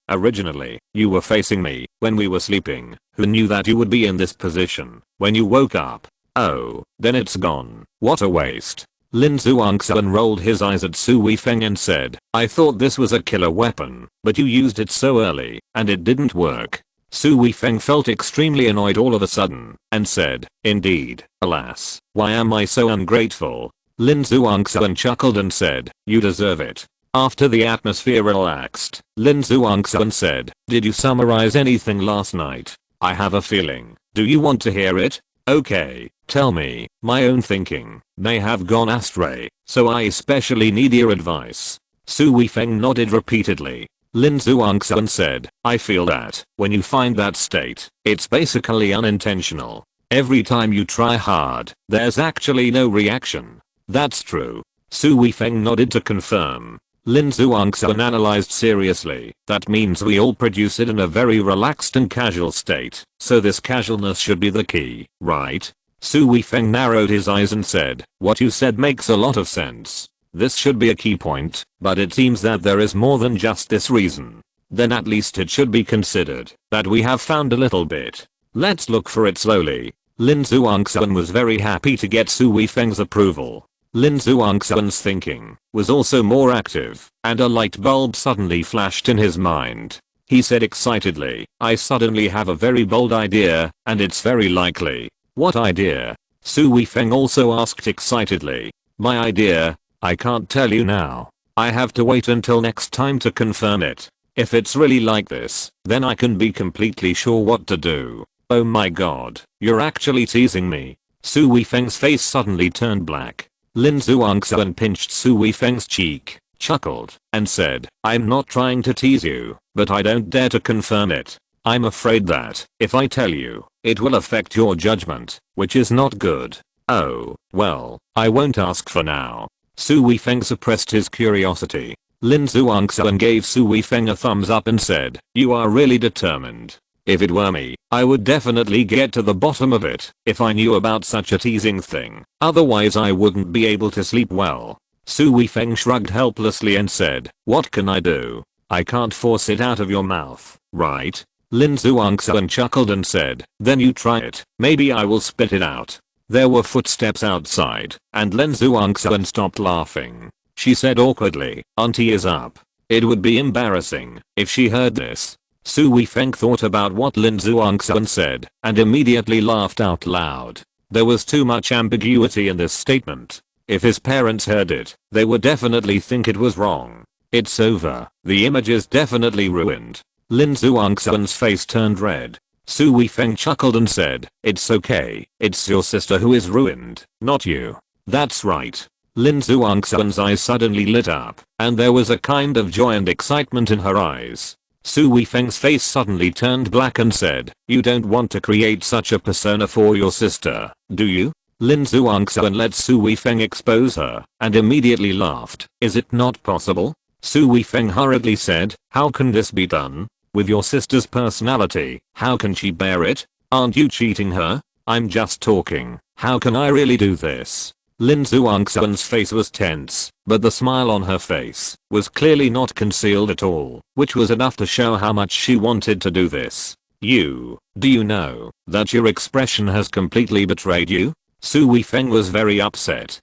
Originally, you were facing me when we were sleeping. Who knew that you would be in this position when you woke up? Oh, then it's gone. What a waste." Lin Zhuangxuan rolled his eyes at Su Weifeng and said, I thought this was a killer weapon, but you used it so early, and it didn't work. Su Weifeng felt extremely annoyed all of a sudden, and said, indeed, alas, why am I so ungrateful? Lin Zhuangxuan chuckled and said, you deserve it. After the atmosphere relaxed, Lin Zhuangxuan said, did you summarize anything last night? I have a feeling. Do you want to hear it? Okay, tell me. My own thinking may have gone astray, so I especially need your advice. Su Weifeng nodded repeatedly. Lin Zhuangxuan said, I feel that, when you find that state, it's basically unintentional. Every time you try hard, there's actually no reaction. That's true. Su Weifeng nodded to confirm. Lin Zhuangxuan analyzed seriously. That means we all produce it in a very relaxed and casual state, so this casualness should be the key, right? Su Weifeng narrowed his eyes and said, what you said makes a lot of sense. This should be a key point, but it seems that there is more than just this reason. Then at least it should be considered that we have found a little bit. Let's look for it slowly. Lin Zhuangxuan was very happy to get Su Weifeng's approval. Lin Zhuangxuan's thinking was also more active, and a light bulb suddenly flashed in his mind. He said excitedly, I suddenly have a very bold idea, and it's very likely. What idea? Su Weifeng also asked excitedly. My idea? I can't tell you now. I have to wait until next time to confirm it. If it's really like this, then I can be completely sure what to do. Oh my god, you're actually teasing me. Su Weifeng's face suddenly turned black. Lin Zhuangxuan pinched Su Weifeng's cheek, chuckled, and said, I'm not trying to tease you, but I don't dare to confirm it. I'm afraid that, if I tell you, it will affect your judgment, which is not good. Oh, well, I won't ask for now. Su Weifeng suppressed his curiosity. Lin Zhuangxuan gave Su Weifeng a thumbs up and said, you are really determined. If it were me, I would definitely get to the bottom of it if I knew about such a teasing thing. Otherwise I wouldn't be able to sleep well. Su Weifeng shrugged helplessly and said, what can I do? I can't force it out of your mouth, right? Lin Zhuangxuan chuckled and said, then you try it. Maybe I will spit it out. There were footsteps outside, and Lin Zhuangxuan stopped laughing. She said awkwardly, Auntie is up. It would be embarrassing if she heard this. Su Weifeng thought about what Lin Zhuangxuan said, and immediately laughed out loud. There was too much ambiguity in this statement. If his parents heard it, they would definitely think it was wrong. It's over. The image is definitely ruined. Lin Zhuangxuan's face turned red. Su Weifeng chuckled and said, it's okay. It's your sister who is ruined, not you. That's right. Lin Zhuangxuan's eyes suddenly lit up, and there was a kind of joy and excitement in her eyes. Su Weifeng's face suddenly turned black and said, you don't want to create such a persona for your sister, do you? Lin Zhuangxuan let Su Weifeng expose her, and immediately laughed. Is it not possible? Su Weifeng hurriedly said, how can this be done? With your sister's personality, how can she bear it? Aren't you cheating her? I'm just talking. How can I really do this? Lin Zhuangxuan's face was tense, but the smile on her face was clearly not concealed at all, which was enough to show how much she wanted to do this. Do you know that your expression has completely betrayed you? Su Weifeng was very upset.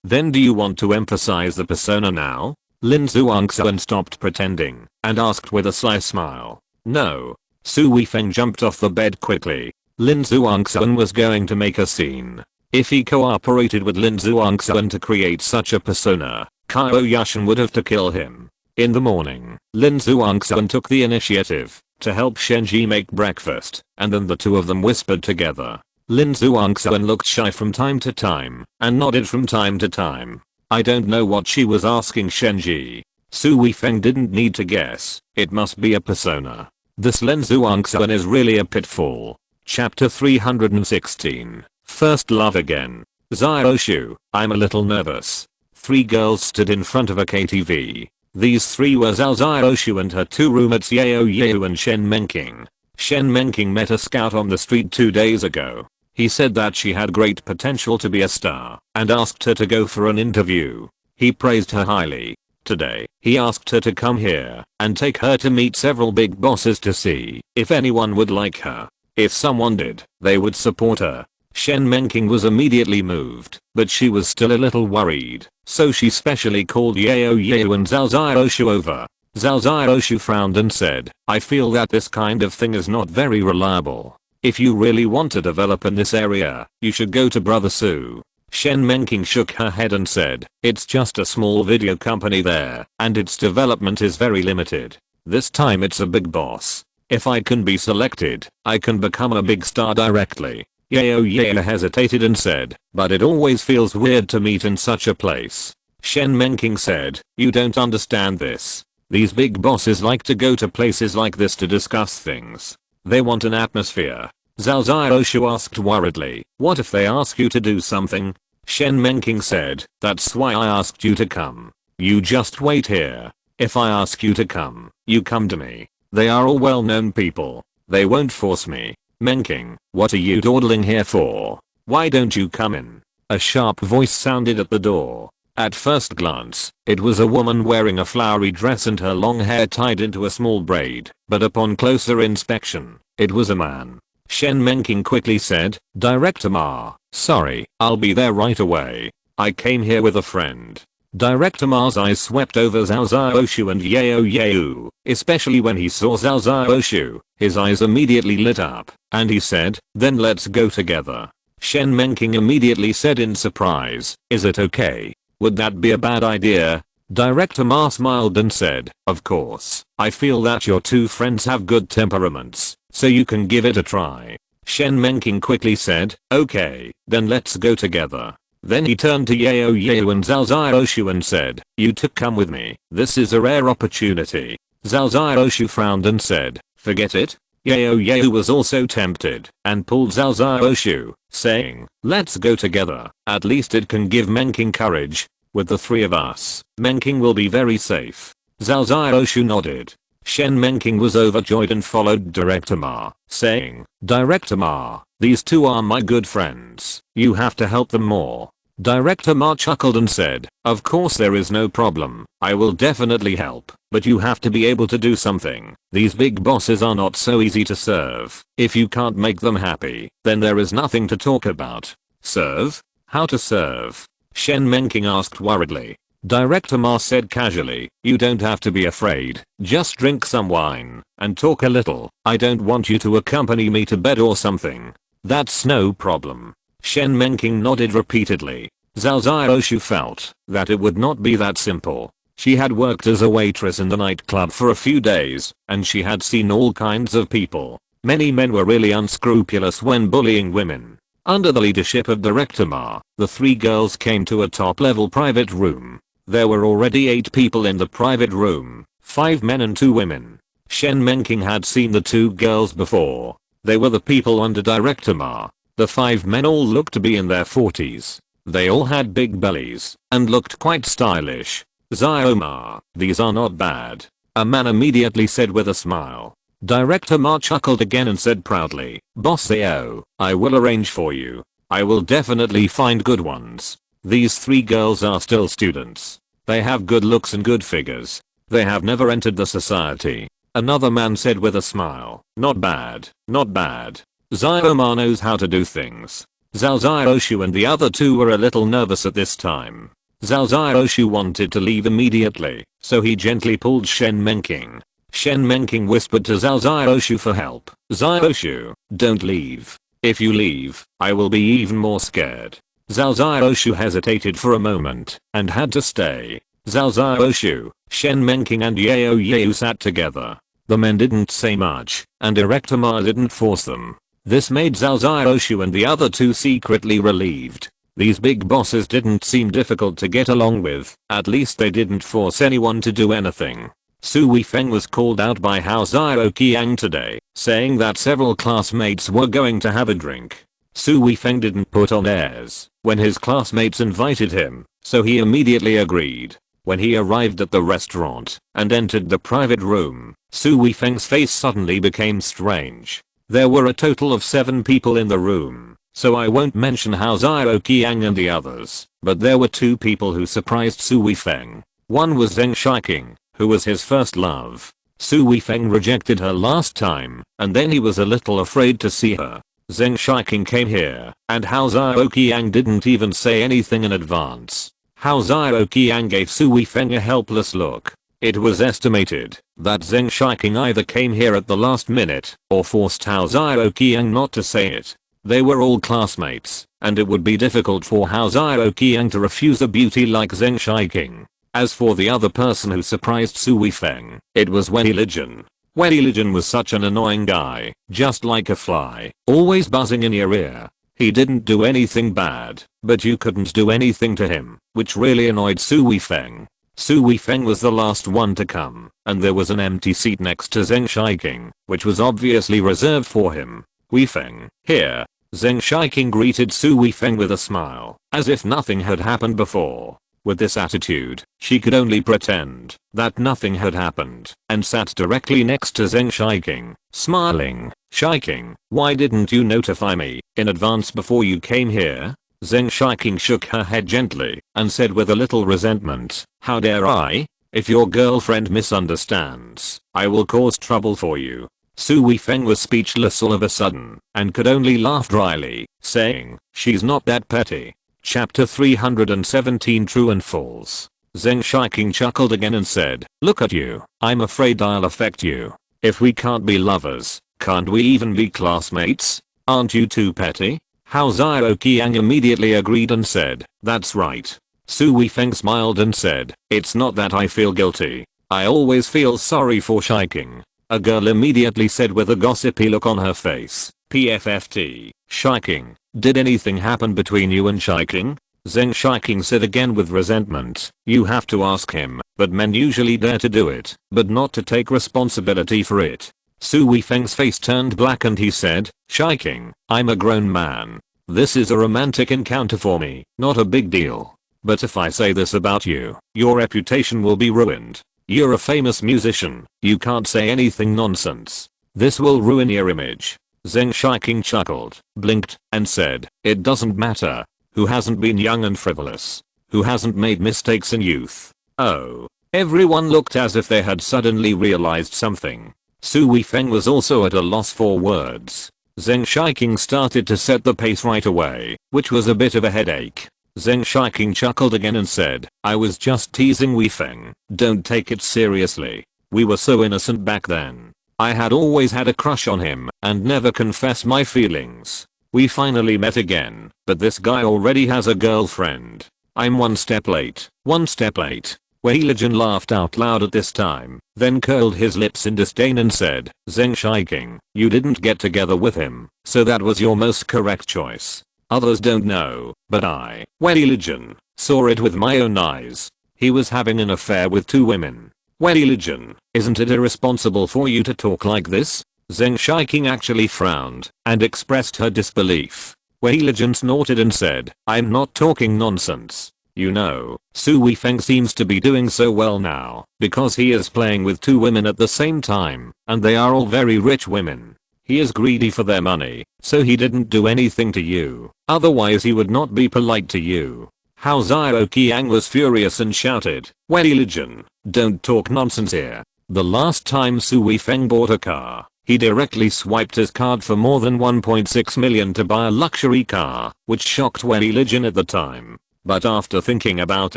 Then do you want to emphasize the persona now? Lin Zhuangxuan stopped pretending and asked with a sly smile. No. Su Weifeng jumped off the bed quickly. Lin Zhuangxuan was going to make a scene. If he cooperated with Lin Zhuangxuan to create such a persona, Qiao Yushan would have to kill him. In the morning, Lin Zhuangxuan took the initiative to help Shenji make breakfast, and then the two of them whispered together. Lin Zhuangxuan looked shy from time to time and nodded from time to time. I don't know what she was asking Shenji. Su Weifeng didn't need to guess. It must be a persona. This Lin Zhuangxuan is really a pitfall. Chapter 316. First love again. Xiaoshu, I'm a little nervous. Three girls stood in front of a KTV. These three were Zhao Xiaoshu and her two roommates Yao Yu and Shen Menqing. Shen Menqing met a scout on the street 2 days ago. He said that she had great potential to be a star and asked her to go for an interview. He praised her highly. Today, he asked her to come here and take her to meet several big bosses to see if anyone would like her. If someone did, they would support her. Shen Menking was immediately moved, but she was still a little worried, so she specially called Yao Yao and Zhao Xiaoshu over. Zhao Xiaoshu frowned and said, I feel that this kind of thing is not very reliable. If you really want to develop in this area, you should go to Brother Su. Shen Menking shook her head and said, it's just a small video company there, and its development is very limited. This time it's a big boss. If I can be selected, I can become a big star directly. Yao Yao hesitated and said, but it always feels weird to meet in such a place. Shen Menking said, you don't understand this. These big bosses like to go to places like this to discuss things. They want an atmosphere. Zhao Xiaoshu asked worriedly, what if they ask you to do something? Shen Menking said, that's why I asked you to come. You just wait here. If I ask you to come, you come to me. They are all well-known people. They won't force me. Menking, what are you dawdling here for? Why don't you come in? A sharp voice sounded at the door. At first glance, it was a woman wearing a flowery dress and her long hair tied into a small braid, but upon closer inspection, it was a man. Shen Menking quickly said, Director Ma, sorry, I'll be there right away. I came here with a friend. Director Ma's eyes swept over Zhao Xiaoshu and Yao Yao, especially when he saw Zhao Xiaoshu. His eyes immediately lit up, and he said, then let's go together. Shen Menking immediately said in surprise, is it okay? Would that be a bad idea? Director Ma smiled and said, of course, I feel that your two friends have good temperaments, so you can give it a try. Shen Menking quickly said, okay, then let's go together. Then he turned to Yao Yao and Zhao Xiaoshu and said, you two come with me, this is a rare opportunity. Zhao Xiaoshu frowned and said, forget it. Yao Yao was also tempted and pulled Zhao Xiaoshu, saying, let's go together, at least it can give Menking courage. With the three of us, Menking will be very safe. Zhao Xiaoshu nodded. Shen Menking was overjoyed and followed Director Ma, saying, Director Ma, these two are my good friends, you have to help them more. Director Ma chuckled and said, of course there is no problem, I will definitely help, but you have to be able to do something. These big bosses are not so easy to serve. If you can't make them happy, then there is nothing to talk about. Serve? How to serve? Shen Menking asked worriedly. Director Ma said casually, you don't have to be afraid, just drink some wine, and talk a little. I don't want you to accompany me to bed or something. That's no problem. Shen Menking nodded repeatedly. Zhao Xiaoshu felt that it would not be that simple. She had worked as a waitress in the nightclub for a few days, and she had seen all kinds of people. Many men were really unscrupulous when bullying women. Under the leadership of Director Ma, the three girls came to a top-level private room. There were already 8 people in the private room, 5 men and 2 women. Shen Menking had seen the 2 girls before. They were the people under Director Ma. The 5 men all looked to be in their 40s. They all had big bellies and looked quite stylish. Xiao Ma, these are not bad. A man immediately said with a smile. Director Ma chuckled again and said proudly, Boss Xiao, I will arrange for you. I will definitely find good ones. These 3 girls are still students. They have good looks and good figures. They have never entered the society. Another man said with a smile, not bad, not bad. Xiao Ma knows how to do things. Zhao Xiaoshu and the other 2 were a little nervous at this time. Zhao Xiaoshu wanted to leave immediately, so he gently pulled Shen Menking. Shen Menking whispered to Zhao Xiaoshu for help. Xiaoshu, don't leave. If you leave, I will be even more scared. Zhao Xiaoshu hesitated for a moment and had to stay. Zhao Xiaoshu, Shen Menking and Yao Yao sat together. The men didn't say much, and Director Ma didn't force them. This made Zhao Xiaoshu and the other 2 secretly relieved. These big bosses didn't seem difficult to get along with, at least they didn't force anyone to do anything. Su Weifeng was called out by Hao Qiang today, saying that several classmates were going to have a drink. Su Weifeng didn't put on airs when his classmates invited him, so he immediately agreed. When he arrived at the restaurant and entered the private room, Su Weifeng's face suddenly became strange. There were a total of 7 people in the room, so I won't mention Hao Qiang and the others, but there were 2 people who surprised Su Weifeng. One was Zheng Shiqing, who was his first love. Su Weifeng rejected her last time, and then he was a little afraid to see her. Zheng Shiking came here, and Hao Qiang didn't even say anything in advance. Hao Qiang gave Su Weifeng a helpless look. It was estimated that Zheng Shiking either came here at the last minute or forced Hao Qiang not to say it. They were all classmates, and it would be difficult for Hao Qiang to refuse a beauty like Zheng Shiking. As for the other person who surprised Su Weifeng, it was Wei Lijun. Wei Lijun was such an annoying guy, just like a fly, always buzzing in your ear. He didn't do anything bad, but you couldn't do anything to him, which really annoyed Su Weifeng. Su Weifeng was the last one to come, and there was an empty seat next to Zheng Shiking, which was obviously reserved for him. Weifeng, here. Zheng Shiking greeted Su Weifeng with a smile, as if nothing had happened before. With this attitude, she could only pretend that nothing had happened, and sat directly next to Zheng Shiking, smiling. Shiking, why didn't you notify me in advance before you came here? Zheng Shiking shook her head gently, and said with a little resentment, how dare I? If your girlfriend misunderstands, I will cause trouble for you. Su Weifeng was speechless all of a sudden, and could only laugh dryly, saying, she's not that petty. Chapter 317 True and False. Zheng Shiking chuckled again and said, look at you, I'm afraid I'll affect you. If we can't be lovers, can't we even be classmates? Aren't you too petty? Hao Qiang immediately agreed and said, that's right. Su Weifeng smiled and said, it's not that I feel guilty. I always feel sorry for Shiking. A girl immediately said with a gossipy look on her face, PFFT, Shiking, did anything happen between you and Shiking? Zheng Shiking said again with resentment, you have to ask him, but men usually dare to do it, but not to take responsibility for it. Su Weifeng's face turned black and he said, Shiking, I'm a grown man. This is a romantic encounter for me, not a big deal. But if I say this about you, your reputation will be ruined. You're a famous musician, you can't say anything nonsense. This will ruin your image. Zheng Shiking chuckled, blinked, and said, it doesn't matter. Who hasn't been young and frivolous? Who hasn't made mistakes in youth? Oh. Everyone looked as if they had suddenly realized something. Su Weifeng was also at a loss for words. Zheng Shiking started to set the pace right away, which was a bit of a headache. Zheng Shiking chuckled again and said, I was just teasing Weifeng, don't take it seriously. We were so innocent back then. I had always had a crush on him and never confessed my feelings. We finally met again, but this guy already has a girlfriend. I'm one step late. Wei Lijun laughed out loud at this time, then curled his lips in disdain and said, Zheng Shiking, you didn't get together with him, so that was your most correct choice. Others don't know, but I, Wei Lijun, saw it with my own eyes. He was having an affair with 2 women. Wei Lijun, isn't it irresponsible for you to talk like this? Zheng Shiking actually frowned and expressed her disbelief. Wei Lijun snorted and said, I'm not talking nonsense. You know, Su Weifeng seems to be doing so well now because he is playing with 2 women at the same time, and they are all very rich women. He is greedy for their money, so he didn't do anything to you. Otherwise he would not be polite to you. Hao Qiang was furious and shouted, Wei Lijun, don't talk nonsense here. The last time Su Weifeng bought a car, he directly swiped his card for more than 1.6 million to buy a luxury car, which shocked Wei Lijun at the time. But after thinking about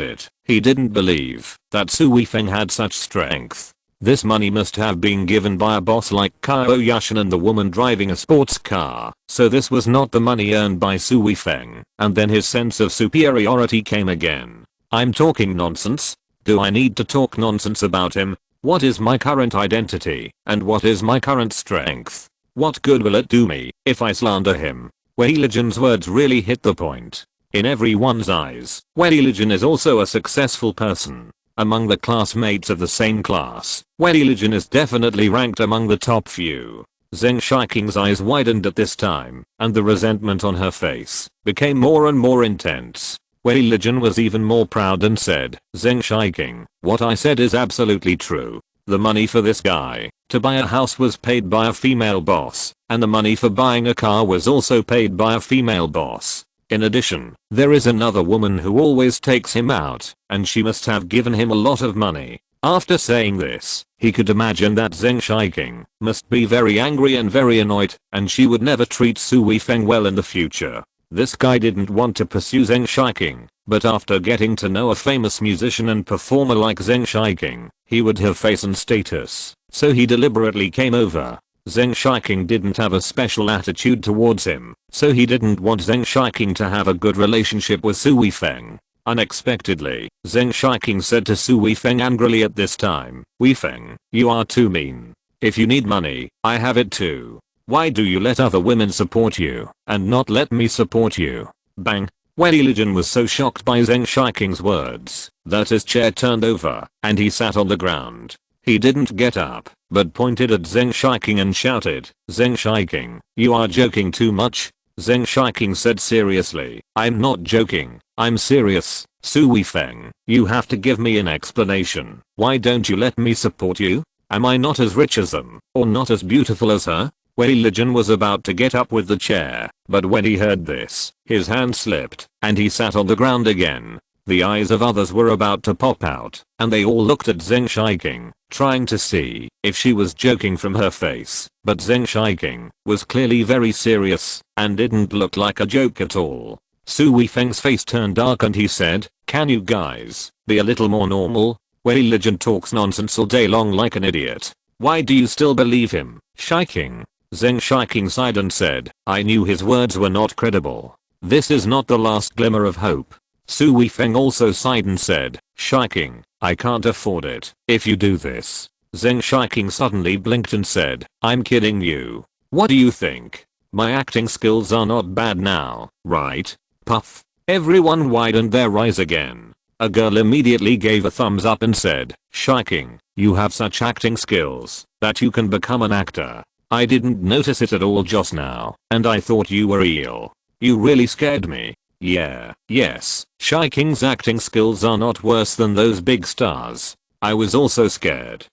it, he didn't believe that Su Weifeng had such strength. This money must have been given by a boss like Qiao Yushan and the woman driving a sports car, so this was not the money earned by Su Weifeng, and then his sense of superiority came again. I'm talking nonsense? Do I need to talk nonsense about him? What is my current identity, and what is my current strength? What good will it do me if I slander him? Wei Lijun's words really hit the point. In everyone's eyes, Wei Lijun is also a successful person. Among the classmates of the same class, Wei Lijun is definitely ranked among the top few. Zheng Shiking's eyes widened at this time, and the resentment on her face became more and more intense. Wei Lijun was even more proud and said, Zheng Shiking, what I said is absolutely true. The money for this guy to buy a house was paid by a female boss, and the money for buying a car was also paid by a female boss. In addition, there is another woman who always takes him out, and she must have given him a lot of money. After saying this, he could imagine that Zheng Shiqing must be very angry and very annoyed, and she would never treat Su Weifeng well in the future. This guy didn't want to pursue Zheng Shiqing, but after getting to know a famous musician and performer like Zheng Shiqing, he would have face and status, so he deliberately came over. Zheng Shiqing didn't have a special attitude towards him, so he didn't want Zheng Shiqing to have a good relationship with Su Weifeng. Unexpectedly, Zheng Shiqing said to Su Weifeng angrily at this time, "Weifeng, you are too mean. If you need money, I have it too. Why do you let other women support you, and not let me support you?" Bang! Wei Lijun was so shocked by Zheng Shiqing's words, that his chair turned over, and he sat on the ground. He didn't get up, but pointed at Zheng Shiqing and shouted, "Zheng Shiqing, you are joking too much." Zheng Shiqing said seriously, "I'm not joking, I'm serious. Su Weifeng, you have to give me an explanation. Why don't you let me support you? Am I not as rich as them, or not as beautiful as her?" Wei Lijun was about to get up with the chair, but when he heard this, his hand slipped, and he sat on the ground again. The eyes of others were about to pop out, and they all looked at Zheng Shiqing, trying to see if she was joking from her face, but Zheng Shiqing was clearly very serious, and didn't look like a joke at all. Su Weifeng's face turned dark and he said, "Can you guys be a little more normal? Wei Lijun talks nonsense all day long like an idiot. Why do you still believe him, Shiqing?" Zheng Shiqing sighed and said, "I knew his words were not credible. This is not the last glimmer of hope." Su Weifeng also sighed and said, "Shiqing, I can't afford it if you do this." Zheng Shiqing suddenly blinked and said, "I'm kidding you. What do you think? My acting skills are not bad now, right?" Puff. Everyone widened their eyes again. A girl immediately gave a thumbs up and said, "Shiqing, you have such acting skills that you can become an actor. I didn't notice it at all just now, and I thought you were real. You really scared me." Yes, Shiqing's acting skills are not worse than those big stars. I was also scared.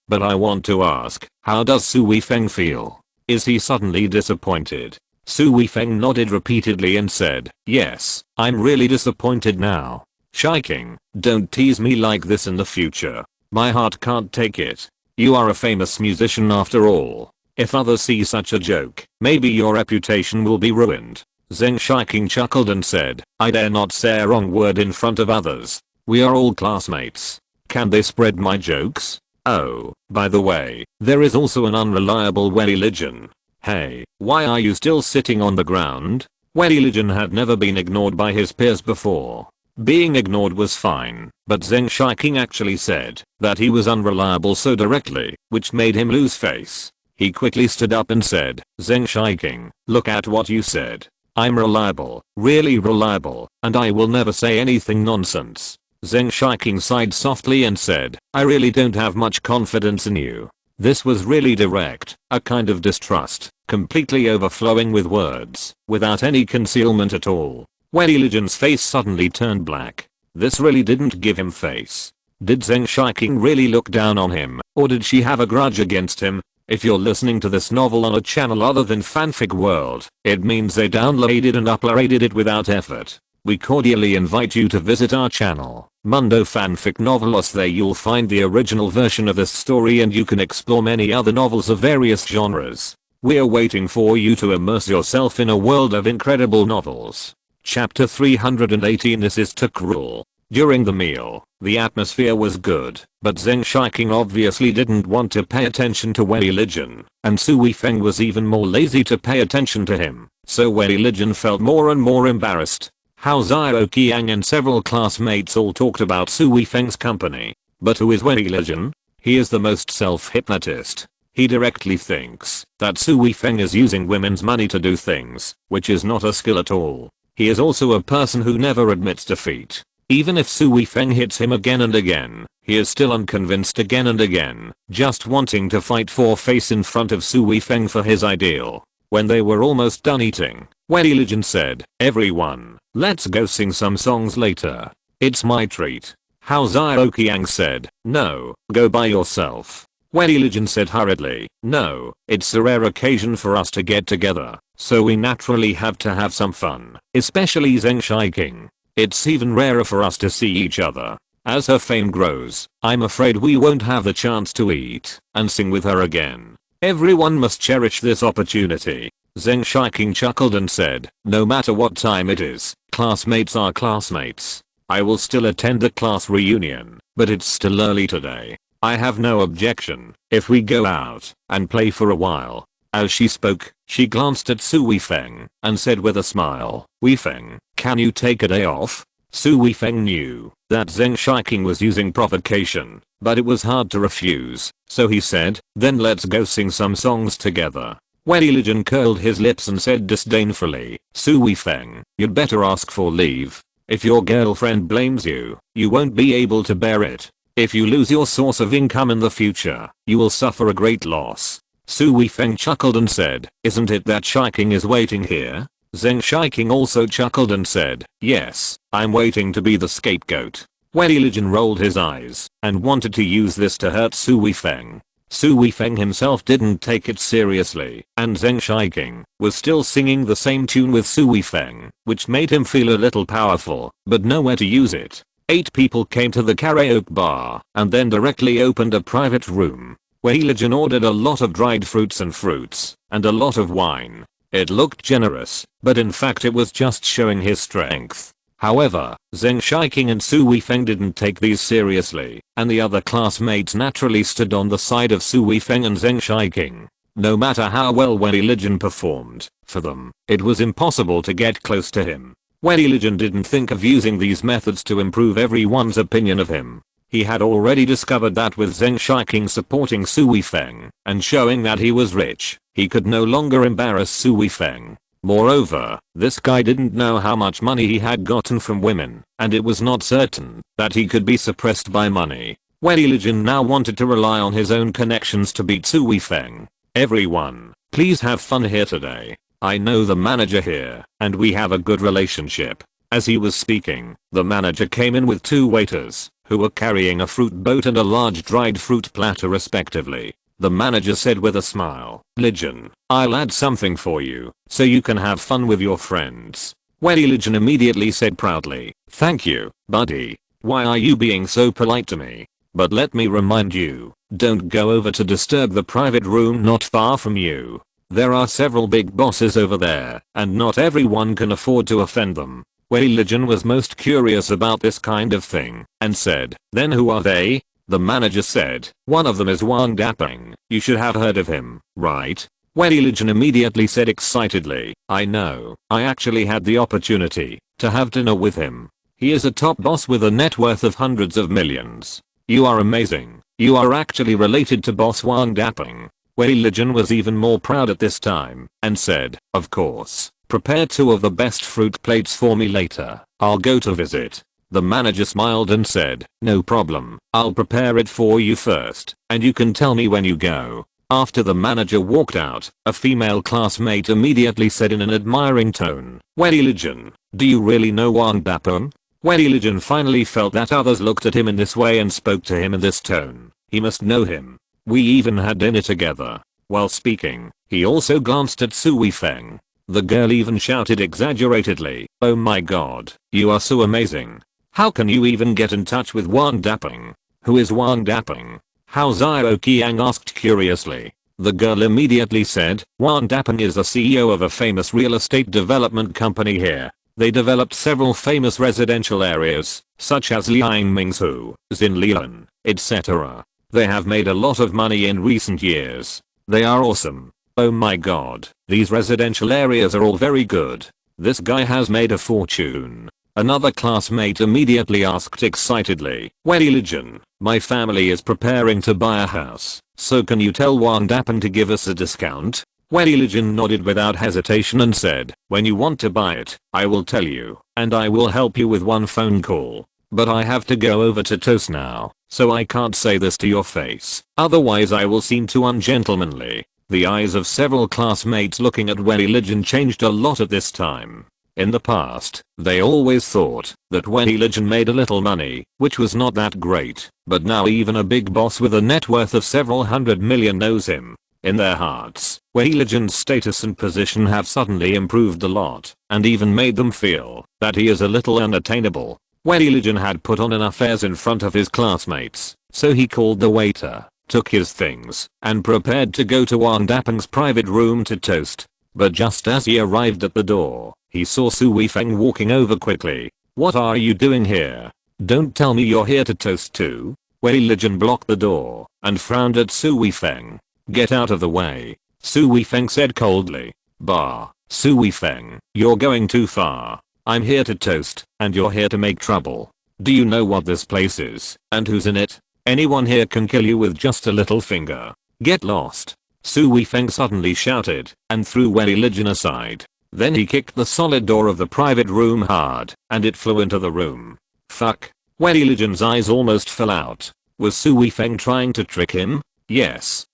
But I want to ask, how does Su Weifeng feel? Is he suddenly disappointed? Su Weifeng nodded repeatedly and said, "Yes, I'm really disappointed now. Shiqing, don't tease me like this in the future. My heart can't take it. You are a famous musician after all. If others see such a joke, maybe your reputation will be ruined." Zheng Shiqing chuckled and said, "I dare not say a wrong word in front of others. We are all classmates. Can they spread my jokes? Oh, by the way, there is also an unreliable Wei Lijun. Hey, why are you still sitting on the ground?" Wei Lijun had never been ignored by his peers before. Being ignored was fine, but Zheng Shiqing actually said that he was unreliable so directly, which made him lose face. He quickly stood up and said, "Zheng Shiqing, look at what you said. I'm reliable, really reliable, and I will never say anything nonsense." Zheng Shiqing sighed softly and said, "I really don't have much confidence in you." This was really direct, a kind of distrust, completely overflowing with words, without any concealment at all. Wei Lijun's face suddenly turned black. This really didn't give him face. Did Zheng Shiqing really look down on him, or did she have a grudge against him? If you're listening to this novel on a channel other than Fanfic World, it means they downloaded and uploaded it without effort. We cordially invite you to visit our channel, Mundo Fanfic Novelos. There you'll find the original version of this story and you can explore many other novels of various genres. We're waiting for you to immerse yourself in a world of incredible novels. Chapter 318. This is too cruel. During the meal, the atmosphere was good, but Zheng Shiqing obviously didn't want to pay attention to Wei Lijun, and Su Weifeng was even more lazy to pay attention to him, so Wei Lijun felt more and more embarrassed. How Xiao Qiang and several classmates all talked about Su Weifeng's company. But who is Wei Lijun? He is the most self-hypnotist. He directly thinks that Su Weifeng is using women's money to do things, which is not a skill at all. He is also a person who never admits defeat. Even if Su Weifeng hits him again and again, he is still unconvinced again and again, just wanting to fight for face in front of Su Weifeng for his ideal. When they were almost done eating, Wei Lijun said, "Everyone, let's go sing some songs later. It's my treat." Hao Xiao Qiang said, "No, go by yourself." Wei Lijun said hurriedly, "No, it's a rare occasion for us to get together, so we naturally have to have some fun, especially Zheng Shiqing. It's even rarer for us to see each other." As her fame grows, I'm afraid we won't have the chance to eat and sing with her again. Everyone must cherish this opportunity. Zheng Shiqing chuckled and said, no matter what time it is, classmates are classmates. I will still attend the class reunion, but it's still early today. I have no objection if we go out and play for a while. As she spoke, she glanced at Su Weifeng and said with a smile, Weifeng, can you take a day off? Su Weifeng knew that Zheng Shiqing was using provocation, but it was hard to refuse, so he said, then let's go sing some songs together. Wei Lijun curled his lips and said disdainfully, Su Weifeng, you'd better ask for leave. If your girlfriend blames you, you won't be able to bear it. If you lose your source of income in the future, you will suffer a great loss. Su Weifeng chuckled and said, isn't it that Shiqing is waiting here? Zheng Shiqing also chuckled and said, yes, I'm waiting to be the scapegoat. Wei Lijun rolled his eyes and wanted to use this to hurt Su Weifeng. Su Weifeng himself didn't take it seriously, and Zheng Shiqing was still singing the same tune with Su Weifeng, which made him feel a little powerful, but nowhere to use it. 8 people came to the karaoke bar and then directly opened a private room. Wei Lijun ordered a lot of dried fruits and a lot of wine. It looked generous, but in fact it was just showing his strength. However, Zheng Shiqing and Su Weifeng didn't take these seriously, and the other classmates naturally stood on the side of Su Weifeng and Zheng Shiqing. No matter how well Wei Lijun performed, for them, it was impossible to get close to him. Wei Lijun didn't think of using these methods to improve everyone's opinion of him. He had already discovered that with Zheng Shiqing supporting Su Weifeng and showing that he was rich, he could no longer embarrass Su Weifeng. Moreover, this guy didn't know how much money he had gotten from women, and it was not certain that he could be suppressed by money. Wei Lijun now wanted to rely on his own connections to beat Su Weifeng. Everyone, please have fun here today. I know the manager here, and we have a good relationship. As he was speaking, the manager came in with 2 waiters, who were carrying a fruit boat and a large dried fruit platter respectively. The manager said with a smile, Lijun, I'll add something for you, so you can have fun with your friends. Wei Lijun immediately said proudly, thank you, buddy. Why are you being so polite to me? But let me remind you, don't go over to disturb the private room not far from you. There are several big bosses over there, and not everyone can afford to offend them. Wei Lijun was most curious about this kind of thing, and said, then who are they? The manager said, one of them is Wang Dapeng, you should have heard of him, right? Wei Lijun immediately said excitedly, I know, I actually had the opportunity to have dinner with him. He is a top boss with a net worth of hundreds of millions. You are amazing, you are actually related to boss Wang Dapeng. Wei Lijun was even more proud at this time, and said, of course, prepare 2 of the best fruit plates for me later, I'll go to visit. The manager smiled and said, no problem, I'll prepare it for you first, and you can tell me when you go. After the manager walked out, a female classmate immediately said in an admiring tone, Wei Lijun, do you really know Wang Dapeng? Wei Lijun finally felt that others looked at him in this way and spoke to him in this tone. He must know him. We even had dinner together. While speaking, he also glanced at Su Weifeng. The girl even shouted exaggeratedly, oh my god, you are so amazing. How can you even get in touch with Wang Dapeng? Who is Wang Dapeng? Hao Qiang asked curiously. The girl immediately said, Wang Dapeng is the CEO of a famous real estate development company here. They developed several famous residential areas, such as Liangminghu, Xinlian, etc. They have made a lot of money in recent years. They are awesome. Oh my god, these residential areas are all very good. This guy has made a fortune. Another classmate immediately asked excitedly, Wei Lijun, my family is preparing to buy a house, so can you tell Wang Dapeng to give us a discount? Wei Lijun nodded without hesitation and said, when you want to buy it, I will tell you, and I will help you with one phone call. But I have to go over to Toast now, so I can't say this to your face, otherwise I will seem too ungentlemanly. The eyes of several classmates looking at Wei Lijun changed a lot at this time. In the past, they always thought that Wei Lijun made a little money, which was not that great, but now even a big boss with a net worth of several hundred million knows him. In their hearts, Wei Lijun's status and position have suddenly improved a lot, and even made them feel that he is a little unattainable. Wei Lijun had put on enough airs in front of his classmates, so he called the waiter, took his things, and prepared to go to Wang Dapeng's private room to toast. But just as he arrived at the door, he saw Su Weifeng walking over quickly. "What are you doing here? Don't tell me you're here to toast too." Wei Lijun blocked the door and frowned at Su Weifeng. "Get out of the way," Su Weifeng said coldly. "Bah, Su Weifeng, you're going too far. I'm here to toast, and you're here to make trouble. Do you know what this place is, and who's in it? Anyone here can kill you with just a little finger. Get lost." Su Weifeng suddenly shouted and threw Wei Lijun aside. Then he kicked the solid door of the private room hard, and it flew into the room. Fuck. Wei Lijun's eyes almost fell out. Was Su Weifeng trying to trick him? Yes,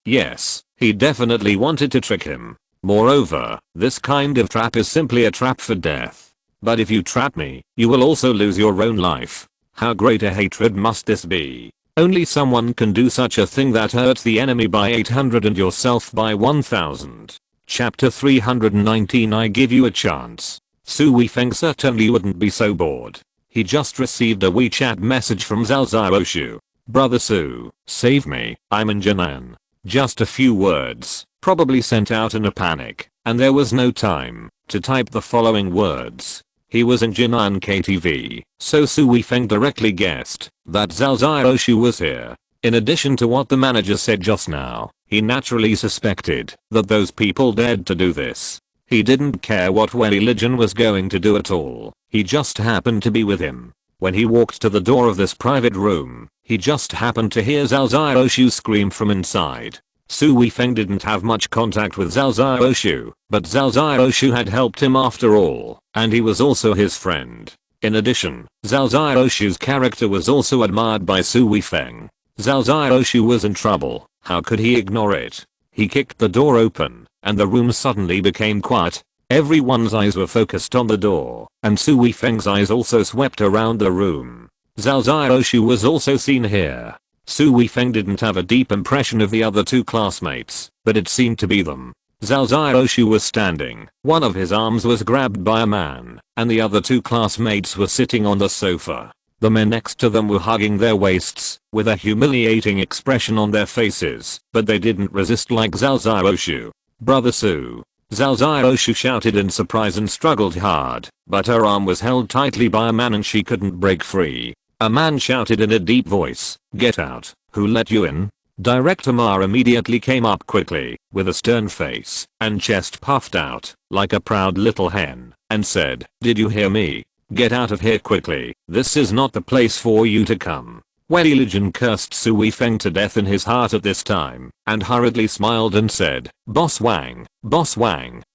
he definitely wanted to trick him. Moreover, this kind of trap is simply a trap for death. But if you trap me, you will also lose your own life. How great a hatred must this be? Only someone can do such a thing that hurts the enemy by 800 and yourself by 1000. Chapter 319. I give you a chance. Su Weifeng certainly wouldn't be so bored. He just received a WeChat message from Zhao Xiaoshu. "Brother Su, save me, I'm in Jinan." Just a few words, probably sent out in a panic, and there was no time to type the following words. He was in Jinan KTV, so Su Weifeng directly guessed that Zhao Xiaoshu was here. In addition to what the manager said just now, he naturally suspected that those people dared to do this. He didn't care what Wei Lijun was going to do at all. He just happened to be with him. When he walked to the door of this private room, he just happened to hear Zhao Xiaoshu scream from inside. Su Weifeng didn't have much contact with Zhao Xiaoshu, but Zhao Xiaoshu had helped him after all, and he was also his friend. In addition, Zhao Xiaoshu's character was also admired by Su Weifeng. Zhao Xiaoshu was in trouble. How could he ignore it? He kicked the door open, and the room suddenly became quiet. Everyone's eyes were focused on the door, and Su Weifeng's eyes also swept around the room. Zhao Xiaoshu was also seen here. Su Weifeng didn't have a deep impression of the other two classmates, but it seemed to be them. Zhao Xiaoshu was standing, one of his arms was grabbed by a man, and the other two classmates were sitting on the sofa. The men next to them were hugging their waists, with a humiliating expression on their faces, but they didn't resist like Zhao Xiaoshu. "Brother Su." Zhao Xiaoshu shouted in surprise and struggled hard, but her arm was held tightly by a man and she couldn't break free. A man shouted in a deep voice, "Get out, who let you in?" Director Ma immediately came up quickly, with a stern face, and chest puffed out, like a proud little hen, and said, "Did you hear me? Get out of here quickly, this is not the place for you to come." Wei Lijun cursed Su Weifeng to death in his heart at this time, and hurriedly smiled and said, Boss Wang,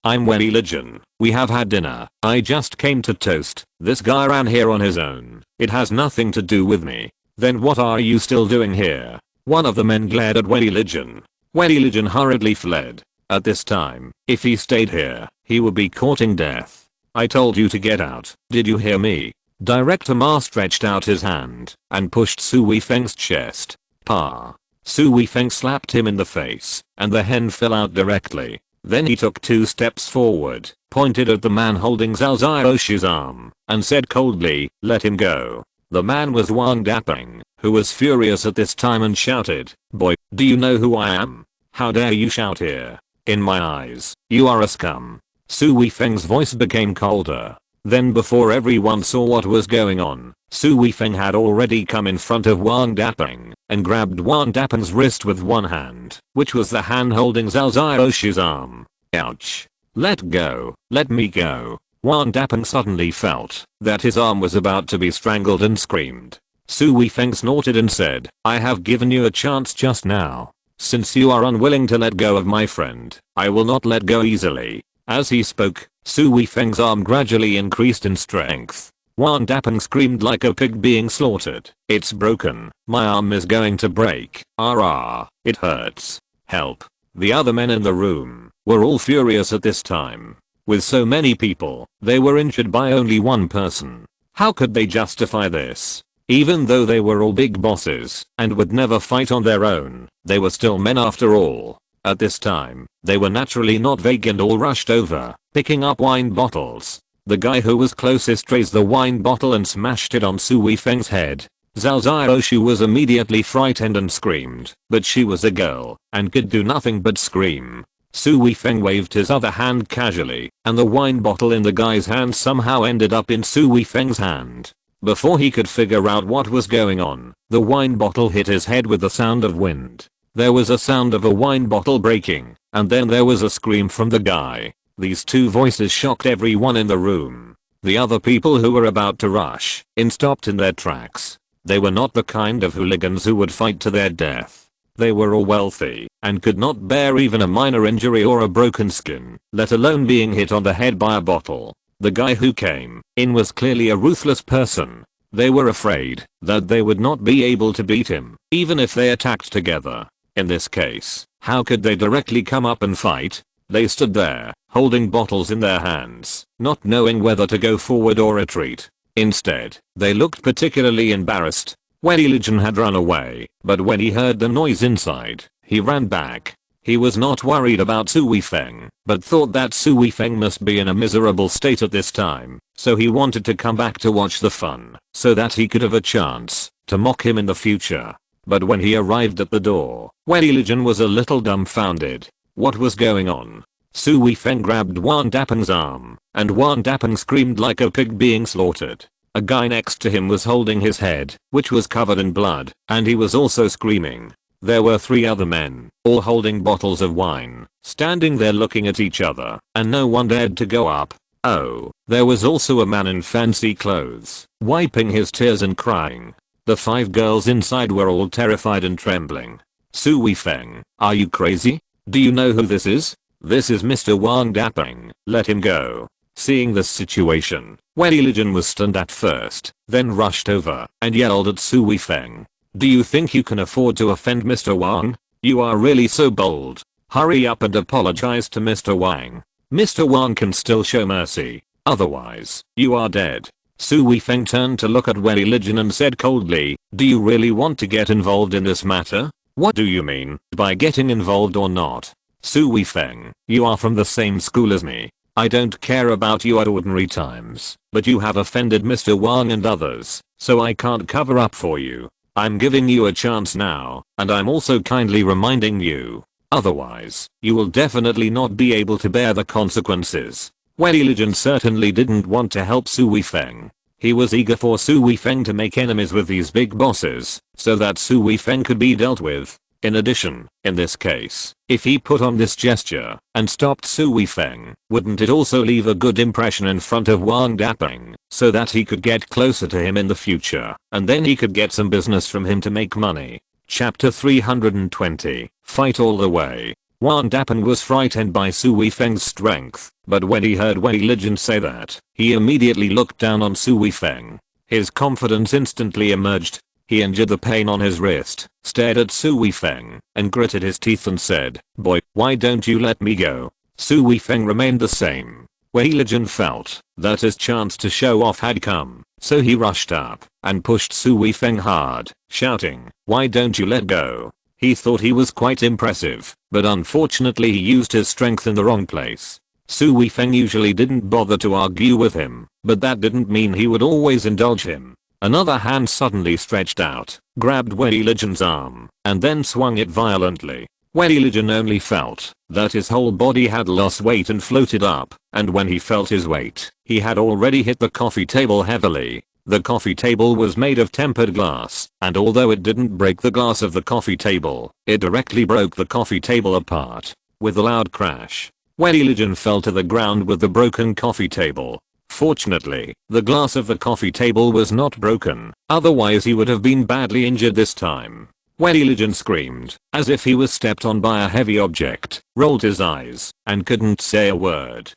I'm Wei Lijun. We have had dinner. I just came to toast. This guy ran here on his own. It has nothing to do with me." "Then what are you still doing here?" One of the men glared at Wei Lijun. Wei Lijun hurriedly fled. At this time, if he stayed here, he would be courting death. "I told you to get out. Did you hear me?" Director Ma stretched out his hand and pushed Su Weifeng's chest. Pa. Su Weifeng slapped him in the face, and the hen fell out directly. Then he took 2 steps forward, pointed at the man holding Zhao Xiaoshu's arm, and said coldly, "Let him go." The man was Wang Dapeng, who was furious at this time and shouted, "Boy, do you know who I am? How dare you shout here? In my eyes, you are a scum." Su Weifeng's voice became colder. Then before everyone saw what was going on, Su Weifeng had already come in front of Wang Dapeng and grabbed Wang Dapeng's wrist with one hand, which was the hand holding Zhao Xiaoshu's arm. Ouch. "Let go, let me go." Wang Dapeng suddenly felt that his arm was about to be strangled and screamed. Su Weifeng snorted and said, "I have given you a chance just now. Since you are unwilling to let go of my friend, I will not let go easily." As he spoke, Su Weifeng's arm gradually increased in strength. Wang Dapeng screamed like a pig being slaughtered. "It's broken. My arm is going to break. Ah, it hurts. Help." The other men in the room were all furious at this time. With so many people, they were injured by only one person. How could they justify this? Even though they were all big bosses and would never fight on their own, they were still men after all. At this time, they were naturally not vague and all rushed over, picking up wine bottles. The guy who was closest raised the wine bottle and smashed it on Su Weifeng's head. Zhao Xiaoshu was immediately frightened and screamed, but she was a girl and could do nothing but scream. Su Weifeng waved his other hand casually, and the wine bottle in the guy's hand somehow ended up in Su Weifeng's hand. Before he could figure out what was going on, the wine bottle hit his head with the sound of wind. There was a sound of a wine bottle breaking, and then there was a scream from the guy. These two voices shocked everyone in the room. The other people who were about to rush in stopped in their tracks. They were not the kind of hooligans who would fight to their death. They were all wealthy and could not bear even a minor injury or a broken skin, let alone being hit on the head by a bottle. The guy who came in was clearly a ruthless person. They were afraid that they would not be able to beat him, even if they attacked together. In this case, how could they directly come up and fight? They stood there, holding bottles in their hands, not knowing whether to go forward or retreat. Instead, they looked particularly embarrassed. Wei Lijian had run away, but when he heard the noise inside, he ran back. He was not worried about Su Weifeng, but thought that Su Weifeng must be in a miserable state at this time, so he wanted to come back to watch the fun, so that he could have a chance to mock him in the future. But when he arrived at the door, Wei Lijian was a little dumbfounded. What was going on? Su Weifeng grabbed Wang Dapeng's arm, and Wang Dapeng screamed like a pig being slaughtered. A guy next to him was holding his head, which was covered in blood, and he was also screaming. There were 3 other men, all holding bottles of wine, standing there looking at each other, and no one dared to go up. Oh, there was also a man in fancy clothes, wiping his tears and crying. The 5 girls inside were all terrified and trembling. Su Weifeng, are you crazy? Do you know who this is? This is Mr. Wang Dapeng, let him go. Seeing this situation, Wei Lijian was stunned at first, then rushed over and yelled at Su Weifeng. Do you think you can afford to offend Mr. Wang? You are really so bold. Hurry up and apologize to Mr. Wang. Mr. Wang can still show mercy. Otherwise, you are dead. Su Weifeng turned to look at Wei Lijian and said coldly, do you really want to get involved in this matter? What do you mean by getting involved or not? Su Weifeng, you are from the same school as me. I don't care about you at ordinary times, but you have offended Mr. Wang and others, so I can't cover up for you. I'm giving you a chance now, and I'm also kindly reminding you. Otherwise, you will definitely not be able to bear the consequences. Wei Lijian certainly didn't want to help Su Weifeng. He was eager for Su Weifeng to make enemies with these big bosses, so that Su Weifeng could be dealt with. In addition, in this case, if he put on this gesture and stopped Su Weifeng, wouldn't it also leave a good impression in front of Wang Dapeng, so that he could get closer to him in the future, and then he could get some business from him to make money. Chapter 320, Fight All the Way. Wang Dapeng was frightened by Su Weifeng's strength, but when he heard Wei Lijian say that, he immediately looked down on Su Weifeng. His confidence instantly emerged. He injured the pain on his wrist, stared at Su Weifeng, and gritted his teeth and said, boy, why don't you let me go? Su Weifeng remained the same. Wei Lijian felt that his chance to show off had come, so he rushed up and pushed Su Weifeng hard, shouting, why don't you let go? He thought he was quite impressive, but unfortunately he used his strength in the wrong place. Su Weifeng usually didn't bother to argue with him, but that didn't mean he would always indulge him. Another hand suddenly stretched out, grabbed Wei Lijian's arm, and then swung it violently. Wei Lijian only felt that his whole body had lost weight and floated up, and when he felt his weight, he had already hit the coffee table heavily. The coffee table was made of tempered glass, and although it didn't break the glass of the coffee table, it directly broke the coffee table apart. With a loud crash, Wei Lijian fell to the ground with the broken coffee table. Fortunately, the glass of the coffee table was not broken, otherwise he would have been badly injured this time. Wei Lijian screamed, as if he was stepped on by a heavy object, rolled his eyes, and couldn't say a word.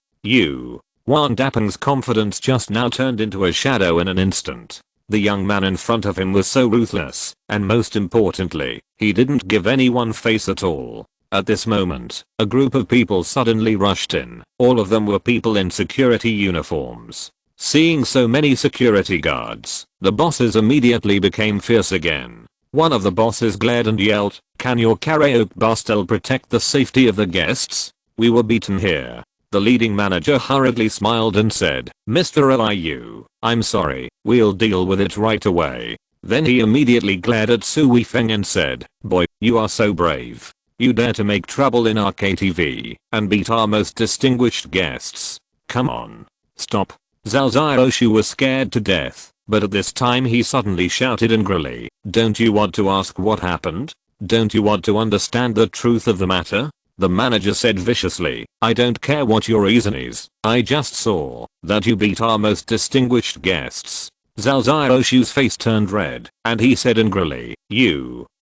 Wang Dapeng's confidence just now turned into a shadow in an instant. The young man in front of him was so ruthless, and most importantly, he didn't give anyone face at all. At this moment, a group of people suddenly rushed in. All of them were people in security uniforms. Seeing so many security guards, the bosses immediately became fierce again. One of the bosses glared and yelled, can your karaoke bar still protect the safety of the guests? We were beaten here. The leading manager hurriedly smiled and said, "Mr. Liu, I'm sorry, we'll deal with it right away." Then he immediately glared at Su Weifeng and said, "Boy, you are so brave. You dare to make trouble in our KTV and beat our most distinguished guests. Come on. Stop." Zhao Xiaoshu was scared to death, but at this time he suddenly shouted angrily, "Don't you want to ask what happened? Don't you want to understand the truth of the matter?" The manager said viciously, "I don't care what your reason is. I just saw that you beat our most distinguished guests." Zhao Xiaoshu's face turned red, and he said angrily,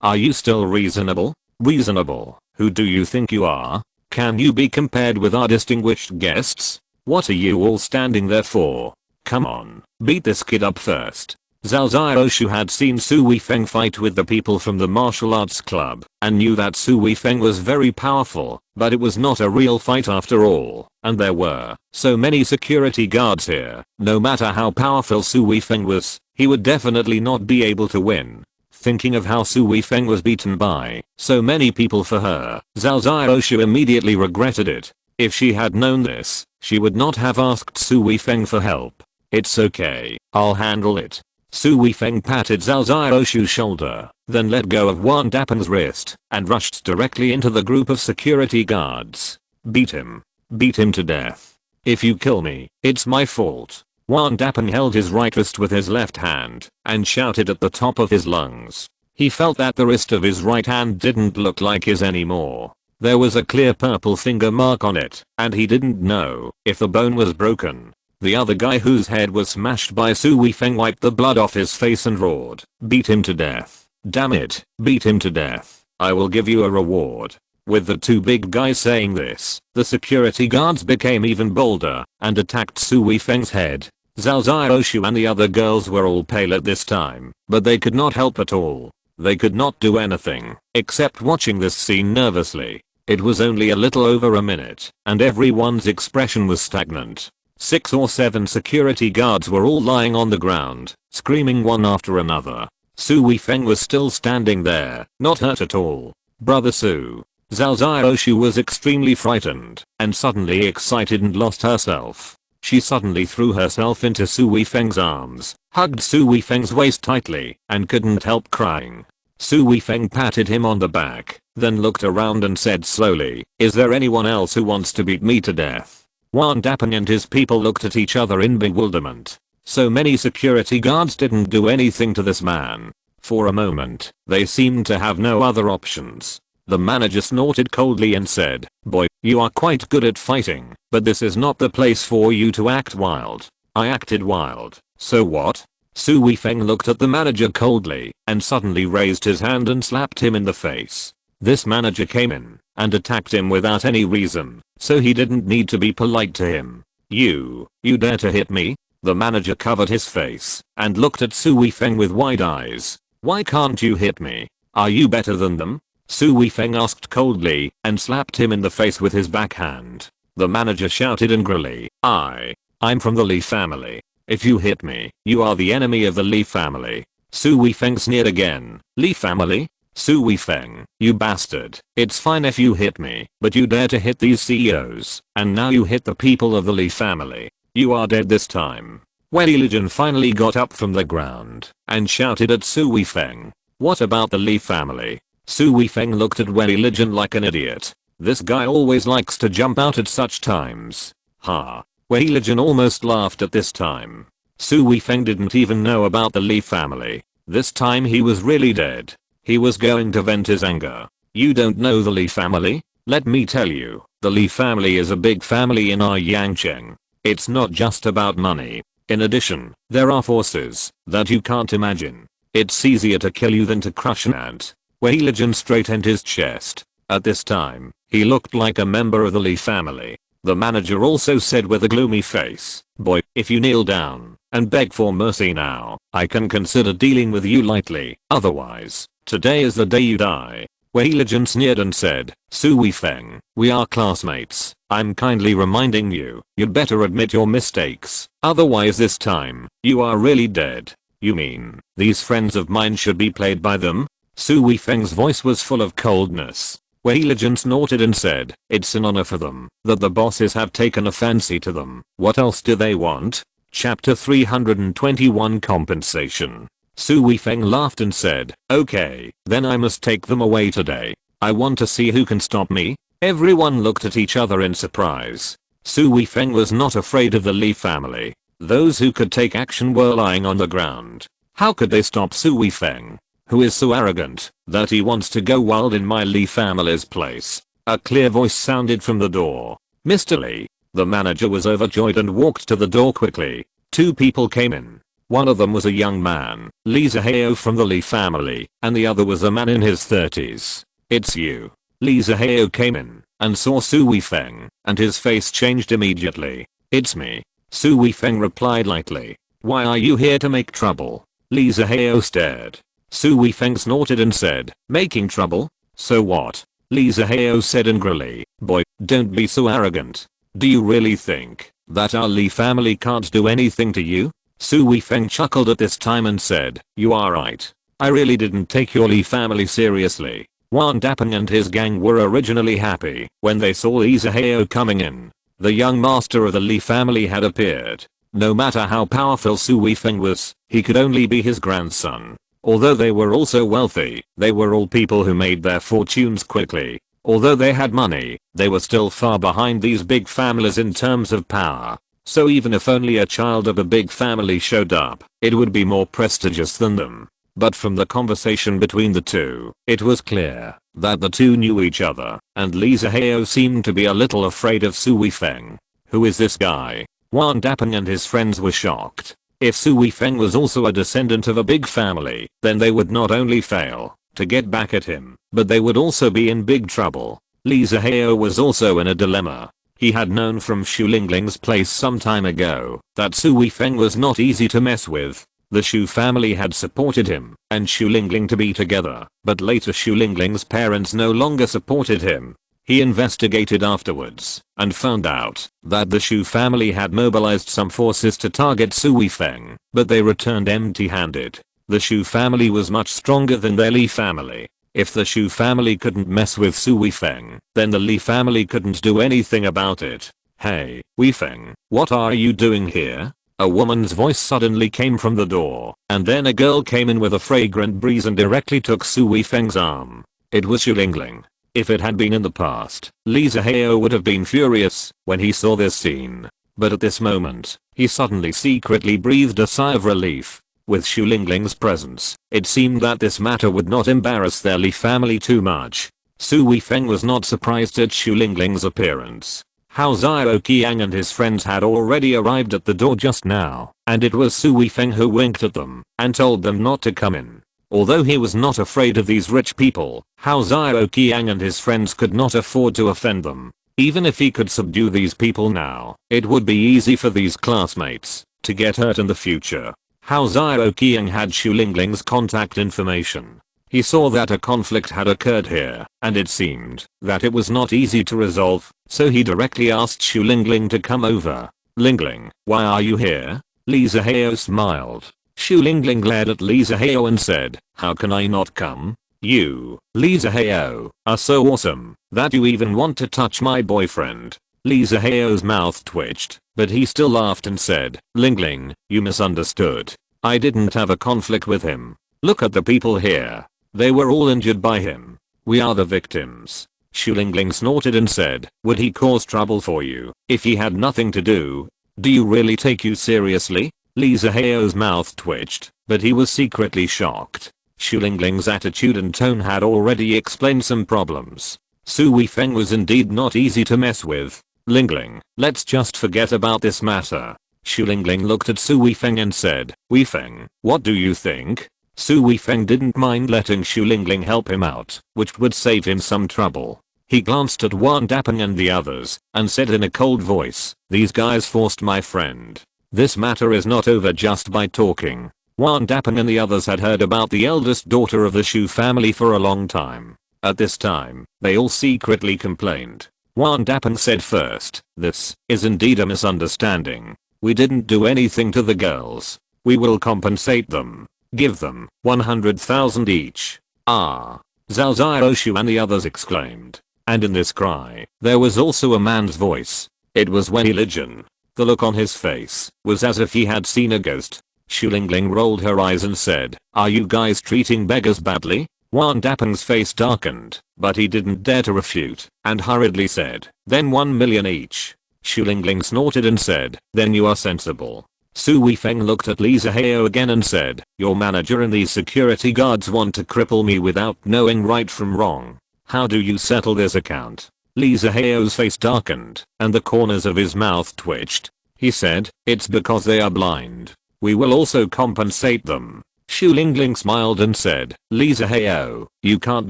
Are you still reasonable? Reasonable? Who do you think you are? Can you be compared with our distinguished guests? What are you all standing there for? Come on, beat this kid up first." Zhao Xiaoshu had seen Su Weifeng fight with the people from the martial arts club and knew that Su Weifeng was very powerful, but it was not a real fight after all, and there were so many security guards here. No matter how powerful Su Weifeng was, he would definitely not be able to win. Thinking of how Su Weifeng was beaten by so many people for her, Zhao Xiaoshu immediately regretted it. If she had known this, she would not have asked Su Weifeng for help. "It's okay, I'll handle it." Su Weifeng patted Zhao Xiaoshu's shoulder, then let go of Wang Dapen's wrist and rushed directly into the group of security guards. "Beat him. Beat him to death. If you kill me, it's my fault." Wang Dapen held his right wrist with his left hand and shouted at the top of his lungs. He felt that the wrist of his right hand didn't look like his anymore. There was a clear purple finger mark on it, and he didn't know if the bone was broken. The other guy whose head was smashed by Su Weifeng wiped the blood off his face and roared, "Beat him to death. Damn it, beat him to death. I will give you a reward." With the two big guys saying this, the security guards became even bolder and attacked Su Weifeng's head. Zhao Xiaoshu and the other girls were all pale at this time, but they could not help at all. They could not do anything except watching this scene nervously. It was only a little over a minute, and everyone's expression was stagnant. 6 or 7 security guards were all lying on the ground, screaming one after another. Su Weifeng was still standing there, not hurt at all. "Brother Su." Zhao Xiaoshu was extremely frightened and suddenly excited and lost herself. She suddenly threw herself into Su Weifeng's arms, hugged Su Weifeng's waist tightly, and couldn't help crying. Su Weifeng patted him on the back, then looked around and said slowly, "Is there anyone else who wants to beat me to death?" Wang Dapen and his people looked at each other in bewilderment. So many security guards didn't do anything to this man. For a moment, they seemed to have no other options. The manager snorted coldly and said, "Boy, you are quite good at fighting, but this is not the place for you to act wild." "I acted wild, so what?" Su Weifeng looked at the manager coldly and suddenly raised his hand and slapped him in the face. This manager came in and attacked him without any reason, so he didn't need to be polite to him. You dare to hit me?" The manager covered his face and looked at Su Weifeng with wide eyes. "Why can't you hit me? Are you better than them?" Su Weifeng asked coldly and slapped him in the face with his backhand. The manager shouted angrily, I'm from the Li family. If you hit me, you are the enemy of the Li family." Su Weifeng sneered again. "Li family? Su Weifeng, you bastard. It's fine if you hit me, but you dare to hit these CEOs, and now you hit the people of the Li family. You are dead this time." Wei Lijian finally got up from the ground and shouted at Su Weifeng, "What about the Li family?" Su Weifeng looked at Wei Lijian like an idiot. This guy always likes to jump out at such times. Ha. Wei Lijian almost laughed at this time. Su Weifeng didn't even know about the Li family. This time he was really dead. He was going to vent his anger. "You don't know the Li family? Let me tell you, the Li family is a big family in our Yangcheng. It's not just about money. In addition, there are forces that you can't imagine. It's easier to kill you than to crush an ant." Wei Lijian straightened his chest. At this time, he looked like a member of the Li family. The manager also said with a gloomy face, "Boy, if you kneel down and beg for mercy now, I can consider dealing with you lightly. Otherwise, today is the day you die." Wei Lijian sneered and said, "Su Weifeng, we are classmates. I'm kindly reminding you, you'd better admit your mistakes. Otherwise this time, you are really dead." "You mean, these friends of mine should be played by them?" Su Weifeng's voice was full of coldness. Wei Legend snorted and said, it's an honor for them that the bosses have taken a fancy to them. What else do they want? Chapter 321 Compensation. Su Weifeng laughed and said, okay, then I must take them away today. I want to see who can stop me. Everyone looked at each other in surprise. Su Weifeng was not afraid of the Li family. Those who could take action were lying on the ground. How could they stop Su Weifeng, who is so arrogant that he wants to go wild in my Li family's place? A clear voice sounded from the door. Mr. Li. The manager was overjoyed and walked to the door quickly. Two people came in. One of them was a young man, Li Zihao from the Li family, and the other was a man in his 30s. It's you. Li Zihao came in and saw Su Weifeng, and his face changed immediately. It's me. Su Weifeng replied lightly. Why are you here to make trouble? Li Zihao stared. Su Weifeng snorted and said, making trouble? So what? Li Zihao said angrily, boy, don't be so arrogant. Do you really think that our Li family can't do anything to you? Su Weifeng chuckled at this time and said, you are right. I really didn't take your Li family seriously. Wan Dapeng and his gang were originally happy when they saw Li Zihao coming in. The young master of the Li family had appeared. No matter how powerful Su Weifeng was, he could only be his grandson. Although they were also wealthy, they were all people who made their fortunes quickly. Although they had money, they were still far behind these big families in terms of power. So even if only a child of a big family showed up, it would be more prestigious than them. But from the conversation between the two, it was clear that the two knew each other, and Li Zihao seemed to be a little afraid of Su Weifeng. Who is this guy? Wan Dapeng and his friends were shocked. If Su Weifeng was also a descendant of a big family, then they would not only fail to get back at him, but they would also be in big trouble. Li Zihao was also in a dilemma. He had known from Xu Lingling's place some time ago that Su Weifeng was not easy to mess with. The Xu family had supported him and Xu Lingling to be together, but later Xu Lingling's parents no longer supported him. He investigated afterwards and found out that the Xu family had mobilized some forces to target Su Weifeng, but they returned empty-handed. The Xu family was much stronger than their Li family. If the Xu family couldn't mess with Su Weifeng, then the Li family couldn't do anything about it. Hey, Weifeng, what are you doing here? A woman's voice suddenly came from the door, and then a girl came in with a fragrant breeze and directly took Su Weifeng's arm. It was Xu Lingling. If it had been in the past, Li Zihao would have been furious when he saw this scene. But at this moment, he suddenly secretly breathed a sigh of relief. With Xu Lingling's presence, it seemed that this matter would not embarrass their Li family too much. Su Weifeng was not surprised at Xu Lingling's appearance. Hao Xiao Qiang and his friends had already arrived at the door just now, and it was Su Weifeng who winked at them and told them not to come in. Although he was not afraid of these rich people, Hao Xiao Qiang and his friends could not afford to offend them. Even if he could subdue these people now, it would be easy for these classmates to get hurt in the future. Hao Xiao Qiang had Xu Lingling's contact information. He saw that a conflict had occurred here, and it seemed that it was not easy to resolve, so he directly asked Xu Lingling to come over. Lingling, why are you here? Li Zihao smiled. Xu Lingling glared at Li Zihao and said, how can I not come? You, Li Zihao, are so awesome that you even want to touch my boyfriend. Li Zihao's mouth twitched, but he still laughed and said, Lingling, you misunderstood. I didn't have a conflict with him. Look at the people here. They were all injured by him. We are the victims. Xu Lingling snorted and said, would he cause trouble for you if he had nothing to do? Do you really take you seriously? Li Zihao's mouth twitched, but he was secretly shocked. Xu Lingling's attitude and tone had already explained some problems. Su Weifeng was indeed not easy to mess with. Lingling, let's just forget about this matter. Xu Lingling looked at Su Weifeng and said, Weifeng, what do you think? Su Weifeng didn't mind letting Xu Lingling help him out, which would save him some trouble. He glanced at Wan Dapeng and the others, and said in a cold voice, these guys forced my friend. This matter is not over just by talking. Wan Dapeng and the others had heard about the eldest daughter of the Xu family for a long time. At this time, they all secretly complained. Wan Dapeng said first, this is indeed a misunderstanding. We didn't do anything to the girls. We will compensate them. Give them 100,000 each. Ah. Zhao Ziaoshu and the others exclaimed. And in this cry, there was also a man's voice. It was Wei Lijian. The look on his face was as if he had seen a ghost. Xu Lingling rolled her eyes and said, "Are you guys treating beggars badly?" Wan Dapeng's face darkened, but he didn't dare to refute, and hurriedly said, "Then 1 million each." Xu Lingling snorted and said, "Then you are sensible." Su Weifeng looked at Li Zihao again and said, "Your manager and these security guards want to cripple me without knowing right from wrong. How do you settle this account?" Li Zihao's face darkened, and the corners of his mouth twitched. He said, "It's because they are blind. We will also compensate them." Xu Lingling smiled and said, "Li Zihao, you can't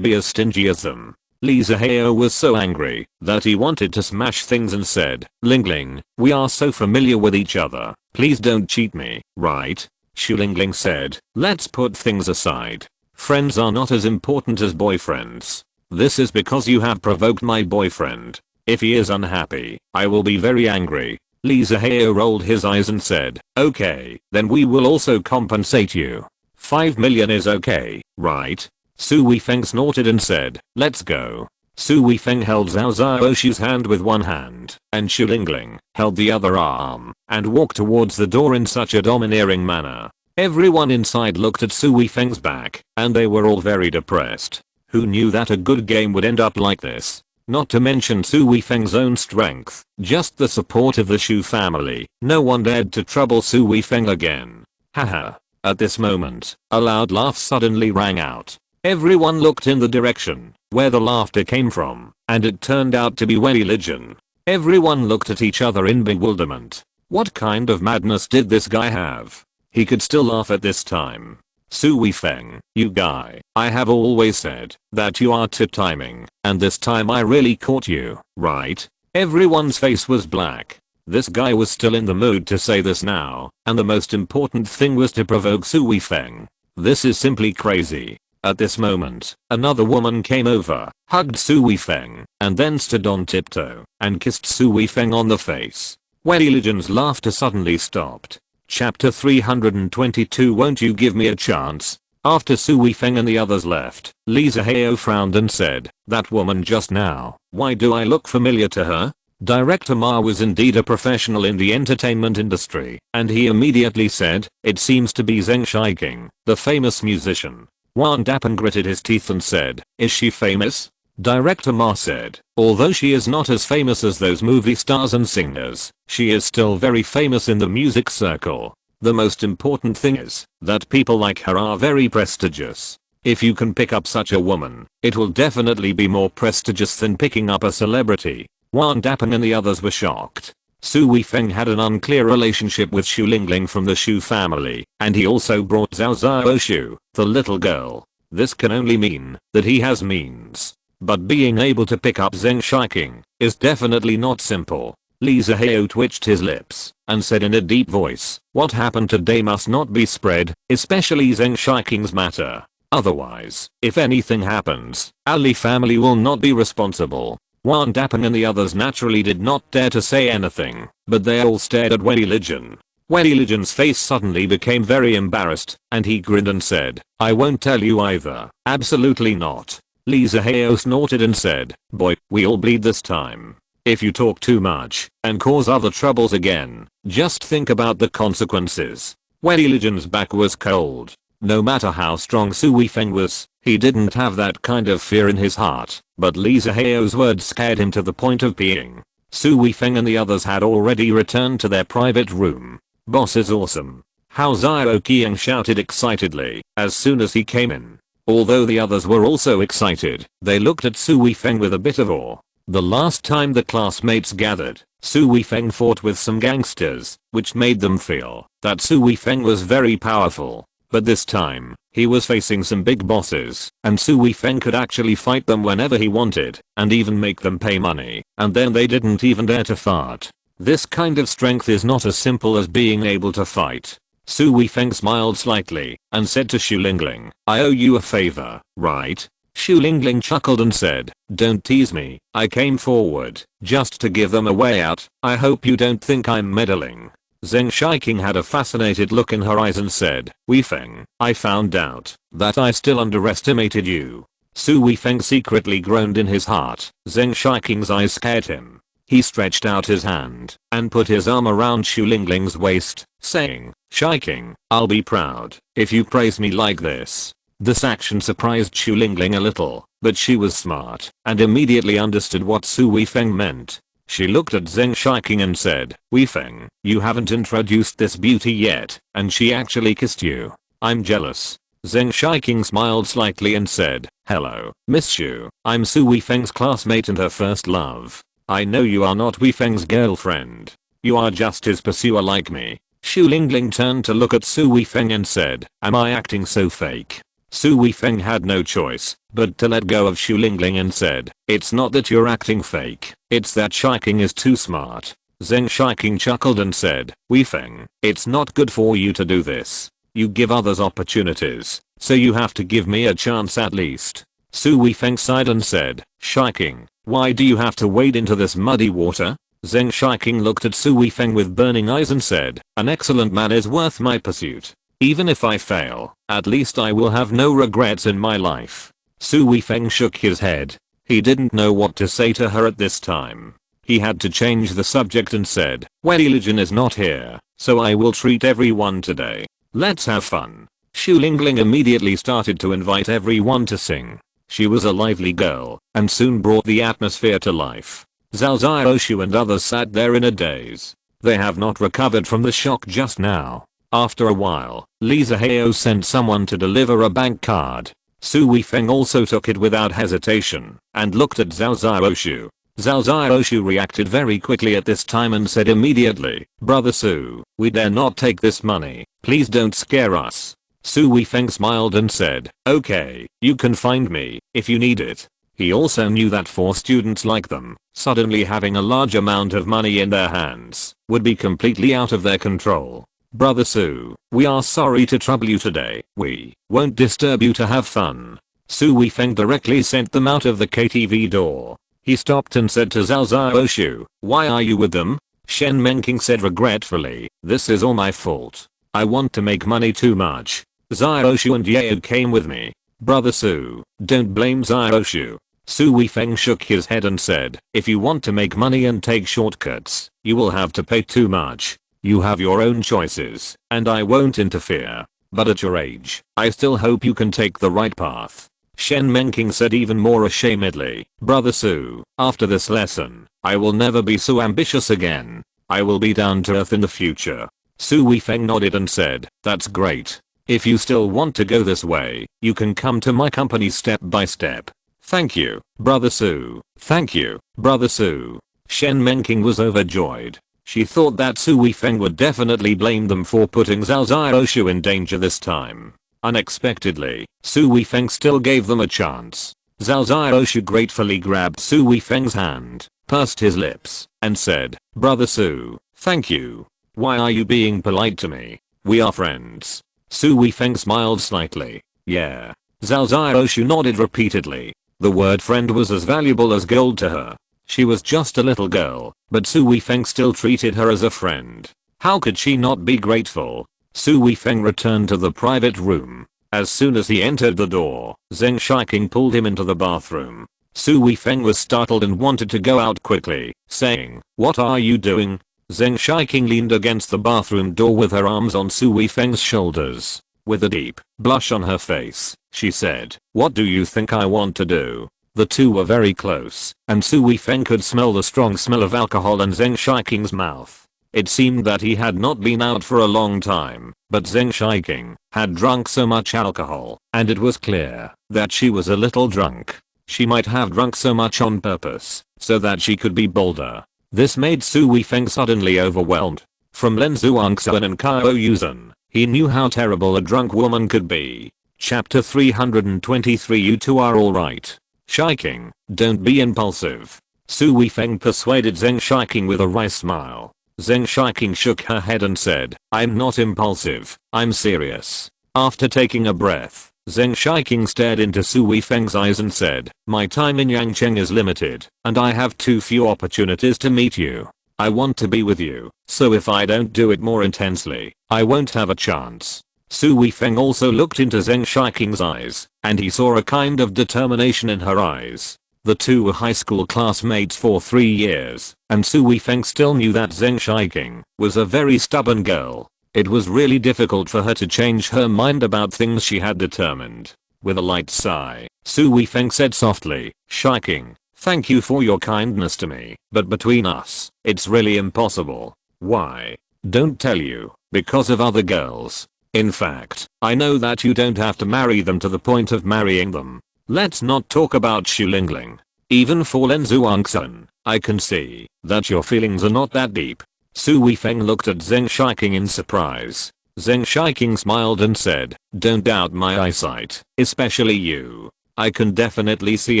be as stingy as them." Li Zihao was so angry that he wanted to smash things and said, "Lingling, we are so familiar with each other. Please don't cheat me, right?" Xu Lingling said, "Let's put things aside. Friends are not as important as boyfriends. This is because you have provoked my boyfriend. If he is unhappy, I will be very angry." Li Zihao rolled his eyes and said, "Okay, then we will also compensate you. 5 million is okay, right?" Su Weifeng snorted and said, "Let's go." Su Weifeng held Zhao Ziaoshu's hand with one hand, and Xu Lingling held the other arm, and walked towards the door in such a domineering manner. Everyone inside looked at Su Weifeng's back, and they were all very depressed. Who knew that a good game would end up like this? Not to mention Su Weifeng's own strength, just the support of the Shu family. No one dared to trouble Su Weifeng again. Haha. At this moment, a loud laugh suddenly rang out. Everyone looked in the direction where the laughter came from, and it turned out to be Wei Lijian. Everyone looked at each other in bewilderment. What kind of madness did this guy have? He could still laugh at this time. Su Weifeng, you guy, I have always said that you are too timing, and this time I really caught you, right? Everyone's face was black. This guy was still in the mood to say this now, and the most important thing was to provoke Su Weifeng. This is simply crazy. At this moment, another woman came over, hugged Su Weifeng, and then stood on tiptoe and kissed Su Weifeng on the face. Wei Lijian's laughter suddenly stopped. Chapter 322 Won't you give me a chance? After Su Weifeng and the others left, Li Zihao frowned and said, "That woman just now, why do I look familiar to her?" Director Ma was indeed a professional in the entertainment industry, and he immediately said, "It seems to be Zheng Shiqing, the famous musician." Wan Dapeng gritted his teeth and said, "Is she famous?" Director Ma said, "Although she is not as famous as those movie stars and singers, she is still very famous in the music circle. The most important thing is that people like her are very prestigious. If you can pick up such a woman, it will definitely be more prestigious than picking up a celebrity." Wan Dapeng and the others were shocked. Su Weifeng had an unclear relationship with Xu Lingling from the Shu family, and he also brought Zhao Ziaoshu, the little girl. This can only mean that he has means. But being able to pick up Zheng Shiqing is definitely not simple. Li Zihao twitched his lips and said in a deep voice, "What happened today must not be spread, especially Zheng Shiqing's matter. Otherwise, if anything happens, our Li family will not be responsible." Wan Dapeng and the others naturally did not dare to say anything, but they all stared at Wei Lijian. Wei Lijian's face suddenly became very embarrassed, and he grinned and said, "I won't tell you either, absolutely not." Li Zihao snorted and said, "Boy, we all bleed this time. If you talk too much and cause other troubles again, just think about the consequences." Wei Lijian's back was cold. No matter how strong Su Weifeng was, he didn't have that kind of fear in his heart, but Li Zihao's words scared him to the point of peeing. Su Weifeng and the others had already returned to their private room. "Boss is awesome." Hao Qiang shouted excitedly as soon as he came in. Although the others were also excited, they looked at Su Weifeng with a bit of awe. The last time the classmates gathered, Su Weifeng fought with some gangsters, which made them feel that Su Weifeng was very powerful. But this time, he was facing some big bosses, and Su Weifeng could actually fight them whenever he wanted, and even make them pay money, and then they didn't even dare to fart. This kind of strength is not as simple as being able to fight. Su Weifeng smiled slightly, and said to Xu Lingling, "I owe you a favor, right?" Xu Lingling chuckled and said, "Don't tease me, I came forward, just to give them a way out. I hope you don't think I'm meddling." Zheng Shiqing had a fascinated look in her eyes and said, "Weifeng, I found out that I still underestimated you. Su Weifeng secretly groaned in his heart. Zheng Shiking's eyes scared him. He stretched out his hand and put his arm around Xu Lingling's waist, saying, "Shiking, I'll be proud if you praise me like this." This action surprised Xu Lingling a little, but she was smart and immediately understood what Su Weifeng meant. She looked at Zheng Shiking and said, "Weifeng, you haven't introduced this beauty yet, and she actually kissed you. I'm jealous." Zheng Shiking smiled slightly and said, "Hello, Miss Xu. I'm Su Weifeng's classmate and her first love. I know you are not Weifeng's girlfriend. You are just his pursuer like me." Xu Lingling turned to look at Su Weifeng and said, "Am I acting so fake?" Su Weifeng had no choice but to let go of Xu Lingling and said, "It's not that you're acting fake, it's that Shiking is too smart." Zheng Shiking chuckled and said, "Weifeng, it's not good for you to do this. You give others opportunities, so you have to give me a chance at least." Su Weifeng sighed and said, "Shiking, why do you have to wade into this muddy water?" Zheng Shiking looked at Su Weifeng with burning eyes and said, "An excellent man is worth my pursuit. Even if I fail, at least I will have no regrets in my life." Su Weifeng shook his head. He didn't know what to say to her at this time. He had to change the subject and said, "Well, religion is not here, so I will treat everyone today. Let's have fun." Xu Lingling immediately started to invite everyone to sing. She was a lively girl and soon brought the atmosphere to life. Zhao Xiaoshu and others sat there in a daze. They have not recovered from the shock just now. After a while, Li Zihao sent someone to deliver a bank card. Su Weifeng also took it without hesitation and looked at Zhao Xiaoshu. Zhao Xiaoshu reacted very quickly at this time and said immediately, "Brother Su, we dare not take this money. Please don't scare us." Su Weifeng smiled and said, "Okay, you can find me if you need it." He also knew that for students like them, suddenly having a large amount of money in their hands would be completely out of their control. "Brother Su, we are sorry to trouble you today. We won't disturb you to have fun." Su Weifeng directly sent them out of the KTV door. He stopped and said to Zhao Xiaoshu, "Why are you with them?" Shen Menking said regretfully, "This is all my fault. I want to make money too much. Xiaoshu and Yao came with me." "Brother Su, don't blame Xiaoshu." Su Weifeng shook his head and said, "If you want to make money and take shortcuts, you will have to pay too much. You have your own choices, and I won't interfere. But at your age, I still hope you can take the right path." Shen Menking said even more ashamedly, "Brother Su, after this lesson, I will never be so ambitious again. I will be down to earth in the future." Su Weifeng nodded and said, "That's great. If you still want to go this way, you can come to my company step by step." "Thank you, Brother Su. Thank you, Brother Su." Shen Menking was overjoyed. She thought that Su Weifeng would definitely blame them for putting Zhao Xiaoshu in danger this time. Unexpectedly, Su Weifeng still gave them a chance. Zhao Xiaoshu gratefully grabbed Su Weifeng's hand, pursed his lips, and said, "Brother Su, thank you. Why are you being polite to me? We are friends." Su Weifeng smiled slightly. "Yeah." Zhao Xiaoshu nodded repeatedly. The word friend was as valuable as gold to her. She was just a little girl, but Su Weifeng still treated her as a friend. How could she not be grateful? Su Weifeng returned to the private room. As soon as he entered the door, Zheng Shiking pulled him into the bathroom. Su Weifeng was startled and wanted to go out quickly, saying, "What are you doing?" Zheng Shiking leaned against the bathroom door with her arms on Su Weifeng's shoulders. With a deep blush on her face, she said, "What do you think I want to do?" The two were very close, and Su Weifeng could smell the strong smell of alcohol in Zheng Shiking's mouth. It seemed that he had not been out for a long time, but Zheng Shiking had drunk so much alcohol, and it was clear that she was a little drunk. She might have drunk so much on purpose, so that she could be bolder. This made Su Weifeng suddenly overwhelmed. From Len Zhuangxuan and Qiao Yushan, he knew how terrible a drunk woman could be. Chapter 323. You two are alright. Shiking, don't be impulsive. Su Weifeng persuaded Zheng Shiking with a wry smile. Zheng Shiking shook her head and said, "I'm not impulsive, I'm serious." After taking a breath, Zheng Shiking stared into Su Weifeng's eyes and said, "My time in Yangcheng is limited, and I have too few opportunities to meet you. I want to be with you, so if I don't do it more intensely, I won't have a chance." Su Weifeng also looked into Zheng Shiking's eyes, and he saw a kind of determination in her eyes. The two were high school classmates for 3 years, and Su Weifeng still knew that Zheng Shiking was a very stubborn girl. It was really difficult for her to change her mind about things she had determined. With a light sigh, Su Weifeng said softly, "Shiking, thank you for your kindness to me, but between us, it's really impossible." "Why?" "Don't tell you, because of other girls. In fact, I know that you don't have to marry them to the point of marrying them. Let's not talk about Xu Lingling. Even for Len Zhuangxun, I can see that your feelings are not that deep." Su Weifeng looked at Zheng Shiking in surprise. Zheng Shiking smiled and said, "Don't doubt my eyesight, especially you. I can definitely see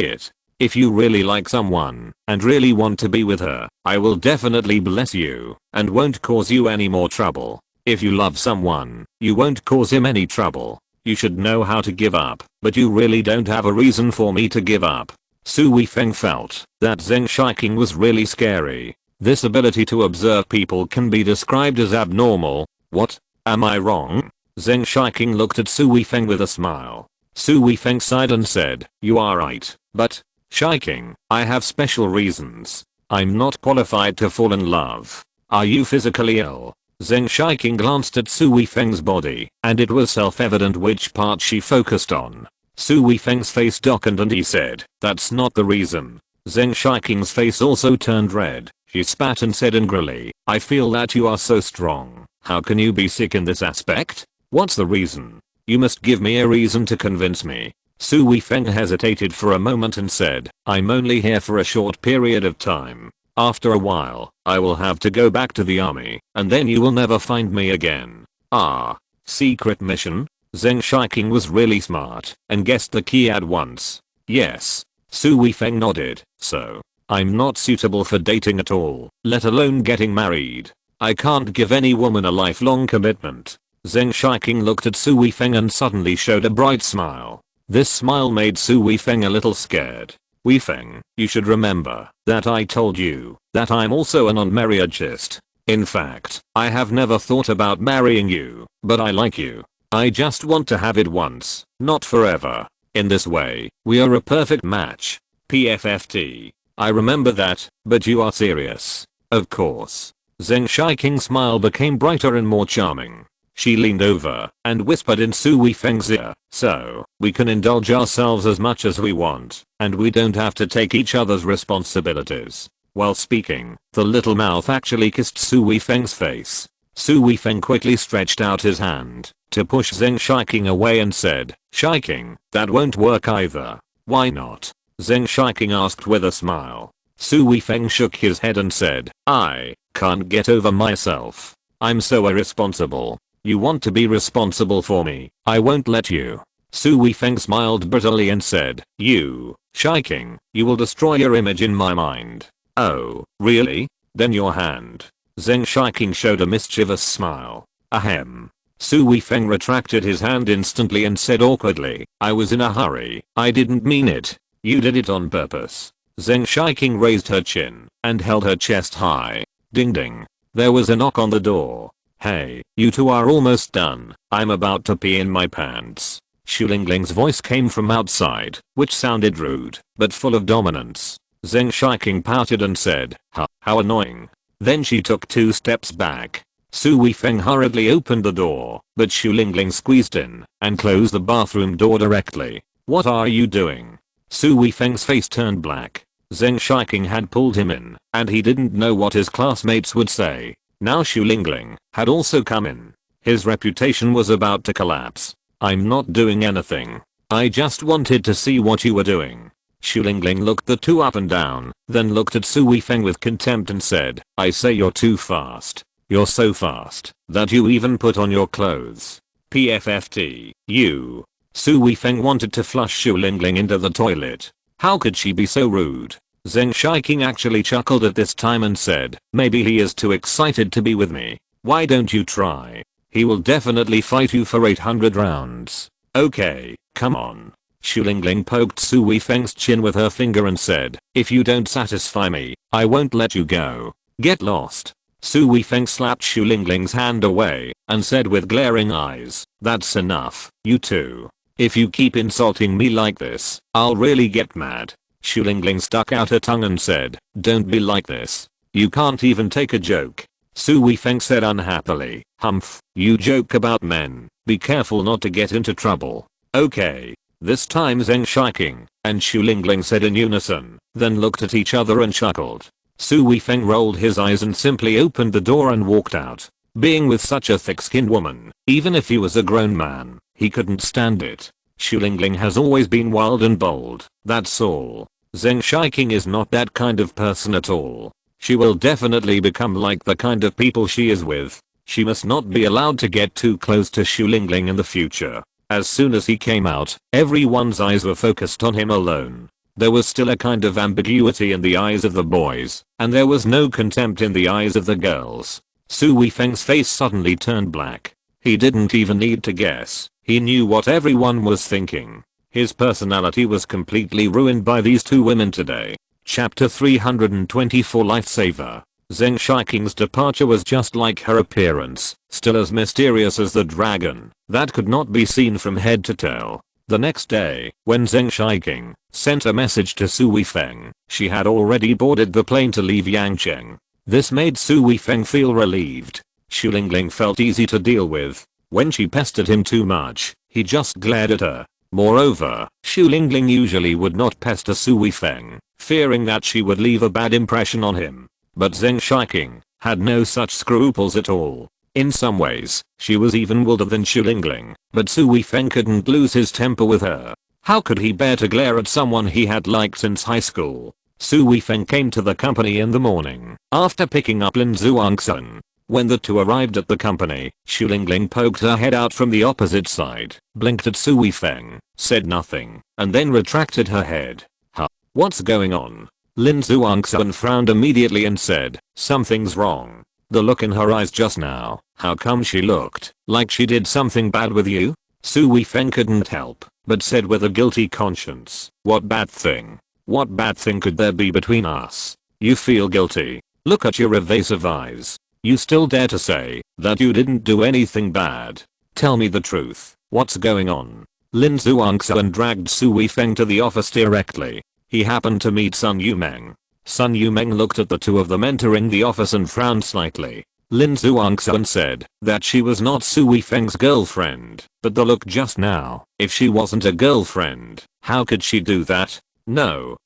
it. If you really like someone and really want to be with her, I will definitely bless you and won't cause you any more trouble. If you love someone, you won't cause him any trouble. You should know how to give up, but you really don't have a reason for me to give up." Su Weifeng felt that Zheng Shiking was really scary. This ability to observe people can be described as abnormal. What? Am I wrong? Zheng Shiking looked at Su Weifeng with a smile. Su Weifeng sighed and said, "You are right, but, Shiking, I have special reasons. I'm not qualified to fall in love." "Are you physically ill?" Zheng Shiking glanced at Su Weifeng's body, and it was self-evident which part she focused on. Su Weifeng's face darkened and he said, "That's not the reason." Zheng Shiking's face also turned red. She spat and said angrily, "I feel that you are so strong. How can you be sick in this aspect? What's the reason? You must give me a reason to convince me." Su Weifeng hesitated for a moment and said, "I'm only here for a short period of time. After a while, I will have to go back to the army, and then you will never find me again." "Ah, secret mission?" Zheng Shiking was really smart and guessed the key at once. "Yes." Su Weifeng nodded. "So, I'm not suitable for dating at all, let alone getting married. I can't give any woman a lifelong commitment." Zheng Shiking looked at Su Weifeng and suddenly showed a bright smile. This smile made Su Weifeng a little scared. "Weifeng, you should remember that I told you that I'm also a non-marriageist. In fact, I have never thought about marrying you, but I like you. I just want to have it once, not forever. In this way, we are a perfect match. PFFT. I remember that, but you are serious." "Of course." Zheng Shiking's smile became brighter and more charming. She leaned over and whispered in Su Weifeng's ear, "So, we can indulge ourselves as much as we want, and we don't have to take each other's responsibilities." While speaking, the little mouth actually kissed Su Weifeng's face. Su Weifeng quickly stretched out his hand to push Zheng Shiking away and said, "Shiking, that won't work either." "Why not?" Zheng Shiking asked with a smile. Su Weifeng shook his head and said, "I can't get over myself. I'm so irresponsible. You want to be responsible for me, I won't let you." Su Weifeng smiled bitterly and said, "You, Shiking, you will destroy your image in my mind." "Oh, really? Then your hand." Zheng Shiking showed a mischievous smile. "Ahem." Su Weifeng retracted his hand instantly and said awkwardly, "I was in a hurry, I didn't mean it." "You did it on purpose." Zheng Shiking raised her chin and held her chest high. Ding ding. There was a knock on the door. "Hey, you two are almost done. I'm about to pee in my pants." Xu Lingling's voice came from outside, which sounded rude, but full of dominance. Zheng Shiking pouted and said, How annoying." Then she took 2 steps back. Su Weifeng hurriedly opened the door, but Xu Lingling squeezed in and closed the bathroom door directly. "What are you doing?" Su Weifeng's face turned black. Zheng Shiking had pulled him in, and he didn't know what his classmates would say. Now Xu Lingling had also come in. His reputation was about to collapse. "I'm not doing anything. I just wanted to see what you were doing." Xu Lingling looked the two up and down, then looked at Su Weifeng with contempt and said, "I say you're too fast. You're so fast that you even put on your clothes. PFFT, you." Su Weifeng wanted to flush Xu Lingling into the toilet. How could she be so rude? Zheng Shiking actually chuckled at this time and said, "Maybe he is too excited to be with me. Why don't you try? He will definitely fight you for 800 rounds. Okay, come on." Xu Lingling poked Su Weifeng's chin with her finger and said, "If you don't satisfy me, I won't let you go. Get lost." Su Weifeng slapped Xu Lingling's hand away and said with glaring eyes, "That's enough, you two. If you keep insulting me like this, I'll really get mad." Xu Lingling stuck out her tongue and said, "Don't be like this. You can't even take a joke." Su Weifeng said unhappily, "Humph, you joke about men. Be careful not to get into trouble." "Okay." This time Zheng Shiking and Xu Lingling said in unison, then looked at each other and chuckled. Su Weifeng rolled his eyes and simply opened the door and walked out. Being with such a thick-skinned woman, even if he was a grown man, he couldn't stand it. Xu Lingling has always been wild and bold, that's all. Zheng Shiking is not that kind of person at all. She will definitely become like the kind of people she is with. She must not be allowed to get too close to Xu Lingling in the future. As soon as he came out, everyone's eyes were focused on him alone. There was still a kind of ambiguity in the eyes of the boys, and there was no contempt in the eyes of the girls. Su Weifeng's face suddenly turned black. He didn't even need to guess. He knew what everyone was thinking. His personality was completely ruined by these two women today. Chapter 324 Lifesaver. Zheng Shiking's departure was just like her appearance, still as mysterious as the dragon, that could not be seen from head to toe. The next day, when Zheng Shiking sent a message to Su Weifeng, she had already boarded the plane to leave Yangcheng. This made Su Weifeng feel relieved. Xu Lingling felt easy to deal with. When she pestered him too much, he just glared at her. Moreover, Xu Lingling usually would not pester Su Weifeng, fearing that she would leave a bad impression on him. But Zheng Shiking had no such scruples at all. In some ways, she was even wilder than Xu Lingling, but Su Weifeng couldn't lose his temper with her. How could he bear to glare at someone he had liked since high school? Su Weifeng came to the company in the morning, after picking up Lin Zhuangxun. When the two arrived at the company, Xu Lingling poked her head out from the opposite side, blinked at Su Weifeng, said nothing, and then retracted her head. "Huh? What's going on?" Lin Zhuangxun frowned immediately and said, "Something's wrong. The look in her eyes just now, how come she looked like she did something bad with you?" Su Weifeng couldn't help, but said with a guilty conscience, "What bad thing? What bad thing could there be between us? You feel guilty? Look at your evasive eyes. You still dare to say that you didn't do anything bad? Tell me the truth. What's going on?" Lin Zhuangxun dragged Su Weifeng to the office directly. He happened to meet Sun Yumeng. Sun Yumeng looked at the two of them entering the office and frowned slightly. Lin Zhuangxun said that she was not Su Weifeng's girlfriend, but the look just now, if she wasn't a girlfriend, how could she do that? No,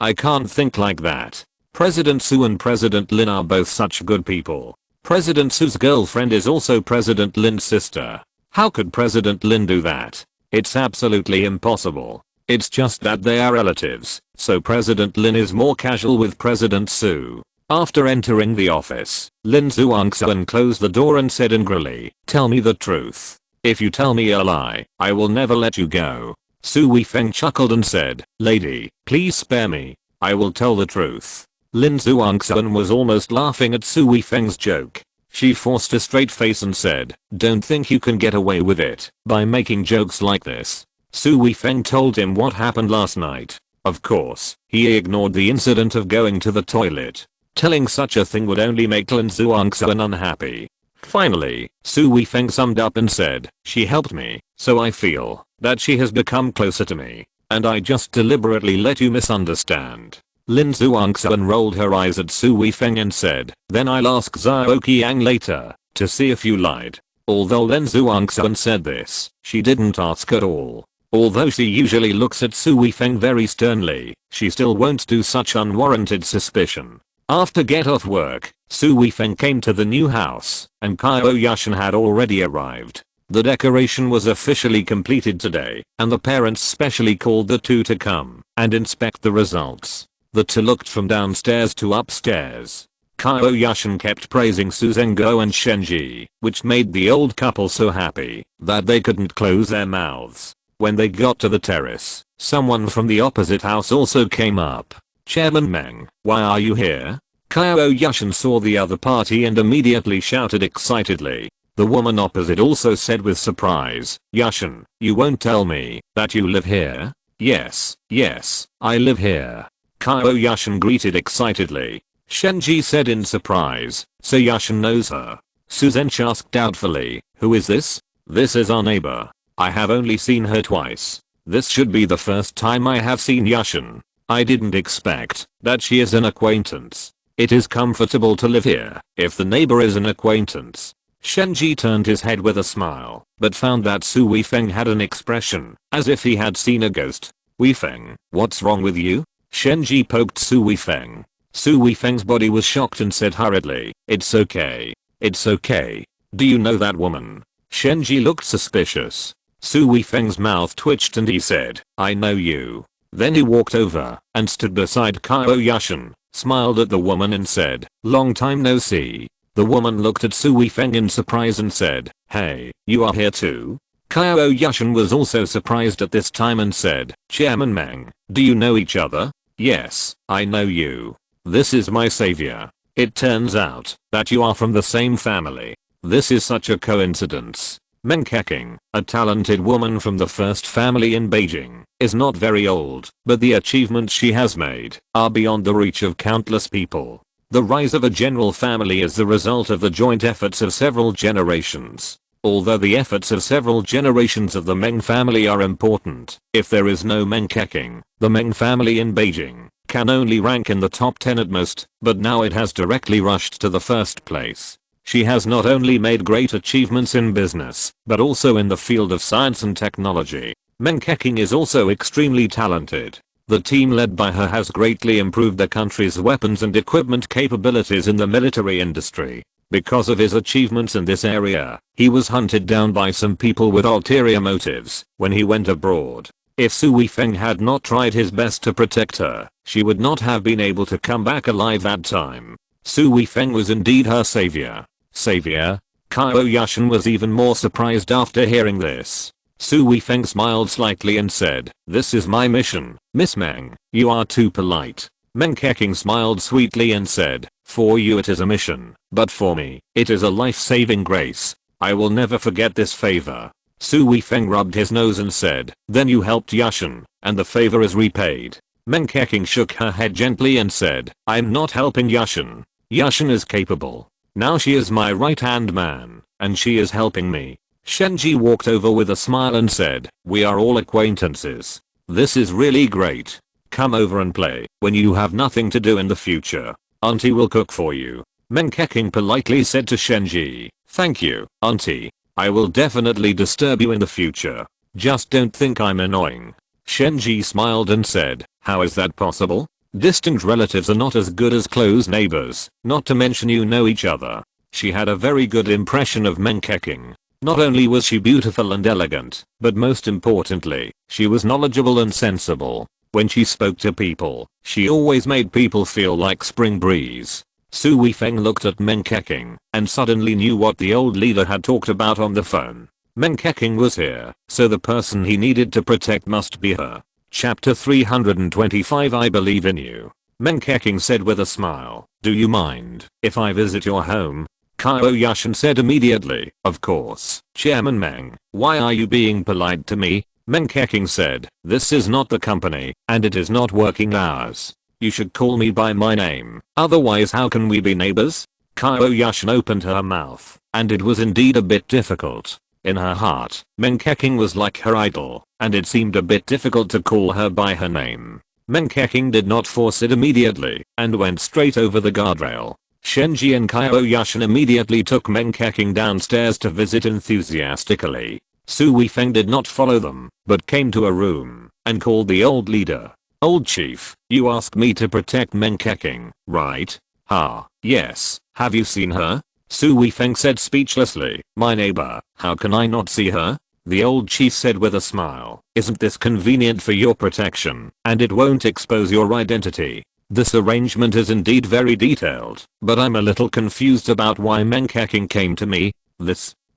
I can't think like that. President Su and President Lin are both such good people. President Su's girlfriend is also President Lin's sister. How could President Lin do that? It's absolutely impossible. It's just that they are relatives, so President Lin is more casual with President Su. After entering the office, Lin Zhuangxun closed the door and said angrily, "Tell me the truth. If you tell me a lie, I will never let you go." Su Weifeng chuckled and said, "Lady, please spare me. I will tell the truth." Lin Zhuangxun was almost laughing at Su Weifeng's joke. She forced a straight face and said, "Don't think you can get away with it by making jokes like this." Su Weifeng told him what happened last night. Of course, he ignored the incident of going to the toilet. Telling such a thing would only make Lin Zhuangxun unhappy. Finally, Su Weifeng summed up and said, "She helped me, so I feel that she has become closer to me, and I just deliberately let you misunderstand." Lin Zhuangxun rolled her eyes at Su Weifeng and said, "Then I'll ask Zhao Qiang later to see if you lied." Although Lin Zhuangxun said this, she didn't ask at all. Although she usually looks at Su Weifeng very sternly, she still won't do such unwarranted suspicion. After get off work, Su Weifeng came to the new house, and Qiao Yushan had already arrived. The decoration was officially completed today, and the parents specially called the two to come and inspect the results. The two looked from downstairs to upstairs. Qiao Yushan kept praising Su Zhengguo and Shenji, which made the old couple so happy that they couldn't close their mouths. When they got to the terrace, someone from the opposite house also came up. "Chairman Meng, why are you here?" Qiao Yushan saw the other party and immediately shouted excitedly. The woman opposite also said with surprise, "Yushan, you won't tell me that you live here?" Yes, I live here." Qiao Yushan greeted excitedly. Shenji said in surprise. So Yushan knows her. Su Zench asked doubtfully, who is this? This is our neighbor. I have only seen her twice. This should be the first time I have seen Yushan. I didn't expect that she is an acquaintance. It is comfortable to live here if the neighbor is an acquaintance. Shenji turned his head with a smile, but found that Su Weifeng had an expression as if he had seen a ghost. Weifeng, what's wrong with you? Shenji poked Su Weifeng. Su Weifeng's body was shocked and said hurriedly, it's okay. It's okay. Do you know that woman? Shenji looked suspicious. Su Weifeng's mouth twitched and he said, I know you. Then he walked over and stood beside Qiao Yushan, smiled at the woman and said, long time no see. The woman looked at Su Weifeng in surprise and said, hey, you are here too? Qiao Yushan was also surprised at this time and said, Chairman Meng, do you know each other? Yes, I know you. This is my savior. It turns out that you are from the same family. This is such a coincidence. Meng Keqing, a talented woman from the first family in Beijing, is not very old, but the achievements she has made are beyond the reach of countless people. The rise of a general family is the result of the joint efforts of several generations. Although the efforts of several generations of the Meng family are important, if there is no Meng Keqing, the Meng family in Beijing can only rank in the top 10 at most, but now it has directly rushed to the first place. She has not only made great achievements in business, but also in the field of science and technology. Meng Keqing is also extremely talented. The team led by her has greatly improved the country's weapons and equipment capabilities in the military industry. Because of his achievements in this area, he was hunted down by some people with ulterior motives when he went abroad. If Su Weifeng had not tried his best to protect her, she would not have been able to come back alive that time. Su Weifeng was indeed her savior. Savior? Qiao Yushan was even more surprised after hearing this. Su Weifeng smiled slightly and said, this is my mission, Miss Meng, you are too polite. Meng Keqing smiled sweetly and said, for you it is a mission, but for me, it is a life-saving grace. I will never forget this favor. Su Weifeng rubbed his nose and said, then you helped Yushan, and the favor is repaid. Meng Keqing shook her head gently and said, I'm not helping Yushan. Yushan is capable. Now she is my right-hand man, and she is helping me. Shenji walked over with a smile and said, we are all acquaintances. This is really great. Come over and play when you have nothing to do in the future. Auntie will cook for you. Meng Keqing politely said to Shenji, thank you, Auntie. I will definitely disturb you in the future. Just don't think I'm annoying. Shenji smiled and said, how is that possible? Distant relatives are not as good as close neighbors, not to mention you know each other. She had a very good impression of Meng Keqing. Not only was she beautiful and elegant, but most importantly, she was knowledgeable and sensible. When she spoke to people, she always made people feel like spring breeze. Su Weifeng looked at Meng Keqing and suddenly knew what the old leader had talked about on the phone. Meng Keqing was here, so the person he needed to protect must be her. Chapter 325 I believe in you. Meng Keqing said with a smile, do you mind if I visit your home? Qiao Yushan said immediately, of course, Chairman Meng, why are you being polite to me? Meng Keqing said, this is not the company, and it is not working hours. You should call me by my name, otherwise how can we be neighbors? Qiao Yushan opened her mouth, and it was indeed a bit difficult. In her heart, Meng Keqing was like her idol, and it seemed a bit difficult to call her by her name. Meng Keqing did not force it immediately, and went straight over the guardrail. Shenji and Qiao Yushan immediately took Meng Keqing downstairs to visit enthusiastically. Su Weifeng did not follow them, but came to a room, and called the old leader. Old chief, you asked me to protect Meng Keqing, right? Yes, have you seen her? Su Weifeng said speechlessly, my neighbor, how can I not see her? The old chief said with a smile, isn't this convenient for your protection, and it won't expose your identity? This arrangement is indeed very detailed, but I'm a little confused about why Meng Keqing came to me.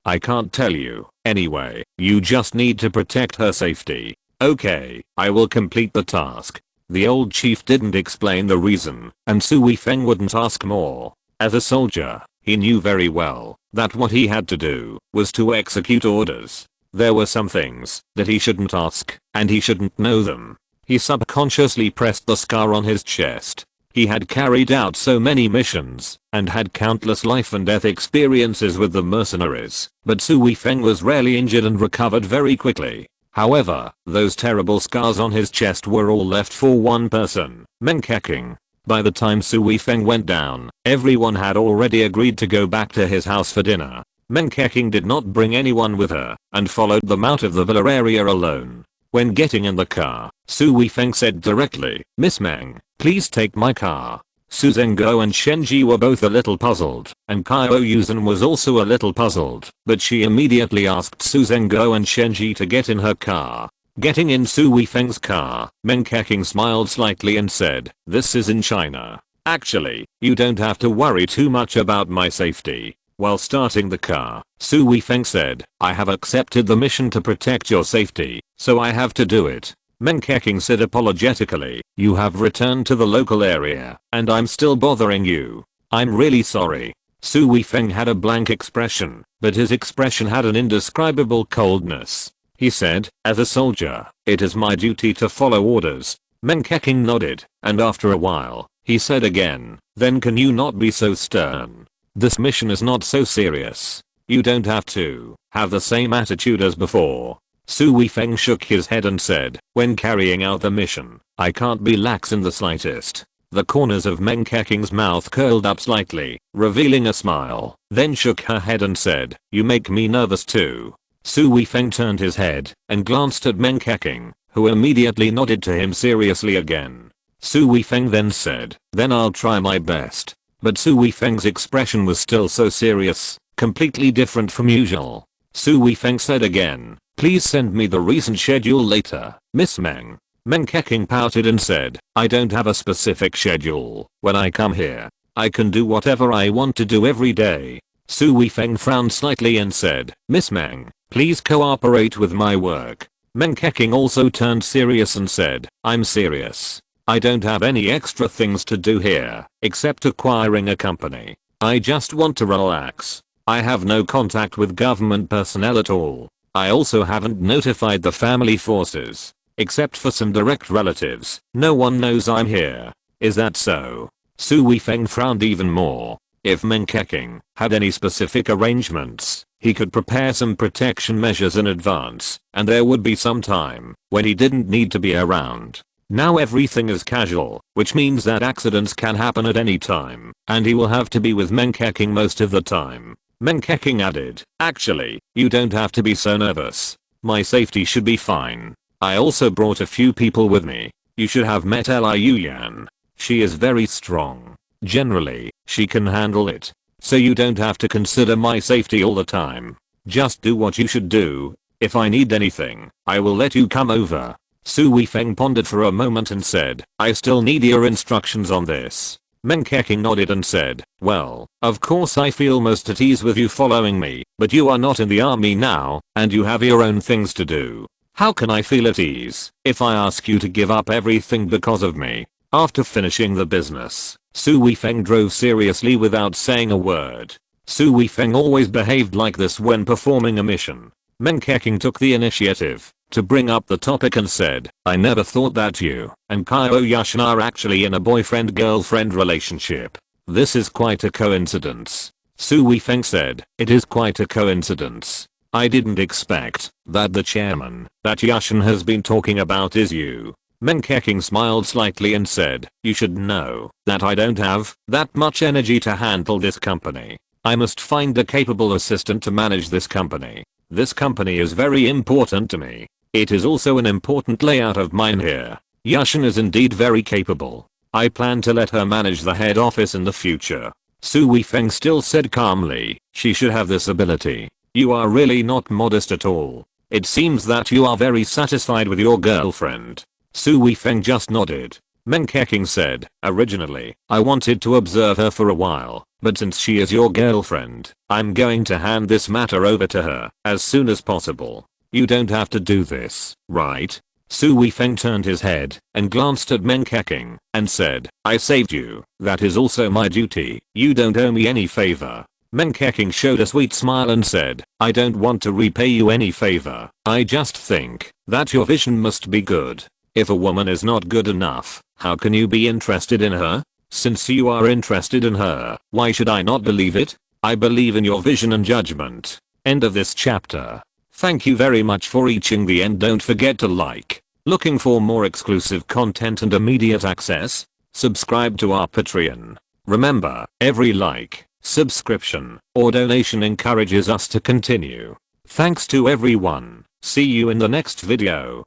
I can't tell you. Anyway, you just need to protect her safety. Okay, I will complete the task. The old chief didn't explain the reason, and Su Weifeng wouldn't ask more. As a soldier, he knew very well that what he had to do was to execute orders. There were some things that he shouldn't ask, and he shouldn't know them. He subconsciously pressed the scar on his chest. He had carried out so many missions and had countless life and death experiences with the mercenaries, but Su Weifeng was rarely injured and recovered very quickly. However, those terrible scars on his chest were all left for one person, Meng Keqing. By the time Su Weifeng went down, everyone had already agreed to go back to his house for dinner. Meng Keqing did not bring anyone with her and followed them out of the villa area alone. When getting in the car, Su Weifeng said directly, "Miss Meng, please take my car." Su Zhengguo and Shenji were both a little puzzled, and Qiao Yushan was also a little puzzled, but she immediately asked Su Zhengguo and Shenji to get in her car. Getting in Su Weifeng's car, Meng Keqing smiled slightly and said, "This is in China. Actually, you don't have to worry too much about my safety." While starting the car, Su Weifeng said, "I have accepted the mission to protect your safety, so I have to do it." Meng Keqing said apologetically, "You have returned to the local area, and I'm still bothering you. I'm really sorry." Su Weifeng had a blank expression, but his expression had an indescribable coldness. He said, "As a soldier, it is my duty to follow orders." Meng Keqing nodded, and after a while, he said again, "Then can you not be so stern? This mission is not so serious. You don't have to have the same attitude as before." Su Weifeng shook his head and said, "When carrying out the mission, I can't be lax in the slightest." The corners of Meng Keqing's mouth curled up slightly, revealing a smile, then shook her head and said, "You make me nervous too." Su Weifeng turned his head and glanced at Meng Keqing, who immediately nodded to him seriously again. Su Weifeng then said, "Then I'll try my best." But Su Weifeng's expression was still so serious, completely different from usual. Su Weifeng said again, "Please send me the recent schedule later, Miss Meng." Meng Keqing pouted and said, "I don't have a specific schedule. When I come here, I can do whatever I want to do every day." Su Weifeng frowned slightly and said, "Miss Meng, please cooperate with my work." Meng Keqing also turned serious and said, "I'm serious. I don't have any extra things to do here, except acquiring a company. I just want to relax. I have no contact with government personnel at all. I also haven't notified the family forces. Except for some direct relatives, no one knows I'm here. Is that so?" Su Weifeng frowned even more. If Meng Keqing had any specific arrangements, he could prepare some protection measures in advance, and there would be some time when he didn't need to be around. Now everything is casual, which means that accidents can happen at any time, and he will have to be with Meng Keqing most of the time. Meng Keqing added, "Actually, you don't have to be so nervous. My safety should be fine. I also brought a few people with me. You should have met Qiao Yushan. She is very strong. Generally, she can handle it. So you don't have to consider my safety all the time. Just do what you should do. If I need anything, I will let you come over." Su Weifeng pondered for a moment and said, "I still need your instructions on this." Meng Keqing nodded and said, "Well, of course I feel most at ease with you following me, but you are not in the army now, and you have your own things to do. How can I feel at ease if I ask you to give up everything because of me?" After finishing the business, Su Weifeng drove seriously without saying a word. Su Weifeng always behaved like this when performing a mission. Meng Keqing took the initiative to bring up the topic and said, "I never thought that you and Qiao Yushan are actually in a boyfriend-girlfriend relationship. This is quite a coincidence." Su Weifeng said, "It is quite a coincidence. I didn't expect that the chairman that Yushan has been talking about is you." Meng Keqing smiled slightly and said, "You should know that I don't have that much energy to handle this company. I must find a capable assistant to manage this company. This company is very important to me. It is also an important layout of mine here. Yushan is indeed very capable. I plan to let her manage the head office in the future." Su Weifeng still said calmly, "She should have this ability. You are really not modest at all. It seems that you are very satisfied with your girlfriend." Su Weifeng just nodded. Meng Keqing said, "Originally, I wanted to observe her for a while, but since she is your girlfriend, I'm going to hand this matter over to her as soon as possible. You don't have to do this, right?" Su Weifeng turned his head and glanced at Meng Keqing and said, "I saved you. That is also my duty. You don't owe me any favor." Meng Keqing showed a sweet smile and said, "I don't want to repay you any favor. I just think that your vision must be good. If a woman is not good enough, how can you be interested in her?" Since you are interested in her, why should I not believe it? I believe in your vision and judgment. End of this chapter. Thank you very much for reaching the end. Don't forget to like. Looking for more exclusive content and immediate access? Subscribe to our Patreon. Remember, every like, subscription, or donation encourages us to continue. Thanks to everyone. See you in the next video.